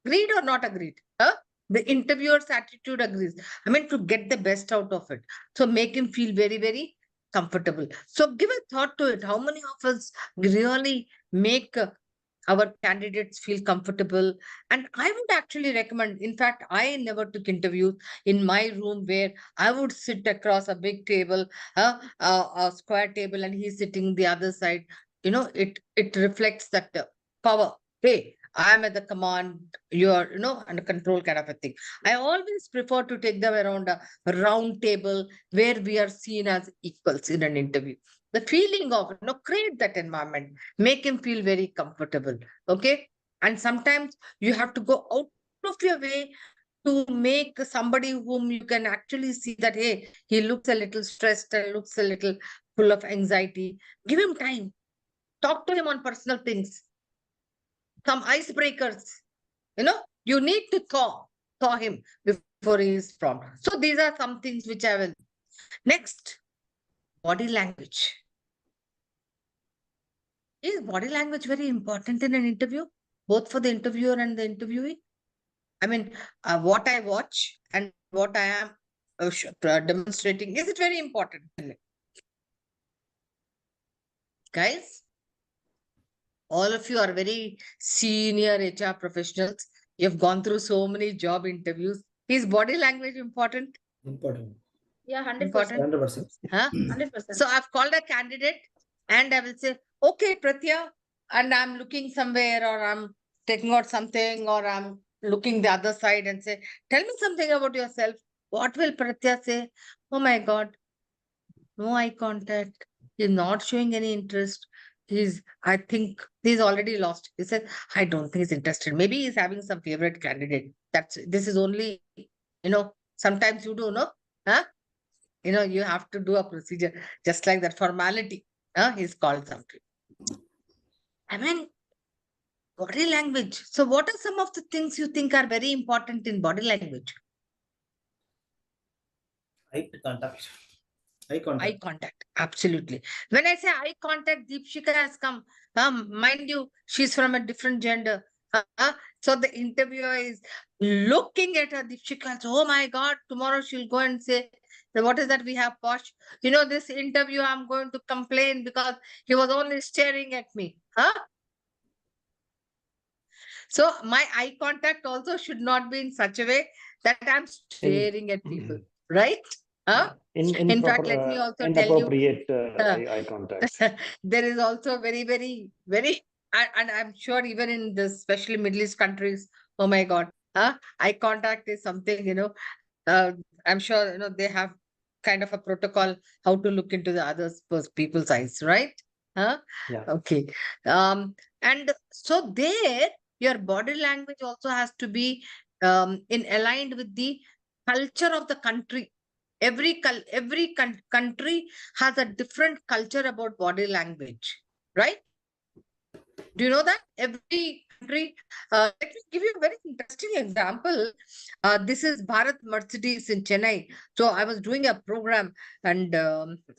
Agreed or not agreed? Huh? The interviewer's attitude agrees. I mean, to get the best out of it. So make him feel very, very comfortable. So give a thought to it. How many of us really make our candidates feel comfortable? And I would actually recommend, in fact, I never took interviews in my room where I would sit across a big table, a square table, and he's sitting the other side. It reflects that power. Hey, I am at the command, you're, under control kind of a thing. I always prefer to take them around a round table where we are seen as equals in an interview. The feeling of, create that environment, make him feel very comfortable. Okay. And sometimes you have to go out of your way to make somebody whom you can actually see that, hey, he looks a little stressed and looks a little full of anxiety. Give him time. Talk to him on personal things. Some icebreakers. You need to thaw him before he is prompt. So these are some things which I will. Next, body language. Is body language very important in an interview, both for the interviewer and the interviewee? I mean, what I watch and what I am demonstrating, is it very important? Guys, all of you are very senior HR professionals. You've gone through so many job interviews. Is body language important? Important. Yeah, 100%. Important? 100%. Huh? 100%. So I've called a candidate and I will say, okay, Pratya, and I'm looking somewhere or I'm taking out something or I'm looking the other side and say, tell me something about yourself. What will Pratya say? Oh my God, no eye contact. He's not showing any interest. I think he's already lost. He said, I don't think he's interested. Maybe he's having some favorite candidate. This is only, sometimes you do, no? Huh? You have to do a procedure just like that formality. He's called something. I mean, body language. So what are some of the things you think are very important in body language? Eye contact. Eye contact. Absolutely. When I say eye contact, Deepshika has come. Mind you, she's from a different gender. So the interviewer is looking at her. Deepshika, oh my God, tomorrow she'll go and say, what is that we have, Posh? This interview, I'm going to complain because he was only staring at me. So my eye contact also should not be in such a way that I'm staring at people, right? In fact, let me also tell you, inappropriate eye contact. there is also very, very, very, and I'm sure even in the especially Middle East countries, oh my God, eye contact is something, I'm sure, they have kind of a protocol how to look into the other people's eyes, right? Yeah. Okay. And so there, your body language also has to be in aligned with the culture of the country. Every country has a different culture about body language, right? Do you know that? Every country, let me give you a very interesting example. This is Bharat Mercedes in Chennai. So I was doing a program and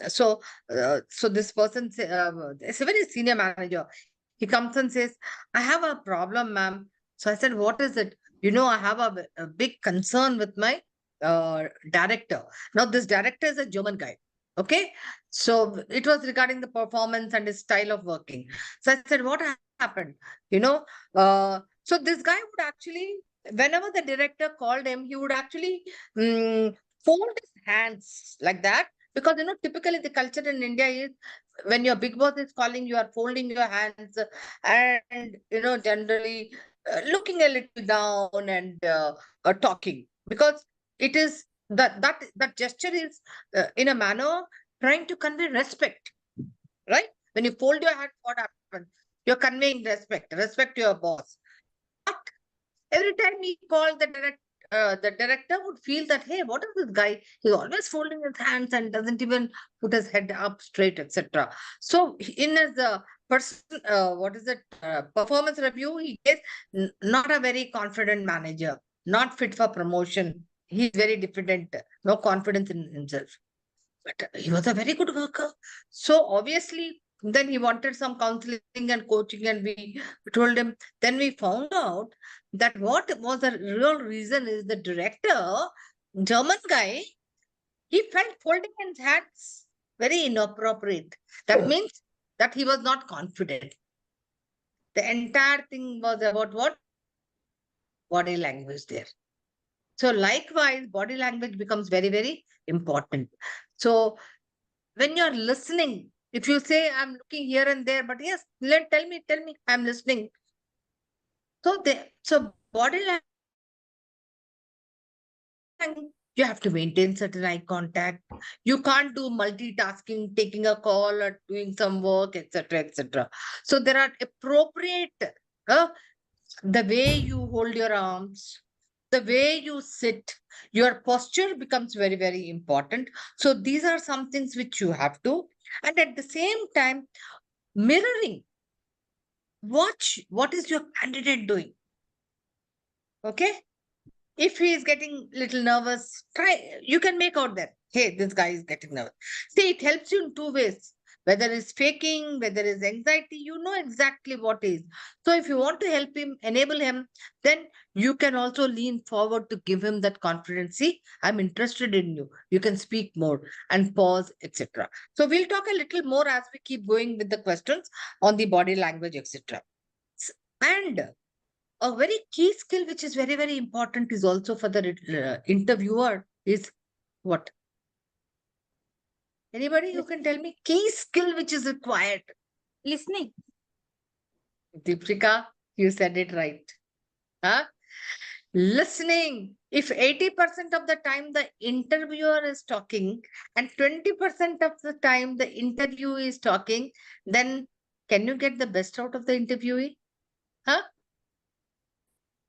so this person, it's a very senior manager. He comes and says, I have a problem, ma'am. So I said, what is it? I have a big concern with my director. Now this director is a German guy. Okay. So it was regarding the performance and his style of working. So I said, what happened? So this guy would actually, whenever the director called him, he would actually fold his hands like that. Because, typically the culture in India is when your big boss is calling, you are folding your hands and, generally looking a little down and talking. Because it is that gesture is in a manner trying to convey respect, right? When you fold your hands, what happens? You're conveying respect to your boss. But every time he called the director would feel that, hey, what is this guy? He's always folding his hands and doesn't even put his head up straight, etc. So in his performance review, he is not a very confident manager, not fit for promotion. He's very diffident, no confidence in himself. But he was a very good worker. So obviously, Then he wanted some counseling and coaching, and we told him. Then we found out that what was the real reason is the director, German guy, he felt folding his hands very inappropriate. That means that he was not confident. The entire thing was about what? Body language there. So likewise, body language becomes very, very important. So when you're listening, if you say, I'm looking here and there, but yes, tell me, I'm listening. So body language, you have to maintain certain eye contact. You can't do multitasking, taking a call or doing some work, etc., etc. So there are appropriate, the way you hold your arms, the way you sit, your posture becomes very, very important. So these are some things which you have to, and at the same time, mirroring. Watch what is your candidate doing. Okay. If he is getting little nervous, you can make out that, hey, this guy is getting nervous. See, it helps you in two ways. Whether it's faking, whether it's anxiety, you know exactly what is. So if you want to help him, enable him, then you can also lean forward to give him that confidence. See, I'm interested in you. You can speak more and pause, etc. So we'll talk a little more as we keep going with the questions on the body language, etc. And a very key skill which is very, very important is also for the interviewer is what? Anybody who can tell me key skill which is required? Listening. Deepika, you said it right. Huh? Listening. If 80% of the time the interviewer is talking and 20% of the time the interview is talking, then can you get the best out of the interviewee? Huh?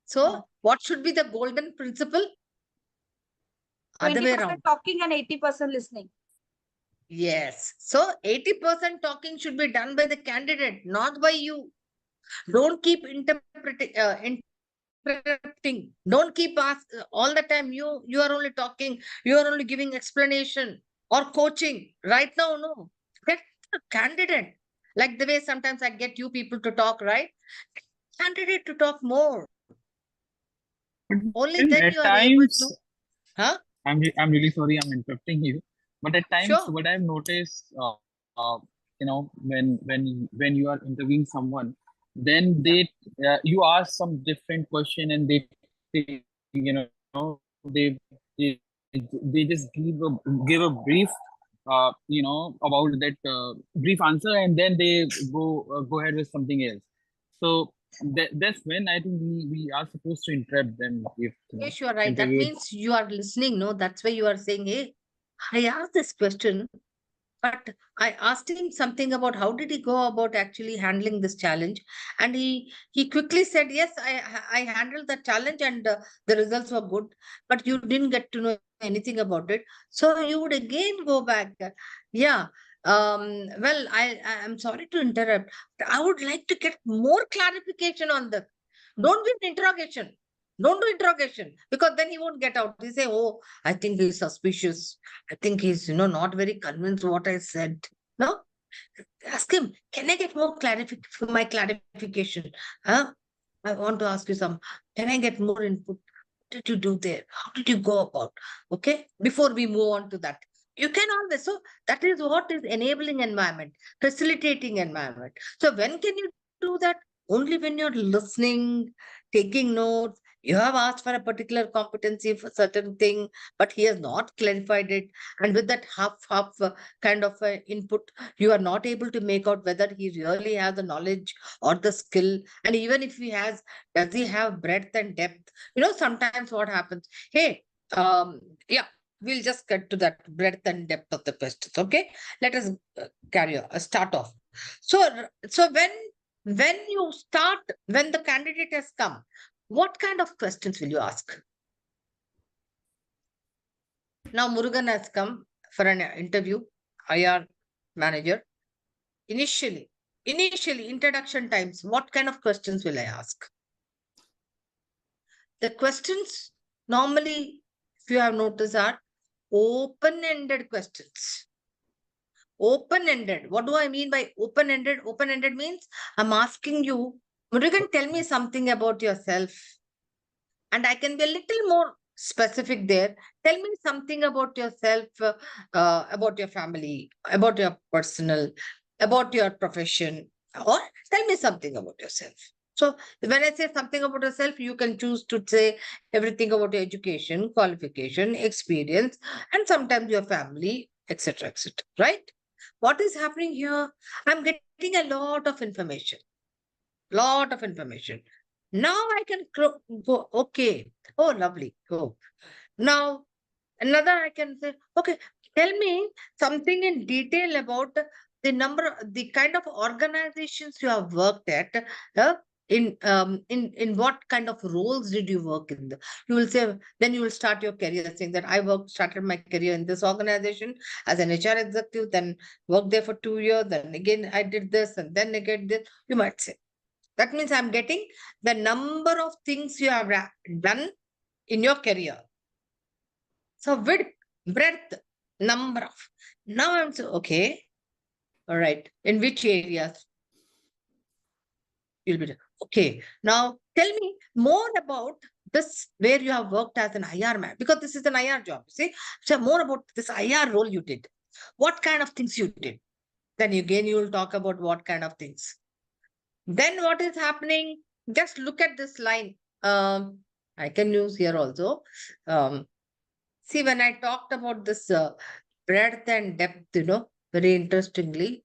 So what should be the golden principle? Other way 20% around. talking and 80% listening. Yes. So 80% talking should be done by the candidate, not by you. Don't keep interrupting. Don't keep all the time. You are only talking. You are only giving explanation or coaching. Right now, no. Get the candidate. Like the way sometimes I get you people to talk, right? Candidate to talk more. Only then At you are able to. times, Huh? I'm really sorry I'm interrupting you, but at times Sure. what I've noticed, when you are interviewing someone, then you ask some different question and you know they they, they just give a brief about that brief answer, and then they go ahead with something else. So that's when I think we are supposed to interrupt them if Yes, you are right. That interview. means you are listening. No, that's why you are saying, hey, I asked this question, but I asked him something about how did he go about actually handling this challenge, and he quickly said, yes, I handled the challenge, and the results were good, but you didn't get to know anything about it. So you would again go back. Yeah. Well, I'm sorry to interrupt. But I would like to get more clarification on this. Don't be an interrogation. Don't do interrogation, because then he won't get out. He say, oh, I think he's suspicious. I think he's, not very convinced what I said. No, ask him, can I get more clarification? Huh? I want to ask you some, can I get more input? What did you do there? How did you go about? Okay, before we move on to that. You can always, so that is what is enabling environment, facilitating environment. So when can you do that? Only when you're listening, taking notes. You have asked for a particular competency for certain thing, but he has not clarified it. And with that half kind of input, you are not able to make out whether he really has the knowledge or the skill. And even if he has, does he have breadth and depth? Sometimes what happens, hey, yeah, we'll just get to that breadth and depth of the questions. Okay, let us start off. So when the candidate has come, what kind of questions will you ask? Now Murugan has come for an interview, IR manager. Initially, introduction times, what kind of questions will I ask? The questions normally, if you have noticed, are open-ended questions. Open-ended. What do I mean by open-ended? Open-ended means I'm asking you, but you can tell me something about yourself. And I can be a little more specific there. Tell me something about yourself, about your family, about your personal, about your profession, or tell me something about yourself. So when I say something about yourself, you can choose to say everything about your education, qualification, experience, and sometimes your family, etc., etc. Right? What is happening here? I'm getting a lot of information. Lot of information. Now I can go, okay. Oh, lovely. Go. Now, another I can say, okay, tell me something in detail about the number, the kind of organizations you have worked at. In what kind of roles did you work in? You will say, then you will start your career saying that I started my career in this organization as an HR executive, then worked there for 2 years, then again I did this, and then again this. You might say. That means I'm getting the number of things you have done in your career. So width, breadth, number of. Now I'm saying, okay, all right. In which areas? You'll be okay. Now tell me more about this, where you have worked as an IR man, because this is an IR job. See, so more about this IR role you did. What kind of things you did? Then again, you will talk about what kind of things. Then what is happening? Just look at this line. I can use here also. See, when I talked about this breadth and depth, very interestingly,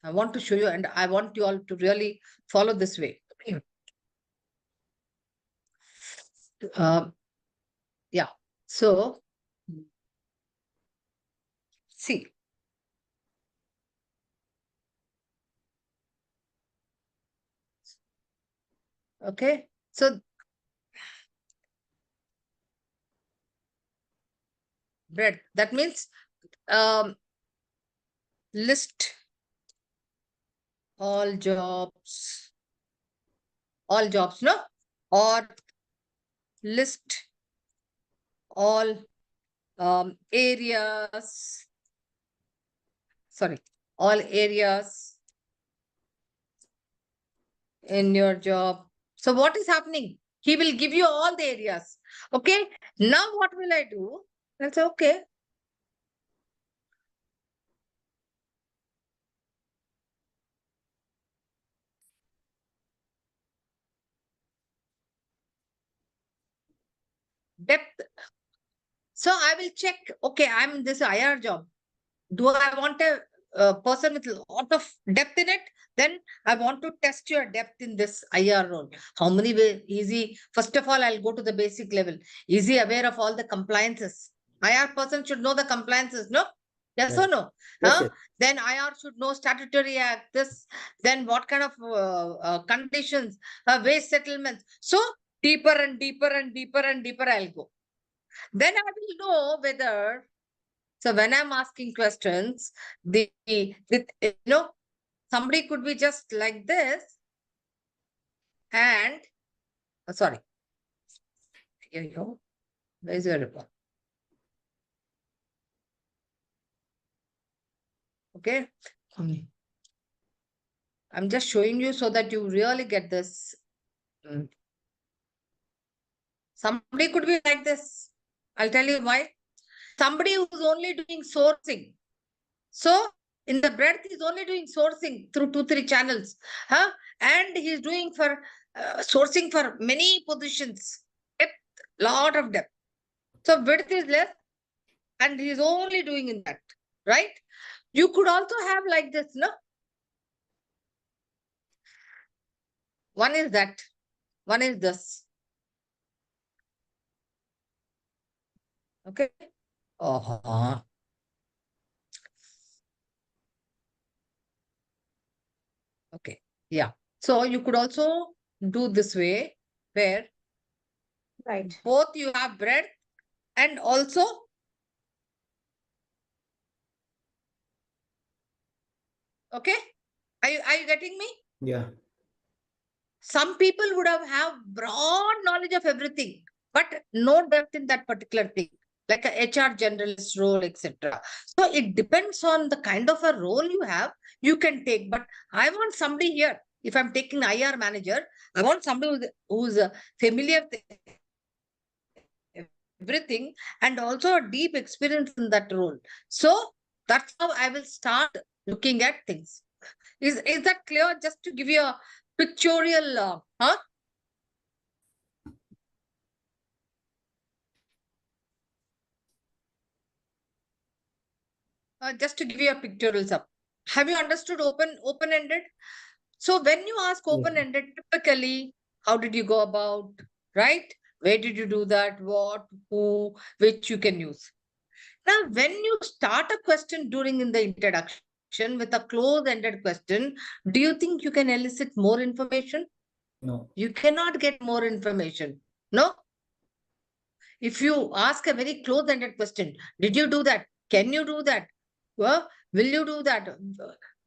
I want to show you, and I want you all to really follow this way. Yeah. So, see. Okay. So, breadth. That means list all jobs, no? Or list all areas, sorry, all areas in your job. So what is happening? He will give you all the areas. Okay. Now what will I do? I'll say, okay. Depth. So I will check, okay, I'm this IR job. Do I want a person with a lot of depth in it? Then I want to test your depth in this IR role. How many way easy? First of all, I'll go to the basic level. Is he aware of all the compliances? IR person should know the compliances, no? Yes or no? Yes, yes. Then IR should know statutory act, this, then what kind of conditions, wage settlements. So deeper and deeper and deeper and deeper I'll go. Then I will know whether, so when I'm asking questions, somebody could be just like this and, sorry, here you go. Where's your report? Okay. I'm just showing you so that you really get this. Somebody could be like this. I'll tell you why. Somebody who's only doing sourcing. So in the breadth, he's only doing sourcing through 2-3 channels. And he's doing for sourcing for many positions. Depth, lot of depth. So width is less and he's only doing in that. Right? You could also have like this, no? One is that. One is this. Okay. Okay. Yeah. So you could also do this way where both you have breadth and also okay. Are you getting me? Yeah. Some people would have broad knowledge of everything, but no depth in that particular thing. like a HR generalist role, etc. So it depends on the kind of a role you have, you can take. But I want somebody here. If I'm taking IR manager, I want somebody who's familiar with everything and also a deep experience in that role. So that's how I will start looking at things. Is that clear? Just to give you a pictorial, just to give you a pictorial sub. Have you understood open-ended? So when you ask open-ended, typically, how did you go about, right? Where did you do that? What, who, which you can use. Now, when you start a question during in the introduction with a close-ended question, do you think you can elicit more information? No. You cannot get more information. No? If you ask a very close-ended question, did you do that? Can you do that? Well, will you do that?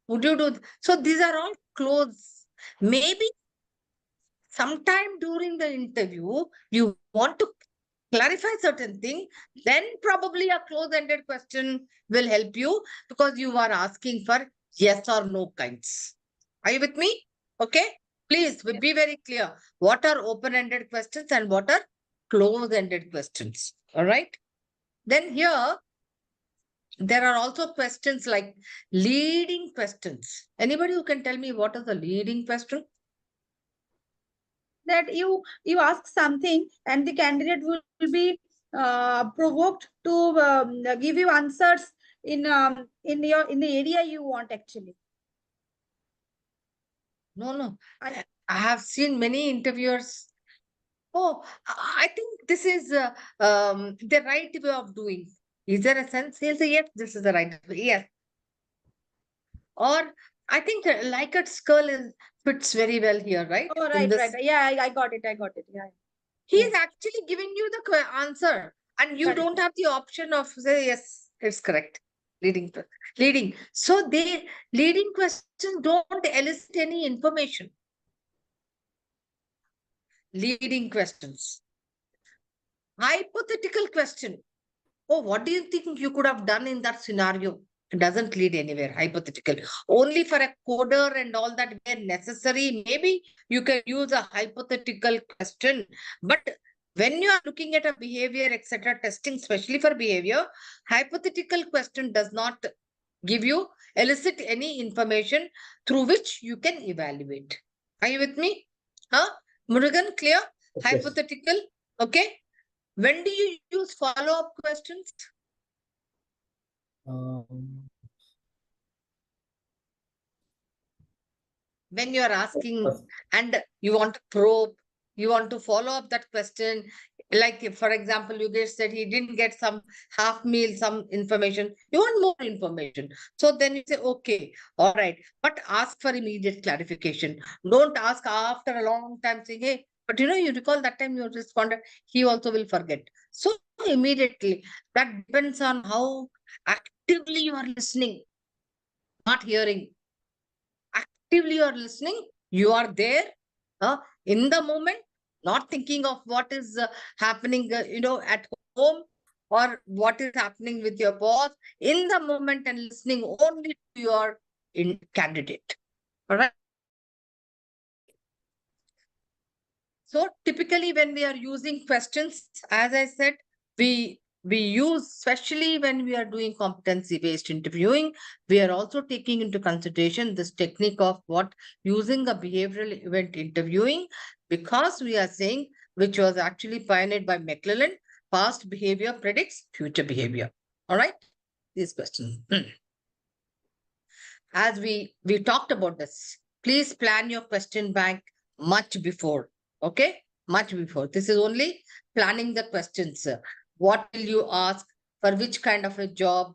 Would you do? So these are all close. Maybe sometime during the interview, you want to clarify certain thing, then probably a close-ended question will help you because you are asking for yes or no kinds. Are you with me? Okay. Please be very clear. What are open-ended questions and what are close-ended questions? All right. Then here, there are also questions like leading questions. Anybody who can tell me what is the leading question? That you ask something and the candidate will be provoked to give you answers in the area you want actually. No. I have seen many interviewers. Oh, I think this is the right way of doing. Is there a sense? He'll say, yes, this is the right way. Yes. Or I think Likert skull fits very well here, right? Oh, In right, this, right. Yeah, I got it. Yeah. he is actually giving you the answer, and you Correct. don't have the option of say yes, it's correct. Leading. So they leading questions don't elicit any information. Leading questions. Hypothetical question. Oh, what do you think you could have done in that scenario? It doesn't lead anywhere. Hypothetical. Only for a coder and all that where necessary, maybe you can use a hypothetical question. But when you are looking at a behavior, etc., testing, especially for behavior, hypothetical question does not give you, elicit any information through which you can evaluate. Are you with me? Huh? Murugan, clear? Okay. Hypothetical. Okay. When do you use follow-up questions? When you are asking and you want to probe, you want to follow up that question. Like, if, for example, you just said he didn't get some half meal, some information. You want more information. So then you say, okay, all right. But ask for immediate clarification. Don't ask after a long time saying, hey, but you recall that time you responded, he also will forget. So immediately, that depends on how actively you are listening, not hearing. Actively you are listening, you are there in the moment, not thinking of what is happening, at home or what is happening with your boss, in the moment and listening only to your candidate. All right. So typically when we are using questions, as I said, we use, especially when we are doing competency-based interviewing, we are also taking into consideration this technique of what using a behavioral event interviewing, because we are saying, which was actually pioneered by McClellan, past behavior predicts future behavior. All right, these questions. As we talked about this, please plan your question bank much before. Okay, much before. This is only planning the questions. What will you ask for which kind of a job?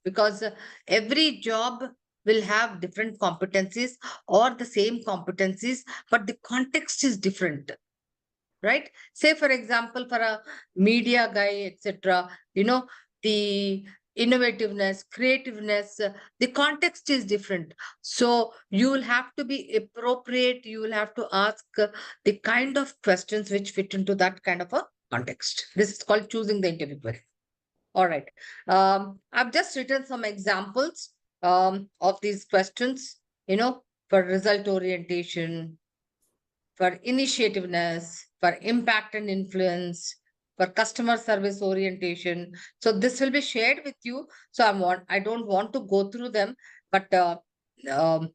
Because every job will have different competencies or the same competencies, but the context is different. Right? Say, for example, for a media guy, etc., the innovativeness, creativeness, the context is different. So you will have to be appropriate. You will have to ask the kind of questions which fit into that kind of a context. This is called choosing the interview query. All right. I've just written some examples of these questions, for result orientation, for initiativeness, for impact and influence, for customer service orientation. So this will be shared with you. So I don't want to go through them, but um,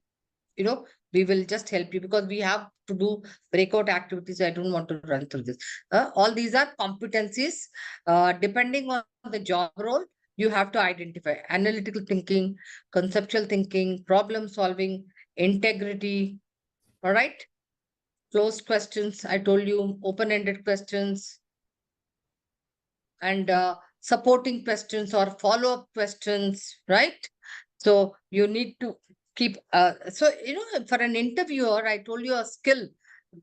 we will just help you because we have to do breakout activities. I don't want to run through this. All these are competencies. Depending on the job role, you have to identify analytical thinking, conceptual thinking, problem solving, integrity. All right. Closed questions, I told you, open-ended questions, and supporting questions or follow-up questions, right? So you need to keep, for an interviewer, I told you a skill,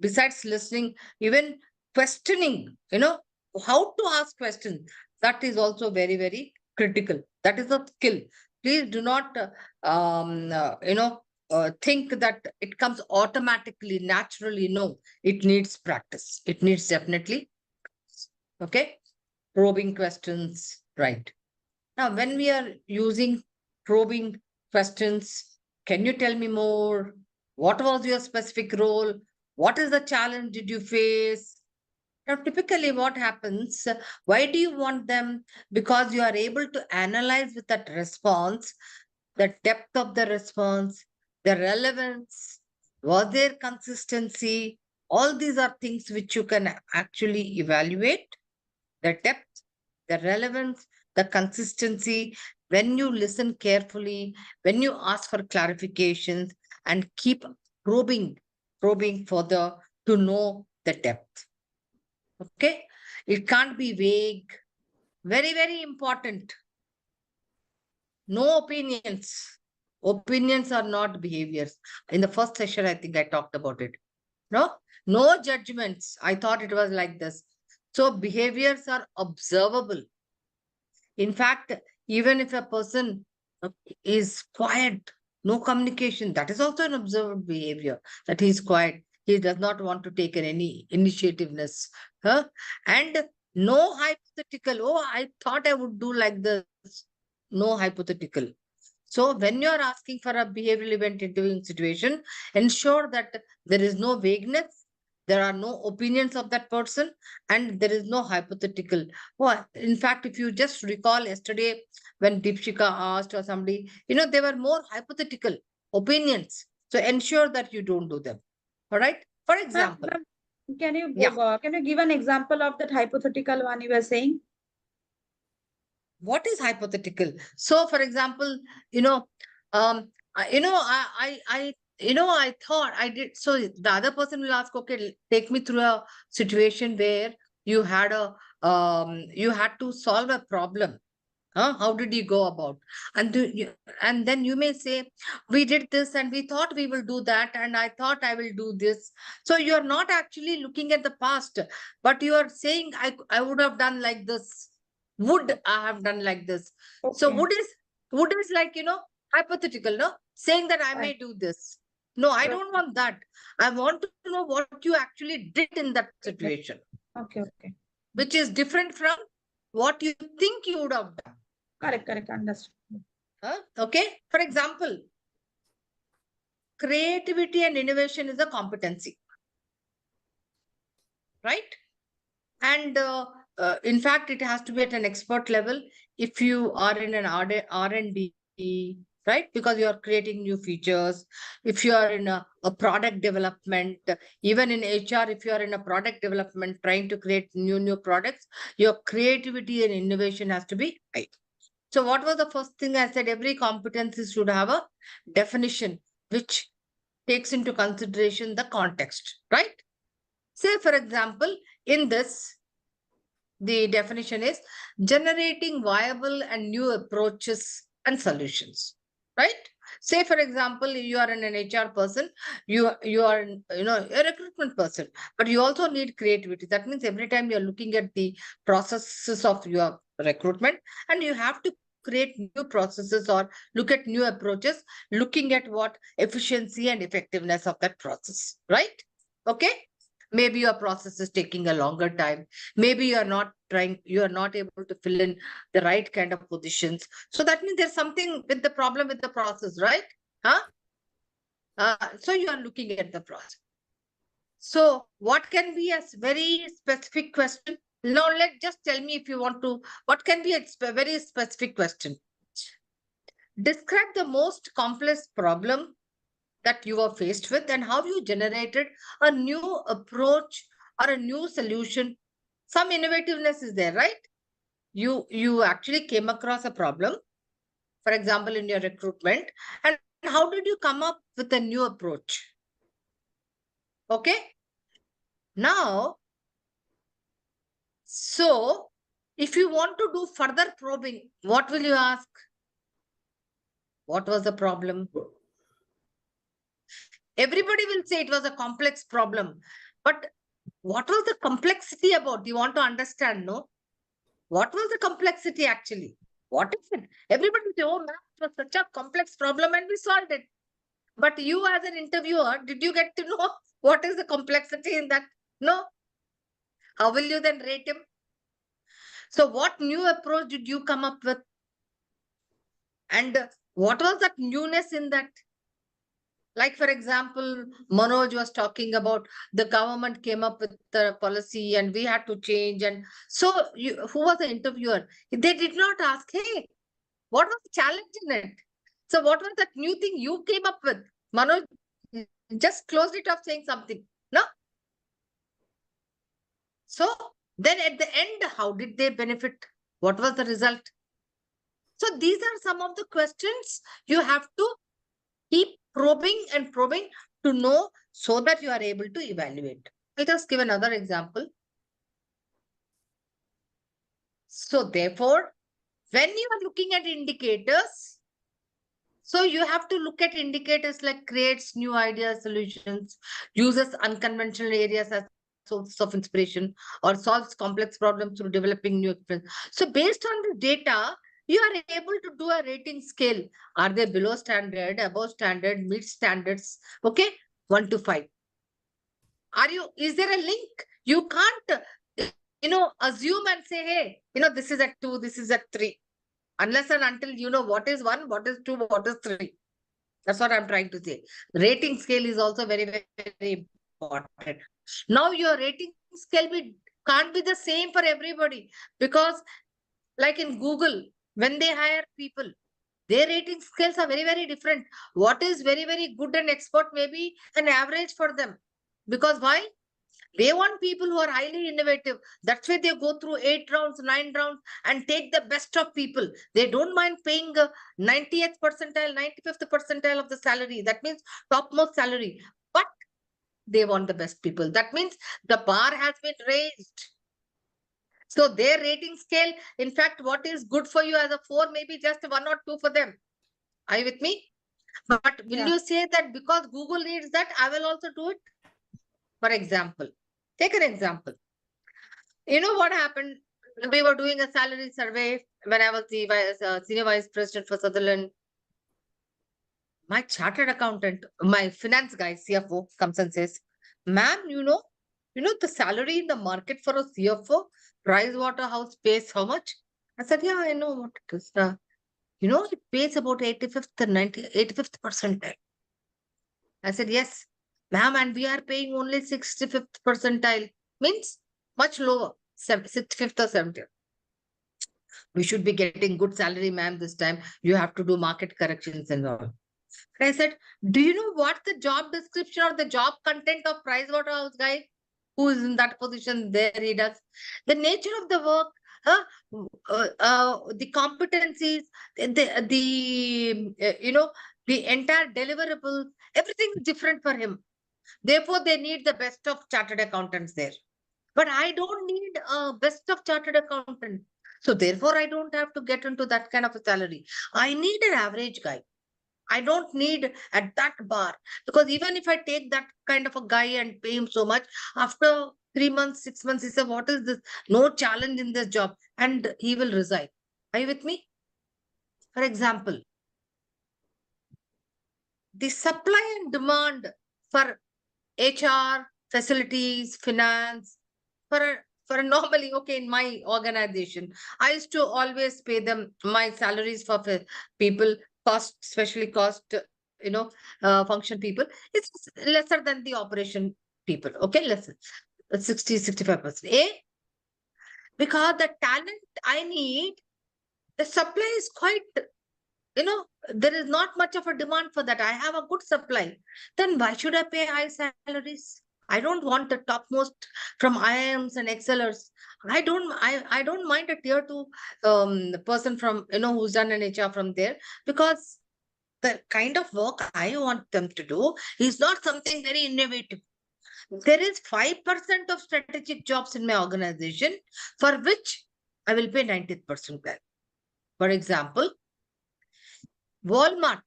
besides listening, even questioning, how to ask questions, that is also very, very critical. That is a skill. Please do not, think that it comes automatically, naturally. No, it needs practice. It needs definitely, okay? Probing questions, right? Now, when we are using probing questions, can you tell me more? What was your specific role? What is the challenge did you face? Now, typically what happens, why do you want them? Because you are able to analyze with that response, the depth of the response, the relevance, was there consistency? All these are things which you can actually evaluate, the depth, the relevance, the consistency, when you listen carefully, when you ask for clarifications and keep probing further to know the depth. Okay? It can't be vague. Very, very important. No opinions. Opinions are not behaviors. In the first session, I think I talked about it. No judgments. I thought it was like this. So behaviors are observable. In fact, even if a person is quiet, no communication, that is also an observed behavior, that he is quiet. He does not want to take any initiativeness. And no hypothetical, oh, I thought I would do like this. No hypothetical. So when you are asking for a behavioral event interviewing situation, ensure that there is no vagueness, there are no opinions of that person, and there is no hypothetical. Well, in fact, if you just recall yesterday when Deepshika asked or somebody, there were more hypothetical opinions. So ensure that you don't do them. All right. For example, can you give an example of that hypothetical one you were saying? What is hypothetical? So, for example, I thought I did. So the other person will ask, okay, take me through a situation where you had you had to solve a problem. How did you go about? And then you may say, we did this and we thought we will do that, and I thought I will do this. So you are not actually looking at the past, but you are saying, I would have done like this. Would I have done like this? Okay. So would is like, hypothetical, no? Saying that I may do this. No, I don't want that. I want to know what you actually did in that situation. Okay. Which is different from what you think you would have done. Correct. Understood. Okay. For example, creativity and innovation is a competency. Right? And in fact, it has to be at an expert level. If you are in an R&D, right? Because you are creating new features. If you are in a product development, even in HR, if you are in a product development, trying to create new products, your creativity and innovation has to be high. So what was the first thing I said? Every competency should have a definition which takes into consideration the context, right? Say, for example, in this, the definition is generating viable and new approaches and solutions, right? Say, for example, you are an HR person, you are a recruitment person, but you also need creativity. That means every time you're looking at the processes of your recruitment, and you have to create new processes or look at new approaches, looking at what efficiency and effectiveness of that process, right? Okay. Maybe your process is taking a longer time. Maybe you're not you are not able to fill in the right kind of positions. So that means there's something with the problem with the process, right? Huh? So you are looking at the process. So what can be a very specific question? Now, just tell me if you want to, what can be a very specific question? Describe the most complex problem that you were faced with and how you generated a new approach or a new solution. Some innovativeness is there, right? You actually came across a problem, for example, in your recruitment, and how did you come up with a new approach? Okay. Now, so if you want to do further probing, what will you ask? What was the problem? Everybody will say it was a complex problem. But what was the complexity about? You want to understand, no? What was the complexity actually? What is it? Everybody will say, oh, ma'am, it was such a complex problem and we solved it. But you as an interviewer, did you get to know what is the complexity in that? No. How will you then rate him? So what new approach did you come up with? And what was that newness in that? Like, for example, Manoj was talking about the government came up with the policy and we had to change. And so who was the interviewer? They did not ask, hey, what was the challenge in it? So what was that new thing you came up with? Manoj just closed it off saying something. No? So then at the end, how did they benefit? What was the result? So these are some of the questions you have to keep probing and probing to know so that you are able to evaluate. Let us give another example. So therefore, when you are looking at indicators, so you have to look at indicators like creates new ideas, solutions, uses unconventional areas as source of inspiration, or solves complex problems through developing new experience. So based on the data, you are able to do a rating scale. Are they below standard, above standard, mid standards? Okay, 1 to 5. Is there a link? You can't, assume and say, hey, this is at 2, this is at 3. Unless and until you know what is 1, what is 2, what is 3. That's what I'm trying to say. Rating scale is also very, very, very important. Now your rating scale can't be the same for everybody, because like in Google, when they hire people, their rating scales are very, very different. What is very, very good and expert may be an average for them. Because why? They want people who are highly innovative. That's why they go through 8 rounds, 9 rounds and take the best of people. They don't mind paying 90th percentile, 95th percentile of the salary. That means topmost salary. But they want the best people. That means the bar has been raised. So their rating scale, in fact, what is good for you as a 4 may be just 1 or 2 for them. Are you with me? But will you say that because Google needs that, I will also do it? For example, take an example. You know what happened? We were doing a salary survey when I was the senior vice president for Sutherland. My chartered accountant, my finance guy, CFO, comes and says, ma'am, the salary in the market for a CFO, Pricewaterhouse pays how much? I said, yeah, I know what it is. It pays about 85th and 85th percentile. I said, yes, ma'am, and we are paying only 65th percentile. Means much lower, 65th or 70th. We should be getting good salary, ma'am, this time. You have to do market corrections and all. And I said, do you know what the job description or the job content of Pricewaterhouse guy who is in that position there he does? The nature of the work, the competencies, the entire deliverables, everything is different for him. Therefore, they need the best of chartered accountants there. But I don't need a best of chartered accountant. So therefore, I don't have to get into that kind of a salary. I need an average guy. I don't need at that bar, because even if I take that kind of a guy and pay him so much, after 3 months, 6 months, he said, what is this? No challenge in this job. And he will resign. Are you with me? For example, the supply and demand for HR, facilities, finance, for for normally, okay, in my organization, I used to always pay them my salaries for people, cost, especially cost, function people. It's lesser than the operation people. Okay, lesser, 60-65%. Because the talent I need, the supply is quite, there is not much of a demand for that. I have a good supply. Then why should I pay high salaries? I don't want the topmost from IIMs and excellers. I don't mind a tier two person from, who's done an HR from there, because the kind of work I want them to do is not something very innovative. There is 5% of strategic jobs in my organization for which I will pay 90%. For example, Walmart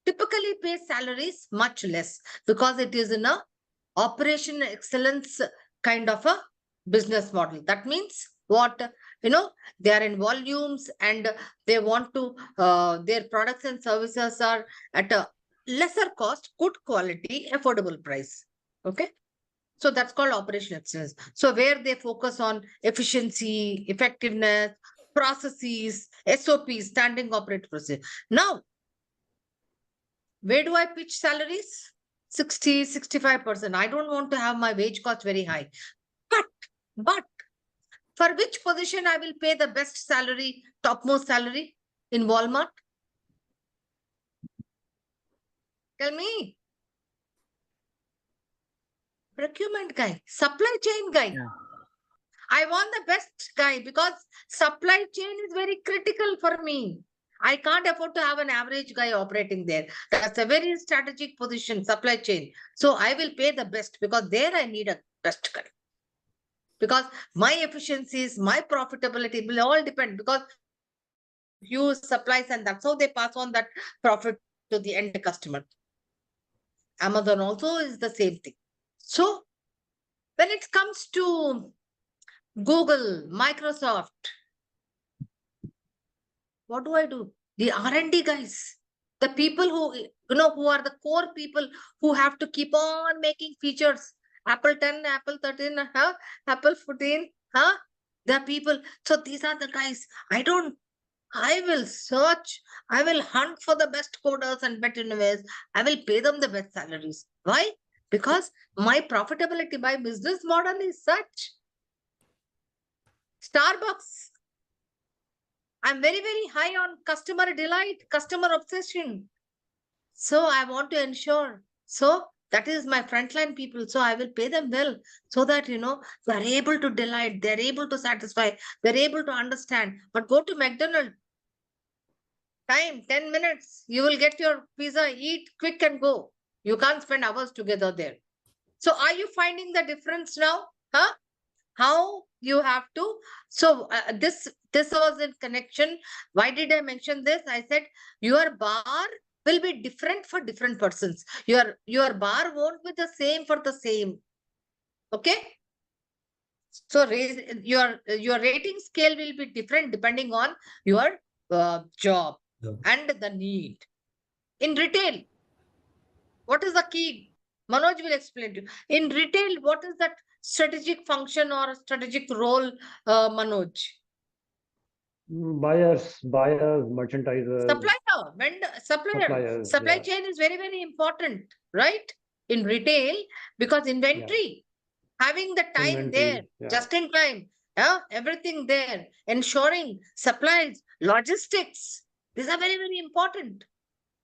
typically pays salaries much less because it is in a operation excellence kind of a business model. That means what? They are in volumes and they want to, their products and services are at a lesser cost, good quality, affordable price. Okay. So that's called operational excellence. So where they focus on efficiency, effectiveness, processes, SOPs, standing operating procedure. Now, where do I pitch salaries? 60-65%. I don't want to have my wage cost very high. But for which position I will pay the best salary, topmost salary in Walmart? Tell me. Procurement guy, supply chain guy. Yeah. I want the best guy because supply chain is very critical for me. I can't afford to have an average guy operating there. That's a very strategic position, supply chain. So I will pay the best because there I need a best guy. Because my efficiencies, my profitability will all depend, because use supplies and that's how they pass on that profit to the end customer. Amazon also is the same thing. So when it comes to Google, Microsoft, what do? The R&D guys, the people who, who are the core people who have to keep on making features. Apple 10, Apple 13, Apple 14, the people. So these are the guys. I will search, I will hunt for the best coders and better innovators. I will pay them the best salaries. Why? Because my profitability by business model is such. Starbucks, I'm very, very high on customer delight, customer obsession. So I want to ensure. So that is my frontline people. So I will pay them well so that, they're able to delight, they're able to satisfy, they're able to understand. But go to McDonald's, time, 10 minutes, you will get your pizza, eat quick and go. You can't spend hours together there. So are you finding the difference now? How you have to? So this was in connection. Why did I mention this? I said your bar will be different for different persons. Your bar won't be the same for the same. Okay. So your rating scale will be different depending on your job and the need. In retail, what is the key? Manoj will explain to you. In retail, what is that strategic function or strategic role, Manoj? Buyers, merchandisers, Supplier, vendor, supplier. suppliers. Supply Yeah. chain is very, very important, right? In retail, because inventory, having the time Inventory, there, yeah. just in time, everything there, ensuring supplies, logistics. These are very, very important.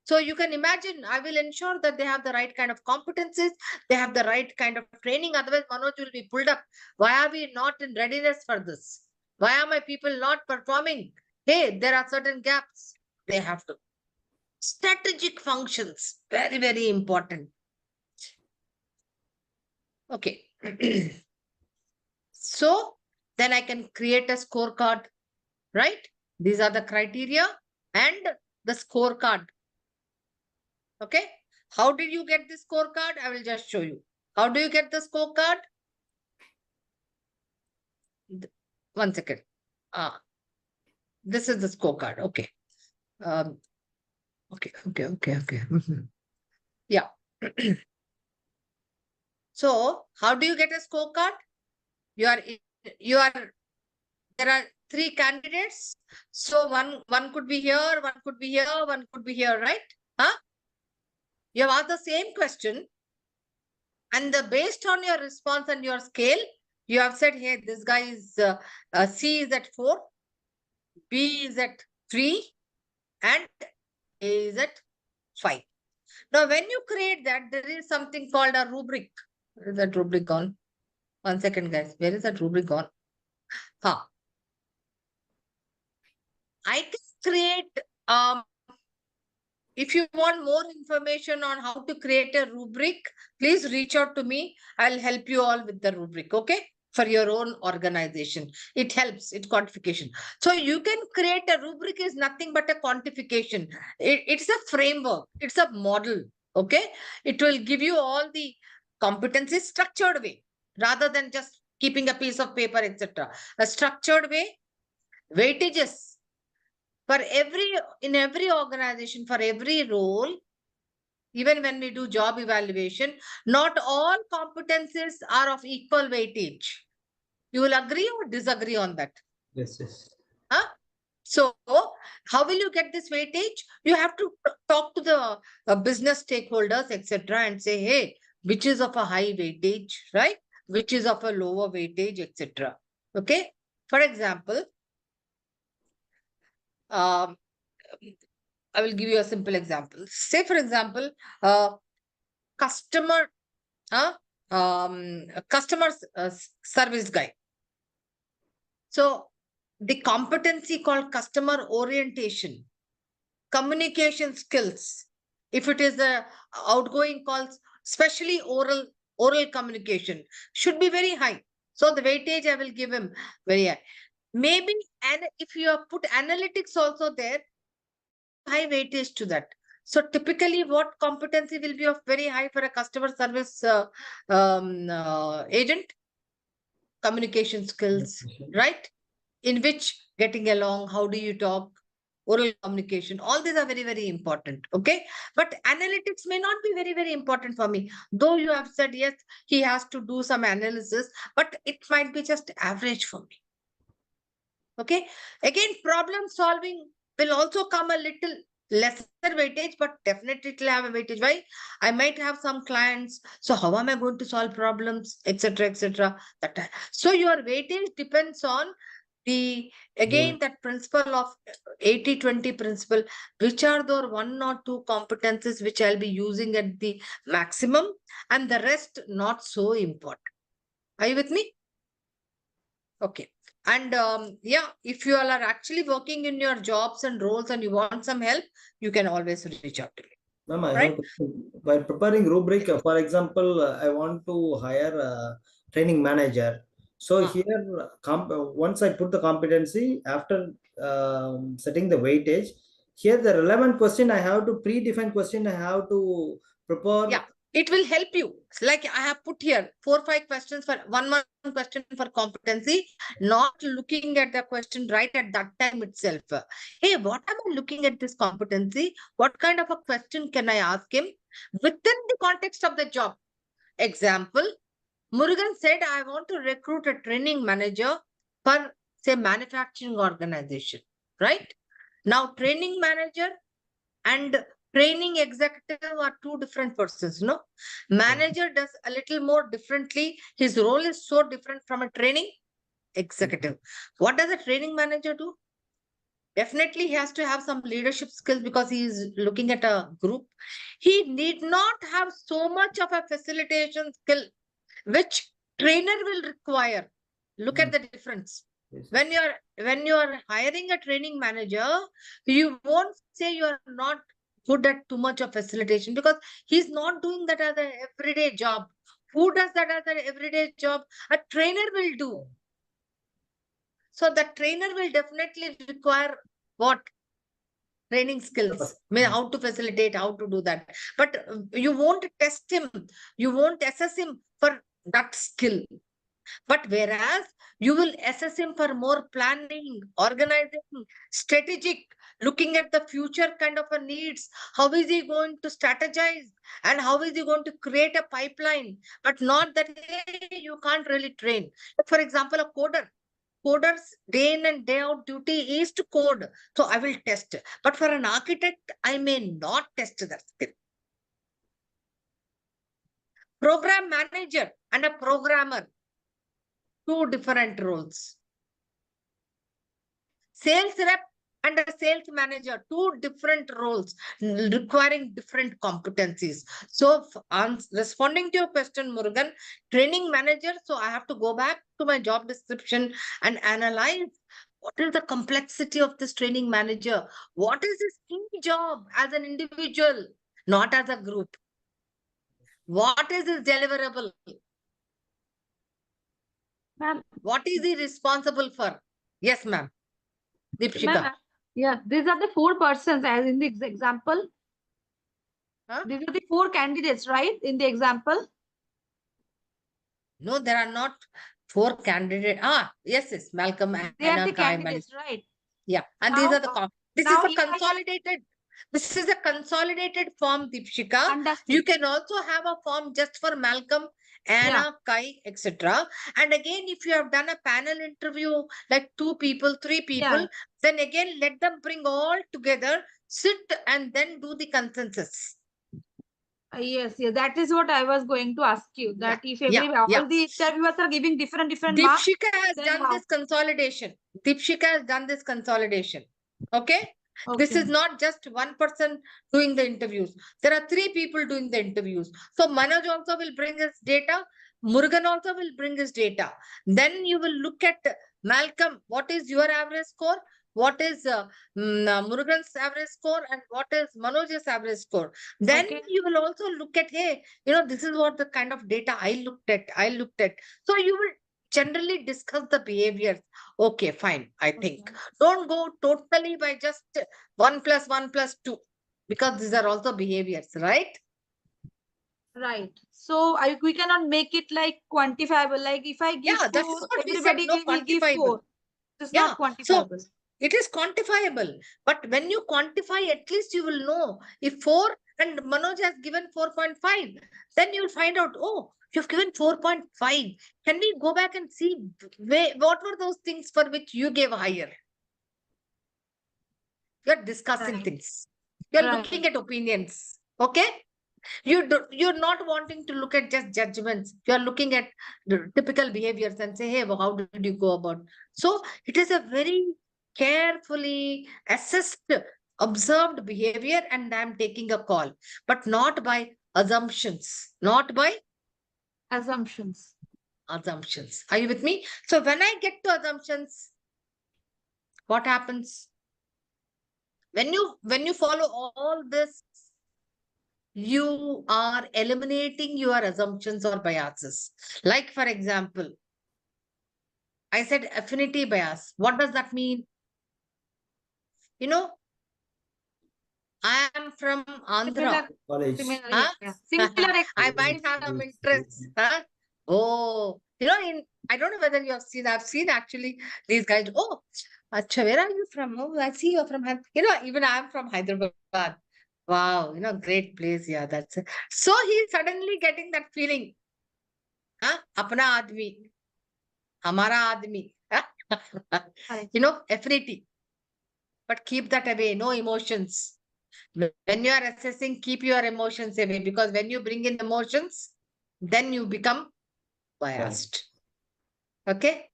So you can imagine, I will ensure that they have the right kind of competencies, they have the right kind of training. Otherwise, Manoj will be pulled up. Why are we not in readiness for this? Why are my people not performing? Hey, there are certain gaps. They have to. Strategic functions, very, very important. Okay. So then I can create a scorecard, right? These are the criteria and the scorecard. Okay. How did you get this scorecard? I will just show you. How do you get the scorecard? One second. This is the scorecard. Okay. Okay. Yeah. So how do you get a scorecard? There are 3 candidates. So one could be here, one could be here, one could be here, right? Huh? You have asked the same question, and based on your response and your scale, you have said, hey, this guy is C is at 4, B is at 3, and A is at 5. Now, when you create that, there is something called a rubric. Where is that rubric gone? 1 second, guys. Where is that rubric gone? Huh. I can create, if you want more information on how to create a rubric, please reach out to me. I'll help you all with the rubric, okay? For your own organization. It helps, it's quantification. So you can create a rubric is nothing but a quantification. It's a framework, it's a model, okay? It will give you all the competencies structured way, rather than just keeping a piece of paper, etc. A structured way, weightages. In every organization, for every role, even when we do job evaluation, not all competencies are of equal weightage. You will agree or disagree on that? Yes, yes. Huh? So how will you get this weightage? You have to talk to the business stakeholders, etc., and say, hey, which is of a high weightage, right? Which is of a lower weightage, etc. Okay. For example, I will give you a simple example. Say, for example, customer service guy. So the competency called customer orientation, communication skills. If it is a outgoing calls, especially oral communication, should be very high. So the weightage I will give him very high. Maybe, and if you have put analytics also there, high weightage to that. So typically what competency will be of very high for a customer service agent? Communication skills, right? In which getting along, how do you talk, oral communication, all these are very, very important. Okay. But analytics may not be very, very important for me. Though you have said, yes, he has to do some analysis, but it might be just average for me. Okay. Again, problem solving will also come a little lesser weightage, but definitely it will have a weightage. Why? I might have some clients. So how am I going to solve problems, etc., etc. So your weightage depends on that principle of 80-20 principle, which are the 1 or 2 competencies which I'll be using at the maximum, and the rest not so important. Are you with me? Okay. And yeah, if you all are actually working in your jobs and roles and you want some help, you can always reach out to me. Ma'am, I Right? have by preparing rubric, for example, I want to hire a training manager. So here, once I put the competency, after setting the weightage, here the relevant question I have to predefined question I have to prepare. Yeah, it will help you. It's like I have put here 4 or 5 questions for one question for competency, not looking at the question right at that time itself. Hey, what am I looking at this competency? What kind of a question can I ask him within the context of the job? Example, Murugan said, I want to recruit a training manager for, say, manufacturing organization, right? Now, training manager and training executive are 2 different persons, no? Manager does a little more differently. His role is so different from a training executive. What does a training manager do? Definitely he has to have some leadership skills because he is looking at a group. He need not have so much of a facilitation skill, which trainer will require. Look at the difference. When you are hiring a training manager, you won't say you are not good at too much of facilitation because he's not doing that as an everyday job. Who does that as an everyday job? A trainer will do. So the trainer will definitely require what? Training skills, how to facilitate, how to do that. But you won't test him, you won't assess him for that skill. But whereas you will assess him for more planning, organizing, strategic, looking at the future kind of a needs. How is he going to strategize and how is he going to create a pipeline? But not that, hey, you can't really train. For example, a coder. Coders day in and day out duty is to code. So I will test. But for an architect, I may not test that skill. Program manager and a programmer, two different roles. Sales rep and a sales manager, two different roles requiring different competencies. So responding to your question, Murugan, training manager, so I have to go back to my job description and analyze what is the complexity of this training manager? What is his key job as an individual, not as a group? What is his deliverable? Ma'am. What is he responsible for? Yes, ma'am. Deepshika. Ma'am, yeah, these are the 4 persons as in the example. Huh? These are the 4 candidates, right? In the example. No, there are not 4 candidates. Yes, Malcolm, They are Anna, the Kai, candidates, right? Yeah, and Now, these are the this now is a if I have- consolidated. This is a consolidated form, Deepshika. Understood. You can also have a form just for Malcolm, Anna, Kai, etc. And again, if you have done a panel interview, like 2 people, 3 people, then again let them bring all together, sit, and then do the consensus. Yes, that is what I was going to ask you. That if all the interviewers are giving different marks. Deepshika has done this consolidation. Deepshika has done this consolidation. Okay? This is not just one person doing the interviews. There are 3 people doing the interviews. So Manoj also will bring his data. Murugan also will bring his data. Then you will look at Malcolm. What is your average score? What is Murugan's average score? And what is Manoj's average score? Then you will also look at, hey, this is what the kind of data I looked at. So you will generally discuss the behaviors. Okay, fine. I think. Don't go totally by just 1 + 1 + 2, because these are also behaviors, right? Right. So we cannot make it like quantifiable. Like if I give 4, that's what everybody we said, will give 4. It's not quantifiable. So it is quantifiable. But when you quantify, at least you will know if 4 and Manoj has given 4.5, then you will find out, oh, you've given 4.5. Can we go back and see what were those things for which you gave higher? You're discussing things. You're looking at opinions. Okay? You're not wanting to look at just judgments. You're looking at the typical behaviors and say, hey, well, how did you go about? So it is a very carefully assessed, observed behavior, and I'm taking a call, but not by assumptions. Not by assumptions. Are you with me? So when I get to assumptions, what happens? When you follow all this, you are eliminating your assumptions or biases. Like, for example, I said affinity bias. What does that mean? I am from Andhra. Similar, I might have some interests. Oh, I don't know whether you have seen, I've seen actually these guys. Oh, Acha, where are you from? Oh, I see you're from, even I'm from Hyderabad. Wow, great place. Yeah, that's it. So he's suddenly getting that feeling. Apna aadmi, hamara aadmi. Affinity. But keep that away, no emotions. When you are assessing, keep your emotions away, because when you bring in emotions, then you become biased. Okay?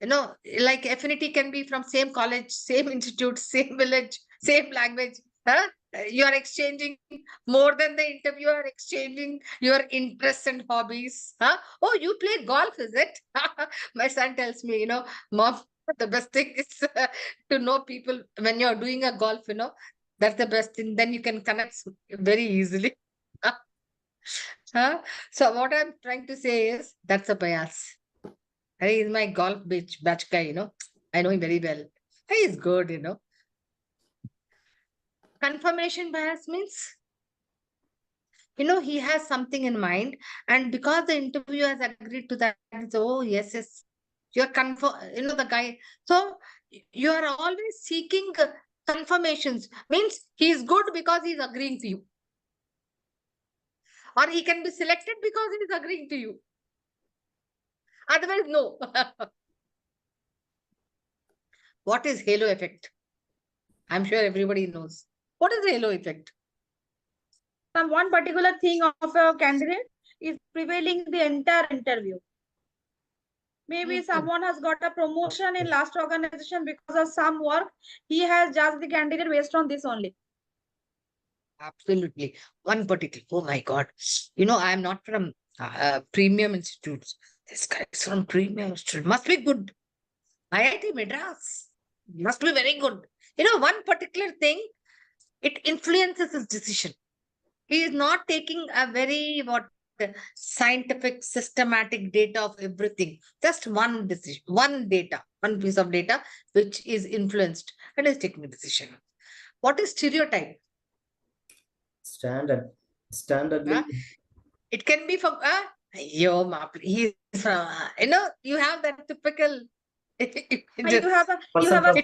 Like affinity can be from same college, same institute, same village, same language. You are exchanging more than the interviewer, exchanging your interests and hobbies. Oh, you play golf, is it? My son tells me, Mom, the best thing is to know people when you're doing a golf, that's the best thing. Then you can connect very easily. So what I'm trying to say is that's a bias. He is my golf batch guy, I know him very well. He is good, Confirmation bias means, he has something in mind, and because the interviewer has agreed to that, oh, yes, you're the guy. So you are always seeking confirmations means he is good because he's agreeing to you. Or he can be selected because he is agreeing to you. Otherwise, no. What is halo effect? I'm sure everybody knows. What is the halo effect? Some one particular thing of a candidate is prevailing the entire interview. Maybe someone has got a promotion in last organization because of some work. He has judged the candidate based on this only. Absolutely. One particular, oh my God. I am not from premium institutes. This guy is from premium institute. Must be good. IIT Madras. Must be very good. One particular thing, it influences his decision. He is not taking a very scientific, systematic data of everything. Just one decision, one piece of data which is influenced and is taking a decision. What is stereotype? Standard. It can be from he's from you have that typical. It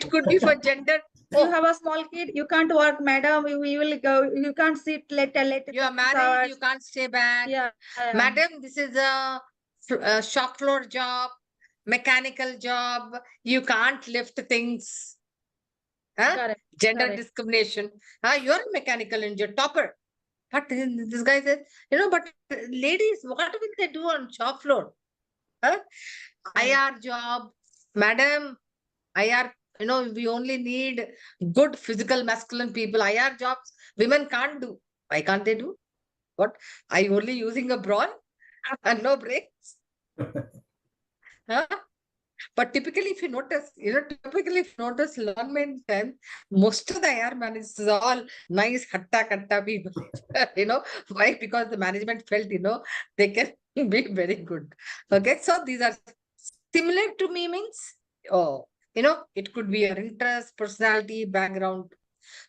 could be for gender. You have a small kid, you can't work, madam. We will go. You can't sit later. You are married, you can't stay back. Yeah. Madam, this is a shop floor job, mechanical job. You can't lift things. Correct. Gender discrimination. You're a mechanical engineer, topper. But this guy says, but ladies, what will they do on shop floor? IR job, madam, IR, we only need good physical masculine people. IR jobs, women can't do. Why can't they do? What? Are you only using a bra and no brakes? But typically, if you notice, long main time, most of the IR managers are all nice, hatta people. Why? Because the management felt, they can be very good. Okay, so these are similar to me means, it could be your interest, personality, background.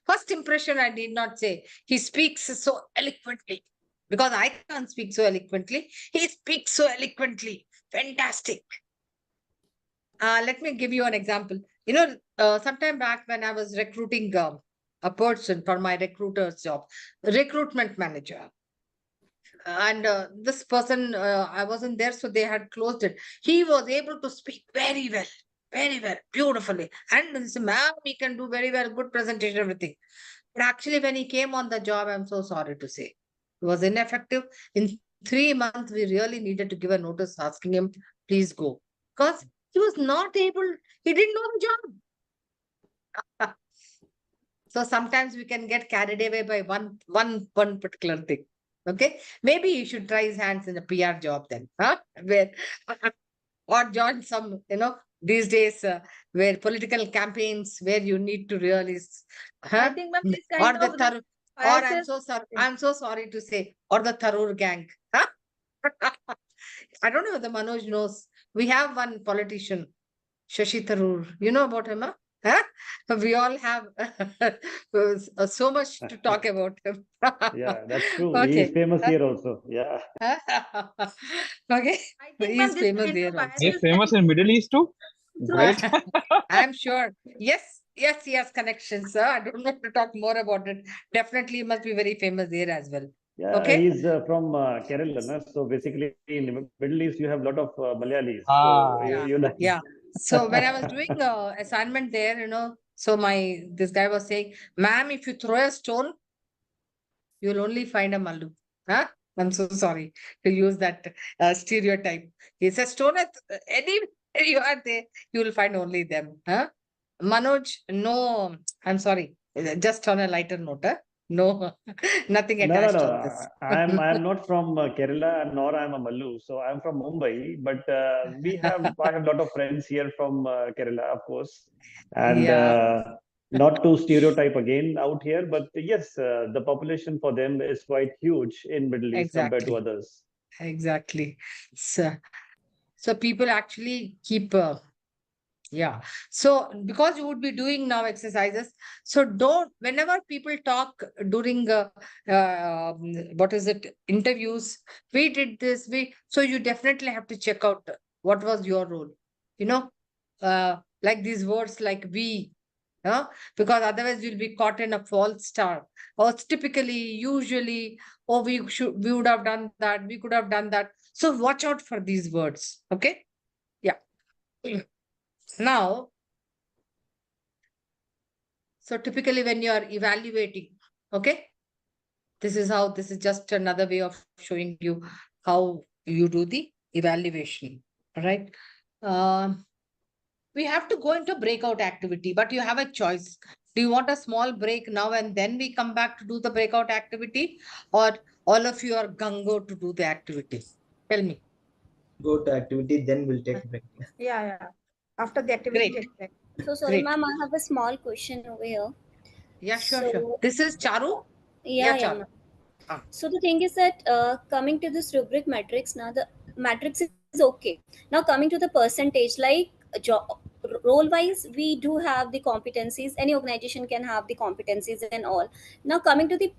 First impression, I did not say. He speaks so eloquently. Because I can't speak so eloquently. He speaks so eloquently. Fantastic. Let me give you an example. Sometime back when I was recruiting a person for my recruiter's job, recruitment manager. And this person, I wasn't there, so they had closed it. He was able to speak very well, beautifully. And this ma'am, he can do very well, good presentation, everything. But actually, when he came on the job, I'm so sorry to say, he was ineffective. In 3 months, we really needed to give a notice asking him, please go. Because he was not able, he didn't know the job. So sometimes we can get carried away by one particular thing. Okay, maybe you should try his hands in a PR job then, where or join some, these days where political campaigns where you need to really, I think this kind or the of or I'm so sorry to say, or the Tharoor gang. I don't know whether Manoj knows. We have one politician, Shashi Tharoor. You know about him, huh? We all have so much to talk about him. Yeah, that's true. Okay. He is famous here also. Yeah. Okay. I think He is this famous kind there of also. He's famous in Middle East too. Great. I'm sure. Yes, he has connections, sir. I don't know to talk more about it. Definitely he must be very famous there as well. Yeah, Okay. he's from Kerala, na? So basically in the Middle East you have a lot of Malayalis. Ah. So Yeah. you like. Yeah. So when I was doing assignment there, so this guy was saying, ma'am, if you throw a stone, you'll only find a Mallu. Huh? I'm so sorry to use that stereotype. He says, stone at anywhere you are there, you will find only them. Huh? Manoj, no, I'm sorry. Just on a lighter note, huh? No, nothing No. attached on this. I'm not from Kerala, nor I'm a Mallu. So I'm from Mumbai, but I have a lot of friends here from Kerala, of course, and Yeah. not to stereotype again out here, but yes, the population for them is quite huge in Middle East compared to Exactly. others. Exactly. So people actually keep yeah. So because you would be doing now exercises, so whenever people talk during what is it, interviews, we did this, so you definitely have to check out what was your role. Like these words like we, Yeah, because otherwise you'll be caught in a false start. Or typically, usually, oh, we would have done that, we could have done that. So watch out for these words. Okay. Yeah. Now, so typically when you are evaluating, okay, this is just another way of showing you how you do the evaluation. All right. We have to go into breakout activity, but you have a choice. Do you want a small break now and then we come back to do the breakout activity, or all of you are gung-ho to do the activity? Tell me. Go to activity, then we'll take break. Yeah. After the activity, Great. take break. So sorry, Great. ma'am, I have a small question over here. Yeah, sure. So This is Charu. yeah, Yeah, yeah, Charu. ma'am. Ah, So the thing is that coming to this rubric matrix, now the matrix is okay. Now coming to the percentage, like role wise, we do have the competencies. Any organization can have the competencies and all. Now coming to the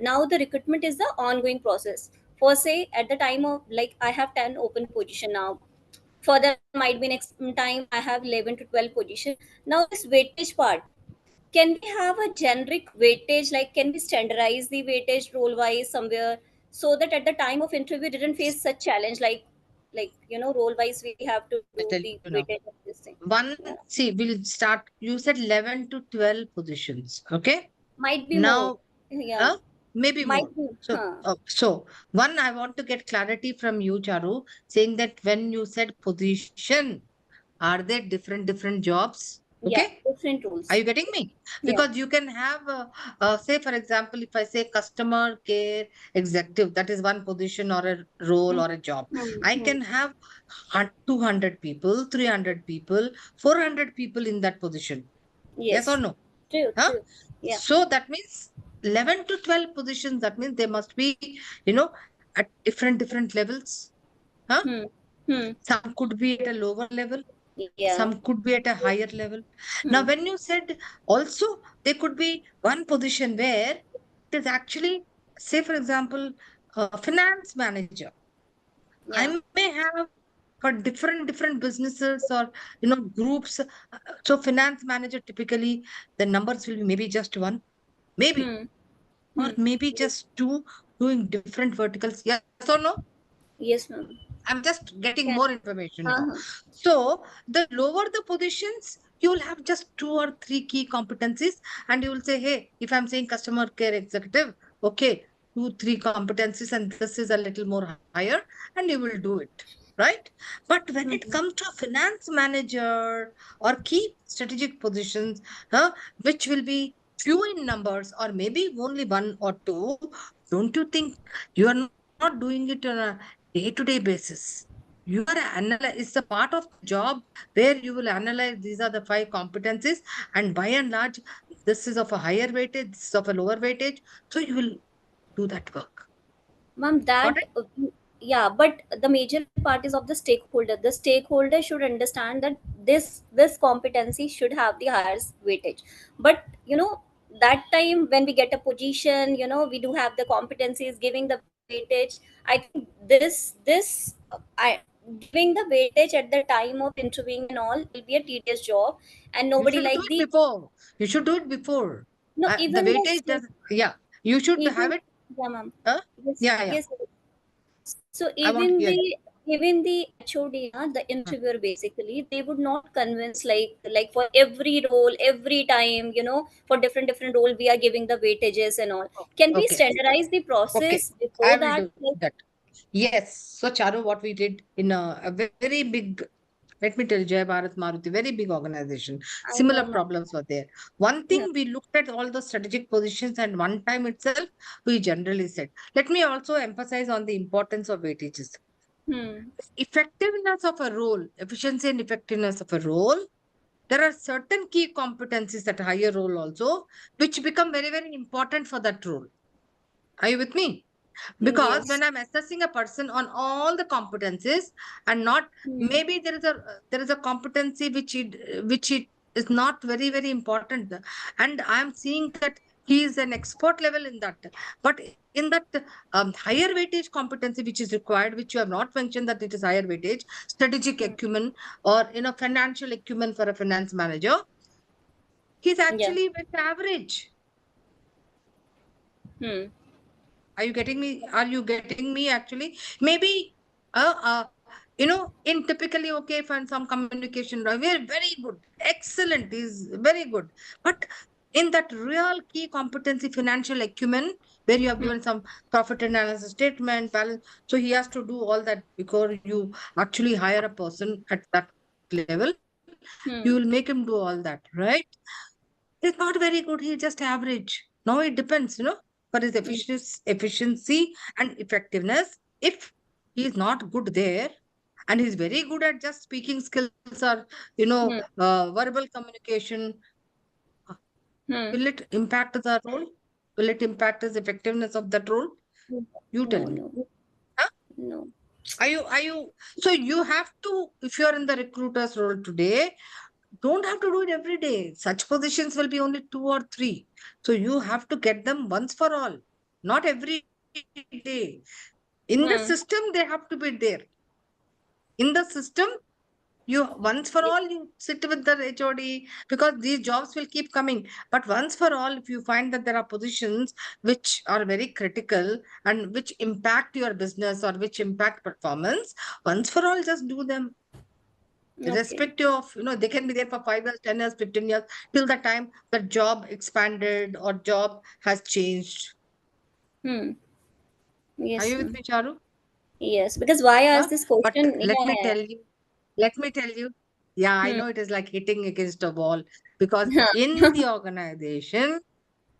now the recruitment is the ongoing process. For say at the time of, like, I have 10 open position now. Further might be next time I have 11 to 12 position. Now this weightage part, can we have a generic weightage, like can we standardize the weightage role wise somewhere, so that at the time of interview didn't face such challenge, like role wise we have to do I tell the you now. weightage of this thing. One, Yeah. see, we'll start. You said 11 to 12 positions. Okay. Might be more. Now, Yeah, maybe might more. be. So, Huh. so one, I want to get clarity from you, Charu, saying that when you said position, are they different jobs? Yeah, Okay. different Are rules. you getting me? Yeah. Because you can have, say, for example, if I say customer care executive, that is one position or a role Hmm. or a job. Hmm. I Hmm. can have 200 people, 300 people, 400 people in that position. Yes or Yes. no? True, Huh? true. Yeah. So that means 11 to 12 positions. That means they must be, you know, at different levels. Huh? Hmm. Hmm. Some could be at a lower level, Yeah. some could be at a higher level. Now, Hmm. when you said also there could be one position where it is actually, say, for example, a finance manager. Yeah. I may have for different businesses or groups. So finance manager typically the numbers will be maybe just one, maybe, Hmm. or Hmm. maybe just two doing different verticals. Yes or no? Yes, ma'am. I'm just getting Can. more information now. Uh-huh. So the lower the positions, you will have just 2 or 3 key competencies, and you will say, hey, if I'm saying customer care executive, okay, 2, 3 competencies, and this is a little more higher, and you will do it. Right? But when it Hmm. comes to a finance manager or key strategic positions, which will be few in numbers or maybe only one or two, don't you think you are not doing it on a day-to-day basis? You are it's a part of the job where you will analyze these are the 5 competencies, and by and large, this is of a higher weightage, this is of a lower weightage. So you will do that work. Ma'am, Got that it? yeah, but the major part is of the stakeholder. The stakeholder should understand that this competency should have the highest weightage. But that time when we get a position, we do have the competencies giving the weightage. I think this I giving the weightage at the time of interviewing and all will be a tedious job, and You nobody should do like it the before. You should do it before. no The even the weightage does, yeah, you should have even it. yeah, ma'am. Huh? Yes, Yeah, yeah. yes. So I want to hear you. even the HOD, the Huh. interviewer, basically they would not convince, like for every role, every time, for different role we are giving the weightages and all. Can we Okay. standardize the Okay. process I before will that? do Like, that. Yes. So, Charu, what we did in a very big, let me tell you, Jai Bharat Maruti, very big organization. I know, Similar ma'am. problems were there. One Yeah. thing we looked at all the strategic positions, and one time itself, we generally said, let me also emphasize on the importance of weightages. Hmm. Effectiveness of a role, efficiency and effectiveness of a role. There are certain key competencies at higher role also, which become very important for that role. Are you with me? Because Yes. when I'm assessing a person on all the competencies and not, Hmm. maybe there is a competency which it is not very important, and I'm seeing that he is an expert level in that, but in that higher weightage competency which is required, which you have not mentioned that it is higher weightage, strategic Hmm. acumen or financial acumen for a finance manager, He's actually very average. Are you getting me? Are you getting me actually? Maybe, in typically, okay, find some communication, we're very good, excellent, is very good. But in that real key competency, financial acumen, where you have given some profit analysis statement, balance, so he has to do all that because you actually hire a person at that level, you will make him do all that, right? He's not very good. He's just average. Now it depends, for his efficiency and effectiveness. If he's not good there, and he's very good at just speaking skills or verbal communication, will it impact the role? Will it impact his effectiveness of that role? You tell me. Huh? No. Are you so you have to, if you're in the recruiter's role today, don't have to do it every day. Such positions will be only 2 or 3. So you have to get them once for all, not every day. In the system, they have to be there. In the system, you once for all, you sit with the HOD because these jobs will keep coming. But once for all, if you find that there are positions which are very critical and which impact your business or which impact performance, once for all, just do them. Irrespective of, they can be there for 5 years, 10 years, 15 years, till the time the job expanded or job has changed. Yes. Are you with me, Charu? Yes, because why I ask this question? But let me tell you, I know it is like hitting against a wall because in the organization,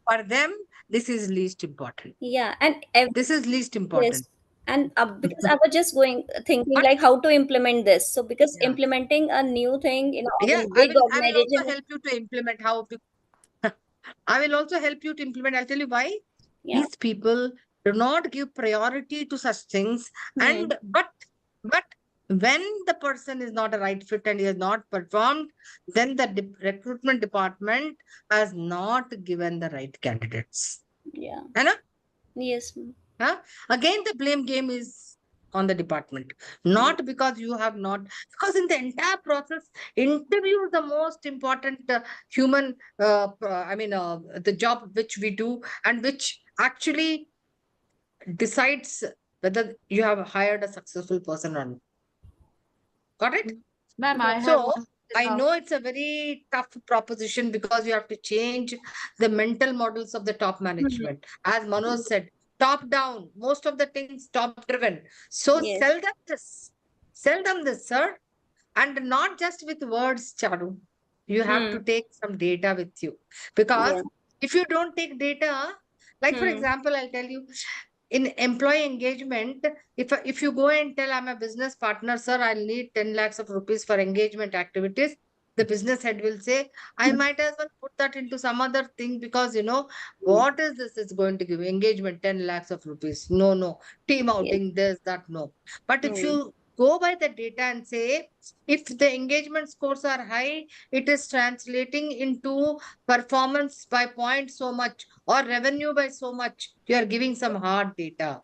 for them, this is least important. Yeah, and this is least important. yes, and because I was just thinking like how to implement this. So because implementing a new thing in a big I will organization. also help you to implement how. I will also help you to implement. I'll tell you why. These people do not give priority to such things, and but when the person is not a right fit and he has not performed, then the recruitment department has not given the right candidates. Yeah. Anna? Yes. Again, the blame game is on the department, not because you have not, because in the entire process, interview is the most important human, the job which we do and which actually decides whether you have hired a successful person or not. Got it? Ma'am, I know it's a very tough proposition because you have to change the mental models of the top management. As Manoj said, top down, most of the things top driven. So sell them this, sir. And not just with words, Charu. You have to take some data with you. Because if you don't take data, like for example, I'll tell you, in employee engagement, if you go and tell I'm a business partner, sir, I'll need 10 lakhs of rupees for engagement activities, the business head will say, I might as well put that into some other thing because what is this is going to give engagement 10 lakhs of rupees. No, team outing, this, that, no. But if you go by the data and say, if the engagement scores are high, it is translating into performance by point so much or revenue by so much. You are giving some hard data,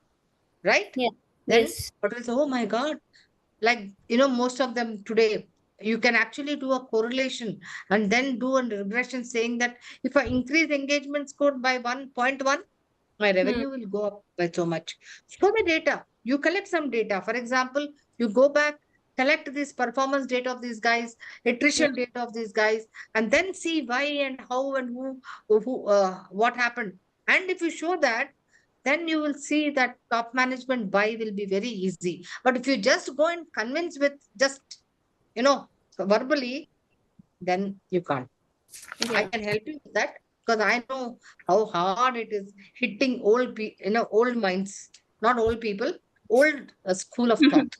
right? Yeah. Then what will say, oh my God, like, most of them today, you can actually do a correlation and then do a regression saying that if I increase engagement score by 1.1, my revenue will go up by so much. So the data, you collect some data. For example, you go back, collect this performance data of these guys, attrition data of these guys, and then see why and how and what happened. And if you show that, then you will see that top management buy will be very easy. But if you just go and convince with just, verbally, then you can't. I can help you with that because I know how hard it is hitting old minds, not old people, old school of thought.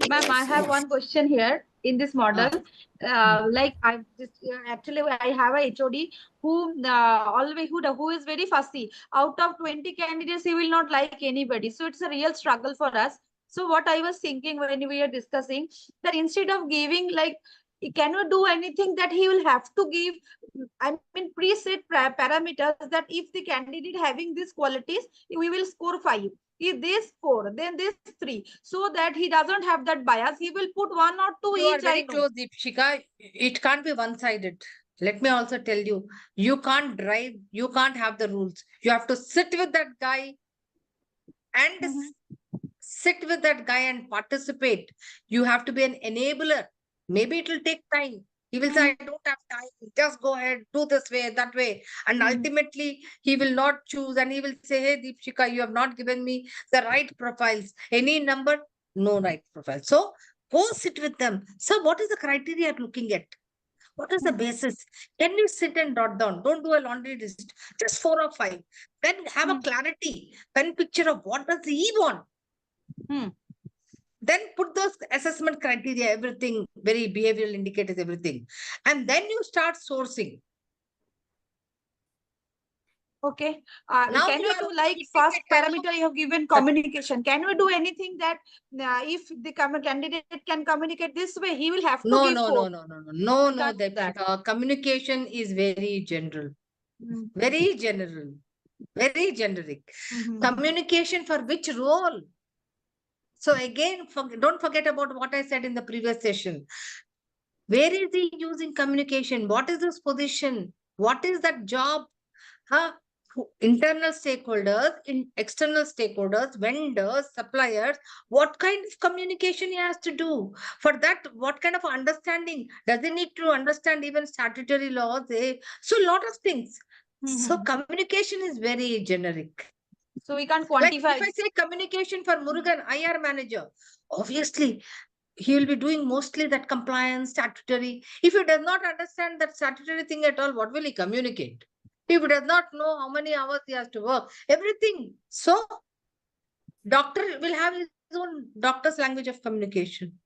Ma'am, I have one question here in this model. Like I just actually I have a HOD who always who is very fussy. Out of 20 candidates, he will not like anybody. So it's a real struggle for us. So what I was thinking when we are discussing that instead of giving like he cannot do anything that he will have to give, I mean preset parameters that if the candidate having these qualities, we will score 5. If this 4, then this 3, so that he doesn't have that bias. He will put 1 or 2 You are each. very close, Deepshika. It can't be one-sided. let me also tell you, you can't drive, you can't have the rules. You have to sit with that guy and sit with that guy and participate. You have to be an enabler. Maybe it will take time. He will say, I don't have time. Just go ahead, do this way, that way. And ultimately, he will not choose and he will say, hey, Deepshika, you have not given me the right profiles. Any number, no right profile. So go sit with them. So what is the criteria you're looking at? What is the basis? Can you sit and dot down? Don't do a laundry list, just 4 or 5. Then have a clarity, pen picture of what does he want. Then put those assessment criteria, everything, very behavioral indicators, everything. And then you start sourcing. Okay. Now Can you we are do like keeping first the time. parameter you have given communication? Can we do anything that if the candidate can communicate this way, he will have to No, give no, 4? no, no, no, no, no, We no, can't do that. Deepshika. Communication is very general, very general, very generic. Communication for which role? So again, don't forget about what I said in the previous session. Where is he using communication? What is his position? What is that job? Huh? Internal stakeholders, external stakeholders, vendors, suppliers, what kind of communication he has to do? For that, what kind of understanding? Does he need to understand even statutory laws? So a lot of things. So communication is very generic. So we can't Like quantify. if I say communication for Murugan, IR manager, obviously he will be doing mostly that compliance, statutory. If he does not understand that statutory thing at all, what will he communicate? If he does not know how many hours he has to work, everything. So, doctor will have his own doctor's language of communication.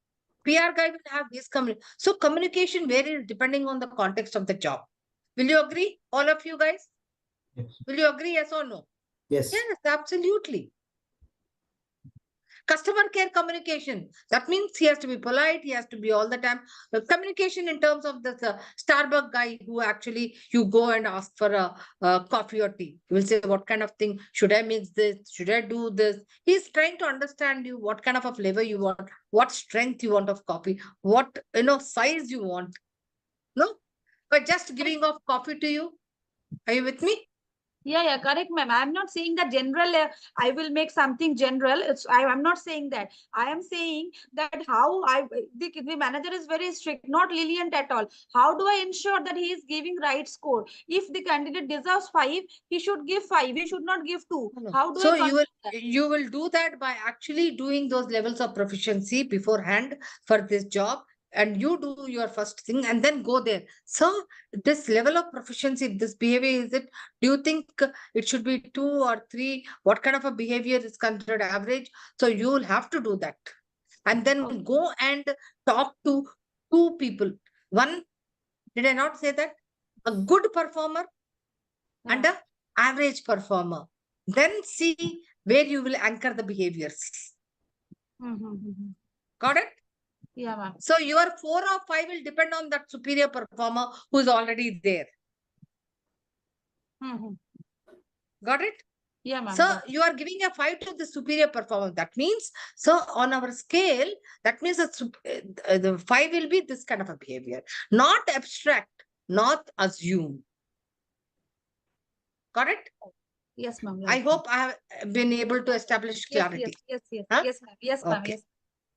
PR guy will have his communication. So, communication varies depending on the context of the job. Will you agree, all of you guys? Yes. Will you agree, yes or no? Yes. Yes, absolutely. Customer care communication. That means he has to be polite. He has to be all the time. Communication in terms of the Starbucks guy who actually you go and ask for a coffee or tea. He will say, what kind of thing? Should I mix this? Should I do this? He's trying to understand you, what kind of a flavor you want, what strength you want of coffee, what size you want. No? But just giving off coffee to you. Are you with me? Yeah, correct, ma'am. I'm not saying that general, I will make something general. I'm not saying that. I am saying that how the manager is very strict, not lenient at all. How do I ensure that he is giving right score? If the candidate deserves 5, he should give 5. He should not give 2. No. How do So I you will do that by actually doing those levels of proficiency beforehand for this job, and you do your first thing and then go there. So this level of proficiency, this behavior, is it? Do you think it should be 2 or 3? What kind of a behavior is considered average? So you will have to do that, and then go and talk to 2 people. One, did I not say that? A good performer and a average performer. Then see where you will anchor the behaviors. Got it? Yeah, ma'am. So your 4 or 5 will depend on that superior performer who is already there. Got it? Yeah, ma'am. So you are giving a 5 to the superior performer. That means, so on our scale, that means the 5 will be this kind of a behavior. Not abstract, not assume. Got it? Yes, ma'am. I hope I have been able to establish clarity. Yes, Huh? yes, ma'am. Yes, ma'am. Okay. Yes.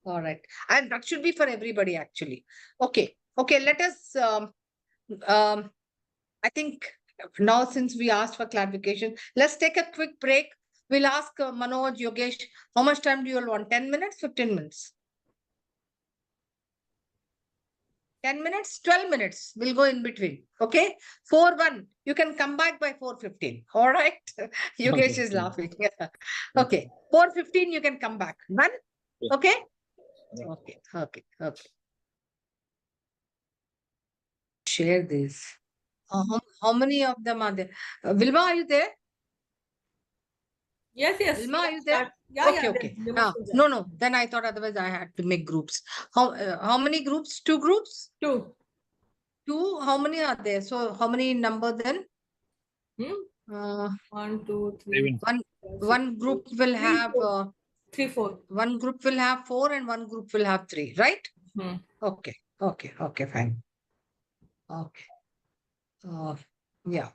All right. And that should be for everybody, actually. Okay. Let us, I think now since we asked for clarification, let's take a quick break. We'll ask Manoj, Yogesh, how much time do you all want? 10 minutes, 15 minutes? 10 minutes, 12 minutes. We'll go in between. Okay. 4-1. You can come back by 4:15. All right. Yogesh is laughing. Okay. 4:15, you can come back. Done? Okay. Okay. Share this. How many of them are there? Vilma, are you there? Yes. Vilma, are you there? Yeah, Okay. No. Then I thought otherwise I had to make groups. How many groups? 2 groups? 2. 2. How many are there? So how many number then? 1, 2, 3. One group will have 3, 4. One group will have 4 and one group will have 3, right? Hmm. Okay, fine. Okay. Yeah.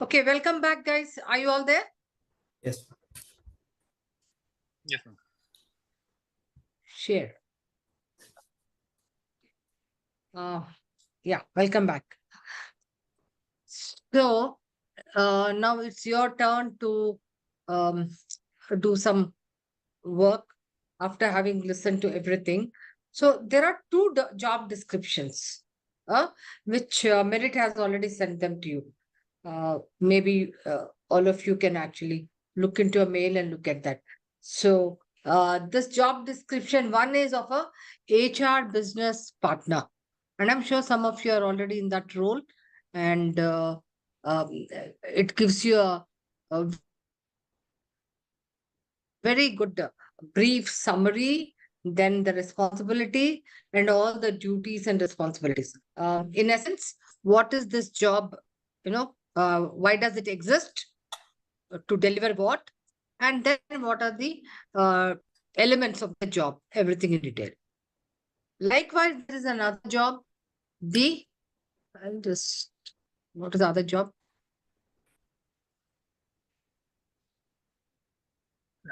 Okay, welcome back, guys. Are you all there? Yes. Yes, ma'am. Share. Yeah, welcome back. So now it's your turn to do some work after having listened to everything. So there are two job descriptions, which Merit has already sent them to you. Maybe all of you can actually look into a mail and look at that. So this job description, one is of a HR business partner, and I'm sure some of you are already in that role, and it gives you a very good brief summary, then the responsibility and all the duties and responsibilities. In essence, what is this job? Why does it exist? To deliver what? And then what are the elements of the job? Everything in detail. Likewise, there is another job. I'll just, what is the other job?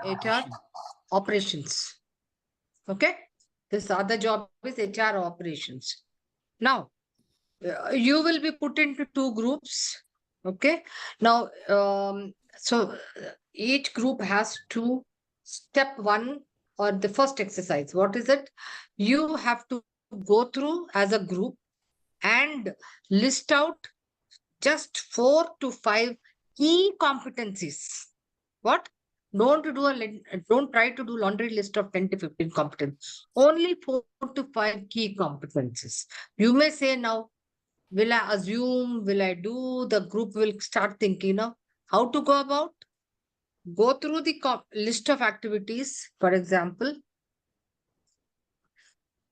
HR operations. Okay. This other job is HR operations. Now, you will be put into two groups. Okay. Now, so each group has to step one or the first exercise. What is it? You have to go through as a group and list out just 4 to 5 key competencies. What? Don't try to do laundry list of 10 to 15 competencies. Only 4 to 5 key competencies. You may say now, will I assume, will I do? The group will start thinking now how to go about. Go through the list of activities. For example,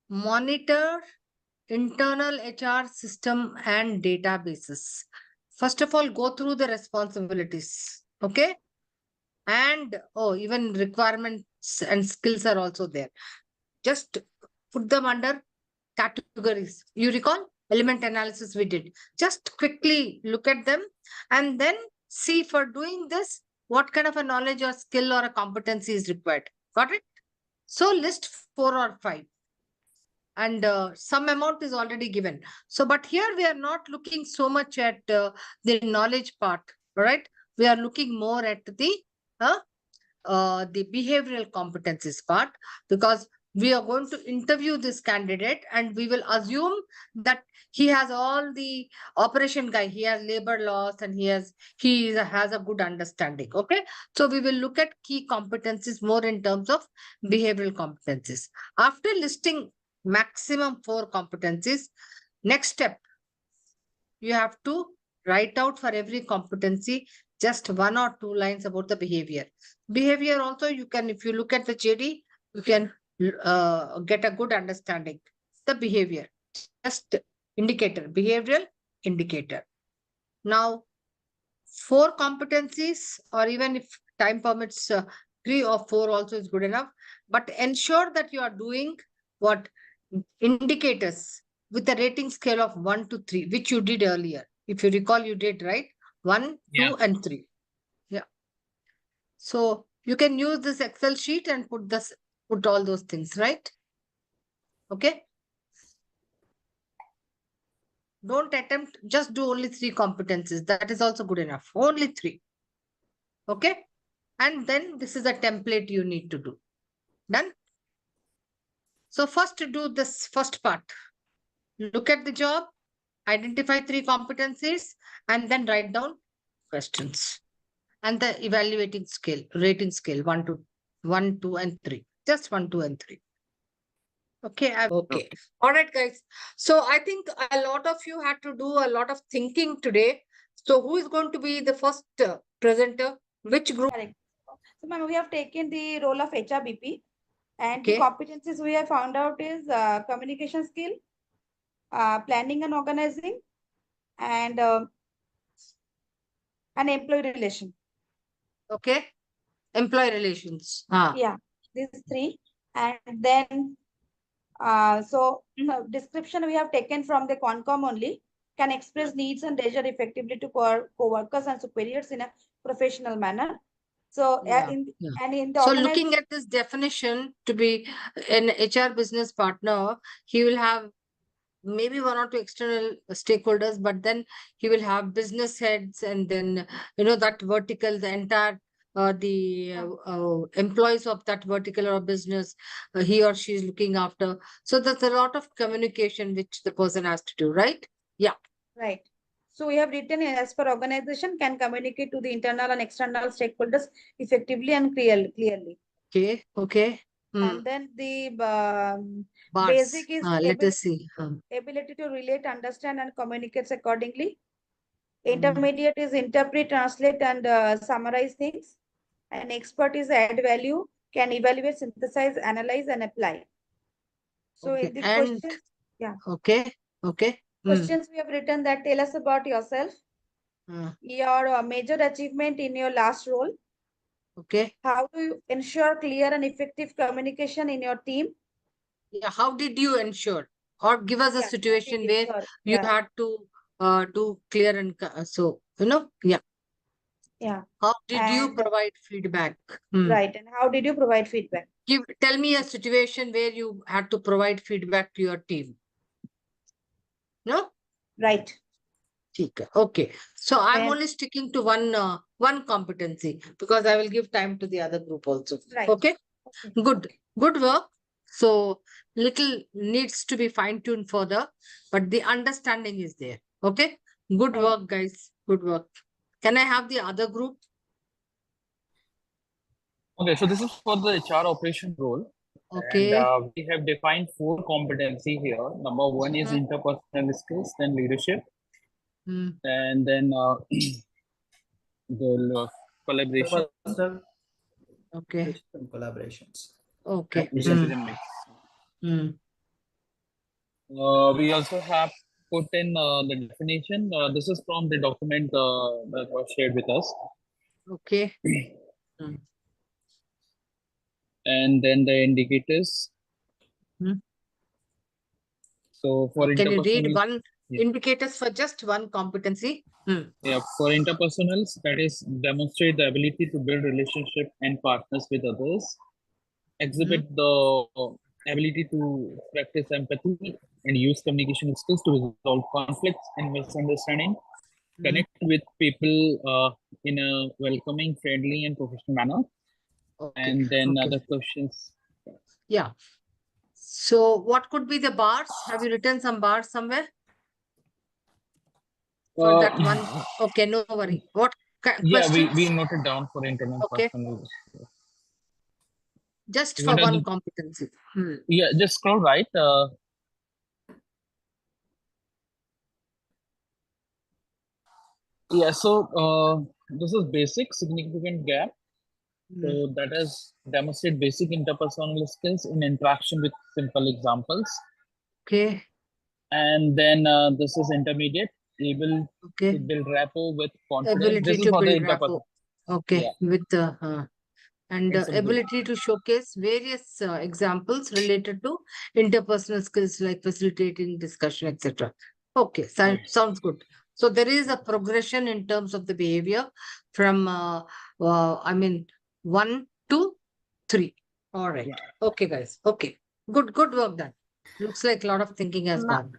monitor internal HR system and databases. First of all, go through the responsibilities. Okay. And even requirements and skills are also there. Just put them under categories. You recall element analysis we did. Just quickly look at them and then see for doing this, what kind of a knowledge or skill or a competency is required. Got it? So list 4 or 5. And some amount is already given. So, but here we are not looking so much at the knowledge part, right? We are looking more at the behavioral competencies part, because we are going to interview this candidate and we will assume that he has all the operation guy, he has labor laws and he has a good understanding. Okay. So we will look at key competencies more in terms of behavioral competencies. After listing maximum 4 competencies, next step, you have to write out for every competency just 1 or 2 lines about the behavior. Behavior also, you can, if you look at the JD, you can get a good understanding. The behavior, just indicator, behavioral indicator. Now, 4 competencies, or even if time permits, 3 or 4 also is good enough. But ensure that you are doing what? Indicators with a rating scale of 1 to 3, which you did earlier. If you recall, you did, right? 1, 2, and 3. Yeah. So you can use this Excel sheet and put all those things, right? Okay. Don't attempt, just do only 3 competencies. That is also good enough. Only 3. Okay. And then this is a template you need to do. Done? So first to do this first part. Look at the job, identify 3 competencies, and then write down questions. And the evaluating scale, rating scale, 1, 2, and 3. Just 1, 2, and 3. Okay. Okay. All right, guys. So I think a lot of you had to do a lot of thinking today. So who is going to be the first presenter? Which group? Correct. So, ma'am, we have taken the role of HRBP, and Okay. the competencies we have found out is communication skill, planning and organizing, and an employee relation. Okay. Employee relations. Yeah, these 3. And then, description we have taken from the Concom only. can express needs and desire effectively to co-workers and superiors in a professional manner. So, Yeah, in yeah. and in the So organization, looking at this definition to be an HR business partner, he will have maybe one or two external stakeholders, but then he will have business heads, and then that vertical, the entire employees of that vertical or business, he or she is looking after. So there's a lot of communication which the person has to do, right? Yeah. right. So we have written as per organization can communicate to the internal and external stakeholders effectively and clearly. Okay. Okay. And then the Bars. basic is Let us see. ability to relate, understand, and communicate accordingly. Mm. Intermediate is interpret, translate, and summarize things. And expert is add value, can evaluate, synthesize, analyze, and apply. So Okay. in the And questions, yeah. okay. Okay. Questions we have written that tell us about yourself, your major achievement in your last role. Okay. How do you ensure clear and effective communication in your team? Yeah. How did you ensure? Or give us a situation where you had to do clear and so, yeah. Yeah. How did you provide feedback? Right. And how did you provide feedback? Tell me a situation where you had to provide feedback to your team. No? Right. Okay. So I'm only sticking to one competency because I will give time to the other group also. Right. Okay. Good. Good work. So little needs to be fine-tuned further, but the understanding is there. Okay. Good work, guys. Good work. Can I have the other group? Okay, so this is for the HR operation role. Okay. And we have defined 4 competency here. Number 1 is interpersonal skills, then leadership, and then the collaboration. Okay. Collaborations. Okay. Decision making. We also have put in the definition. This is from the document that was shared with us. Okay. And then the indicators. So for can you read interpersonal, one indicators for just one competency? Yeah, for interpersonals, that is demonstrate the ability to build relationship and partners with others, exhibit the ability to practice empathy and use communication skills to resolve conflicts and misunderstanding, connect with people in a welcoming, friendly, and professional manner. Okay. And then other questions. Yeah. So what could be the bars? Have you written some bars somewhere? For that one? Okay, no worry. What Yeah, questions? we noted down for internal personal. Just for one competency. Yeah, just scroll right. Yeah, so this is basic significant gap. So that is demonstrate basic interpersonal skills in interaction with simple examples. Okay. And then this is intermediate, able to build rapport with confidence. Ability This is to for the build rapport. Okay. Yeah. With the and ability to showcase various examples related to interpersonal skills like facilitating discussion, etc. Okay, sounds good. So there is a progression in terms of the behavior from, 1 to 3. All right. Okay, guys. Okay. Good work done. Looks like a lot of thinking has gone.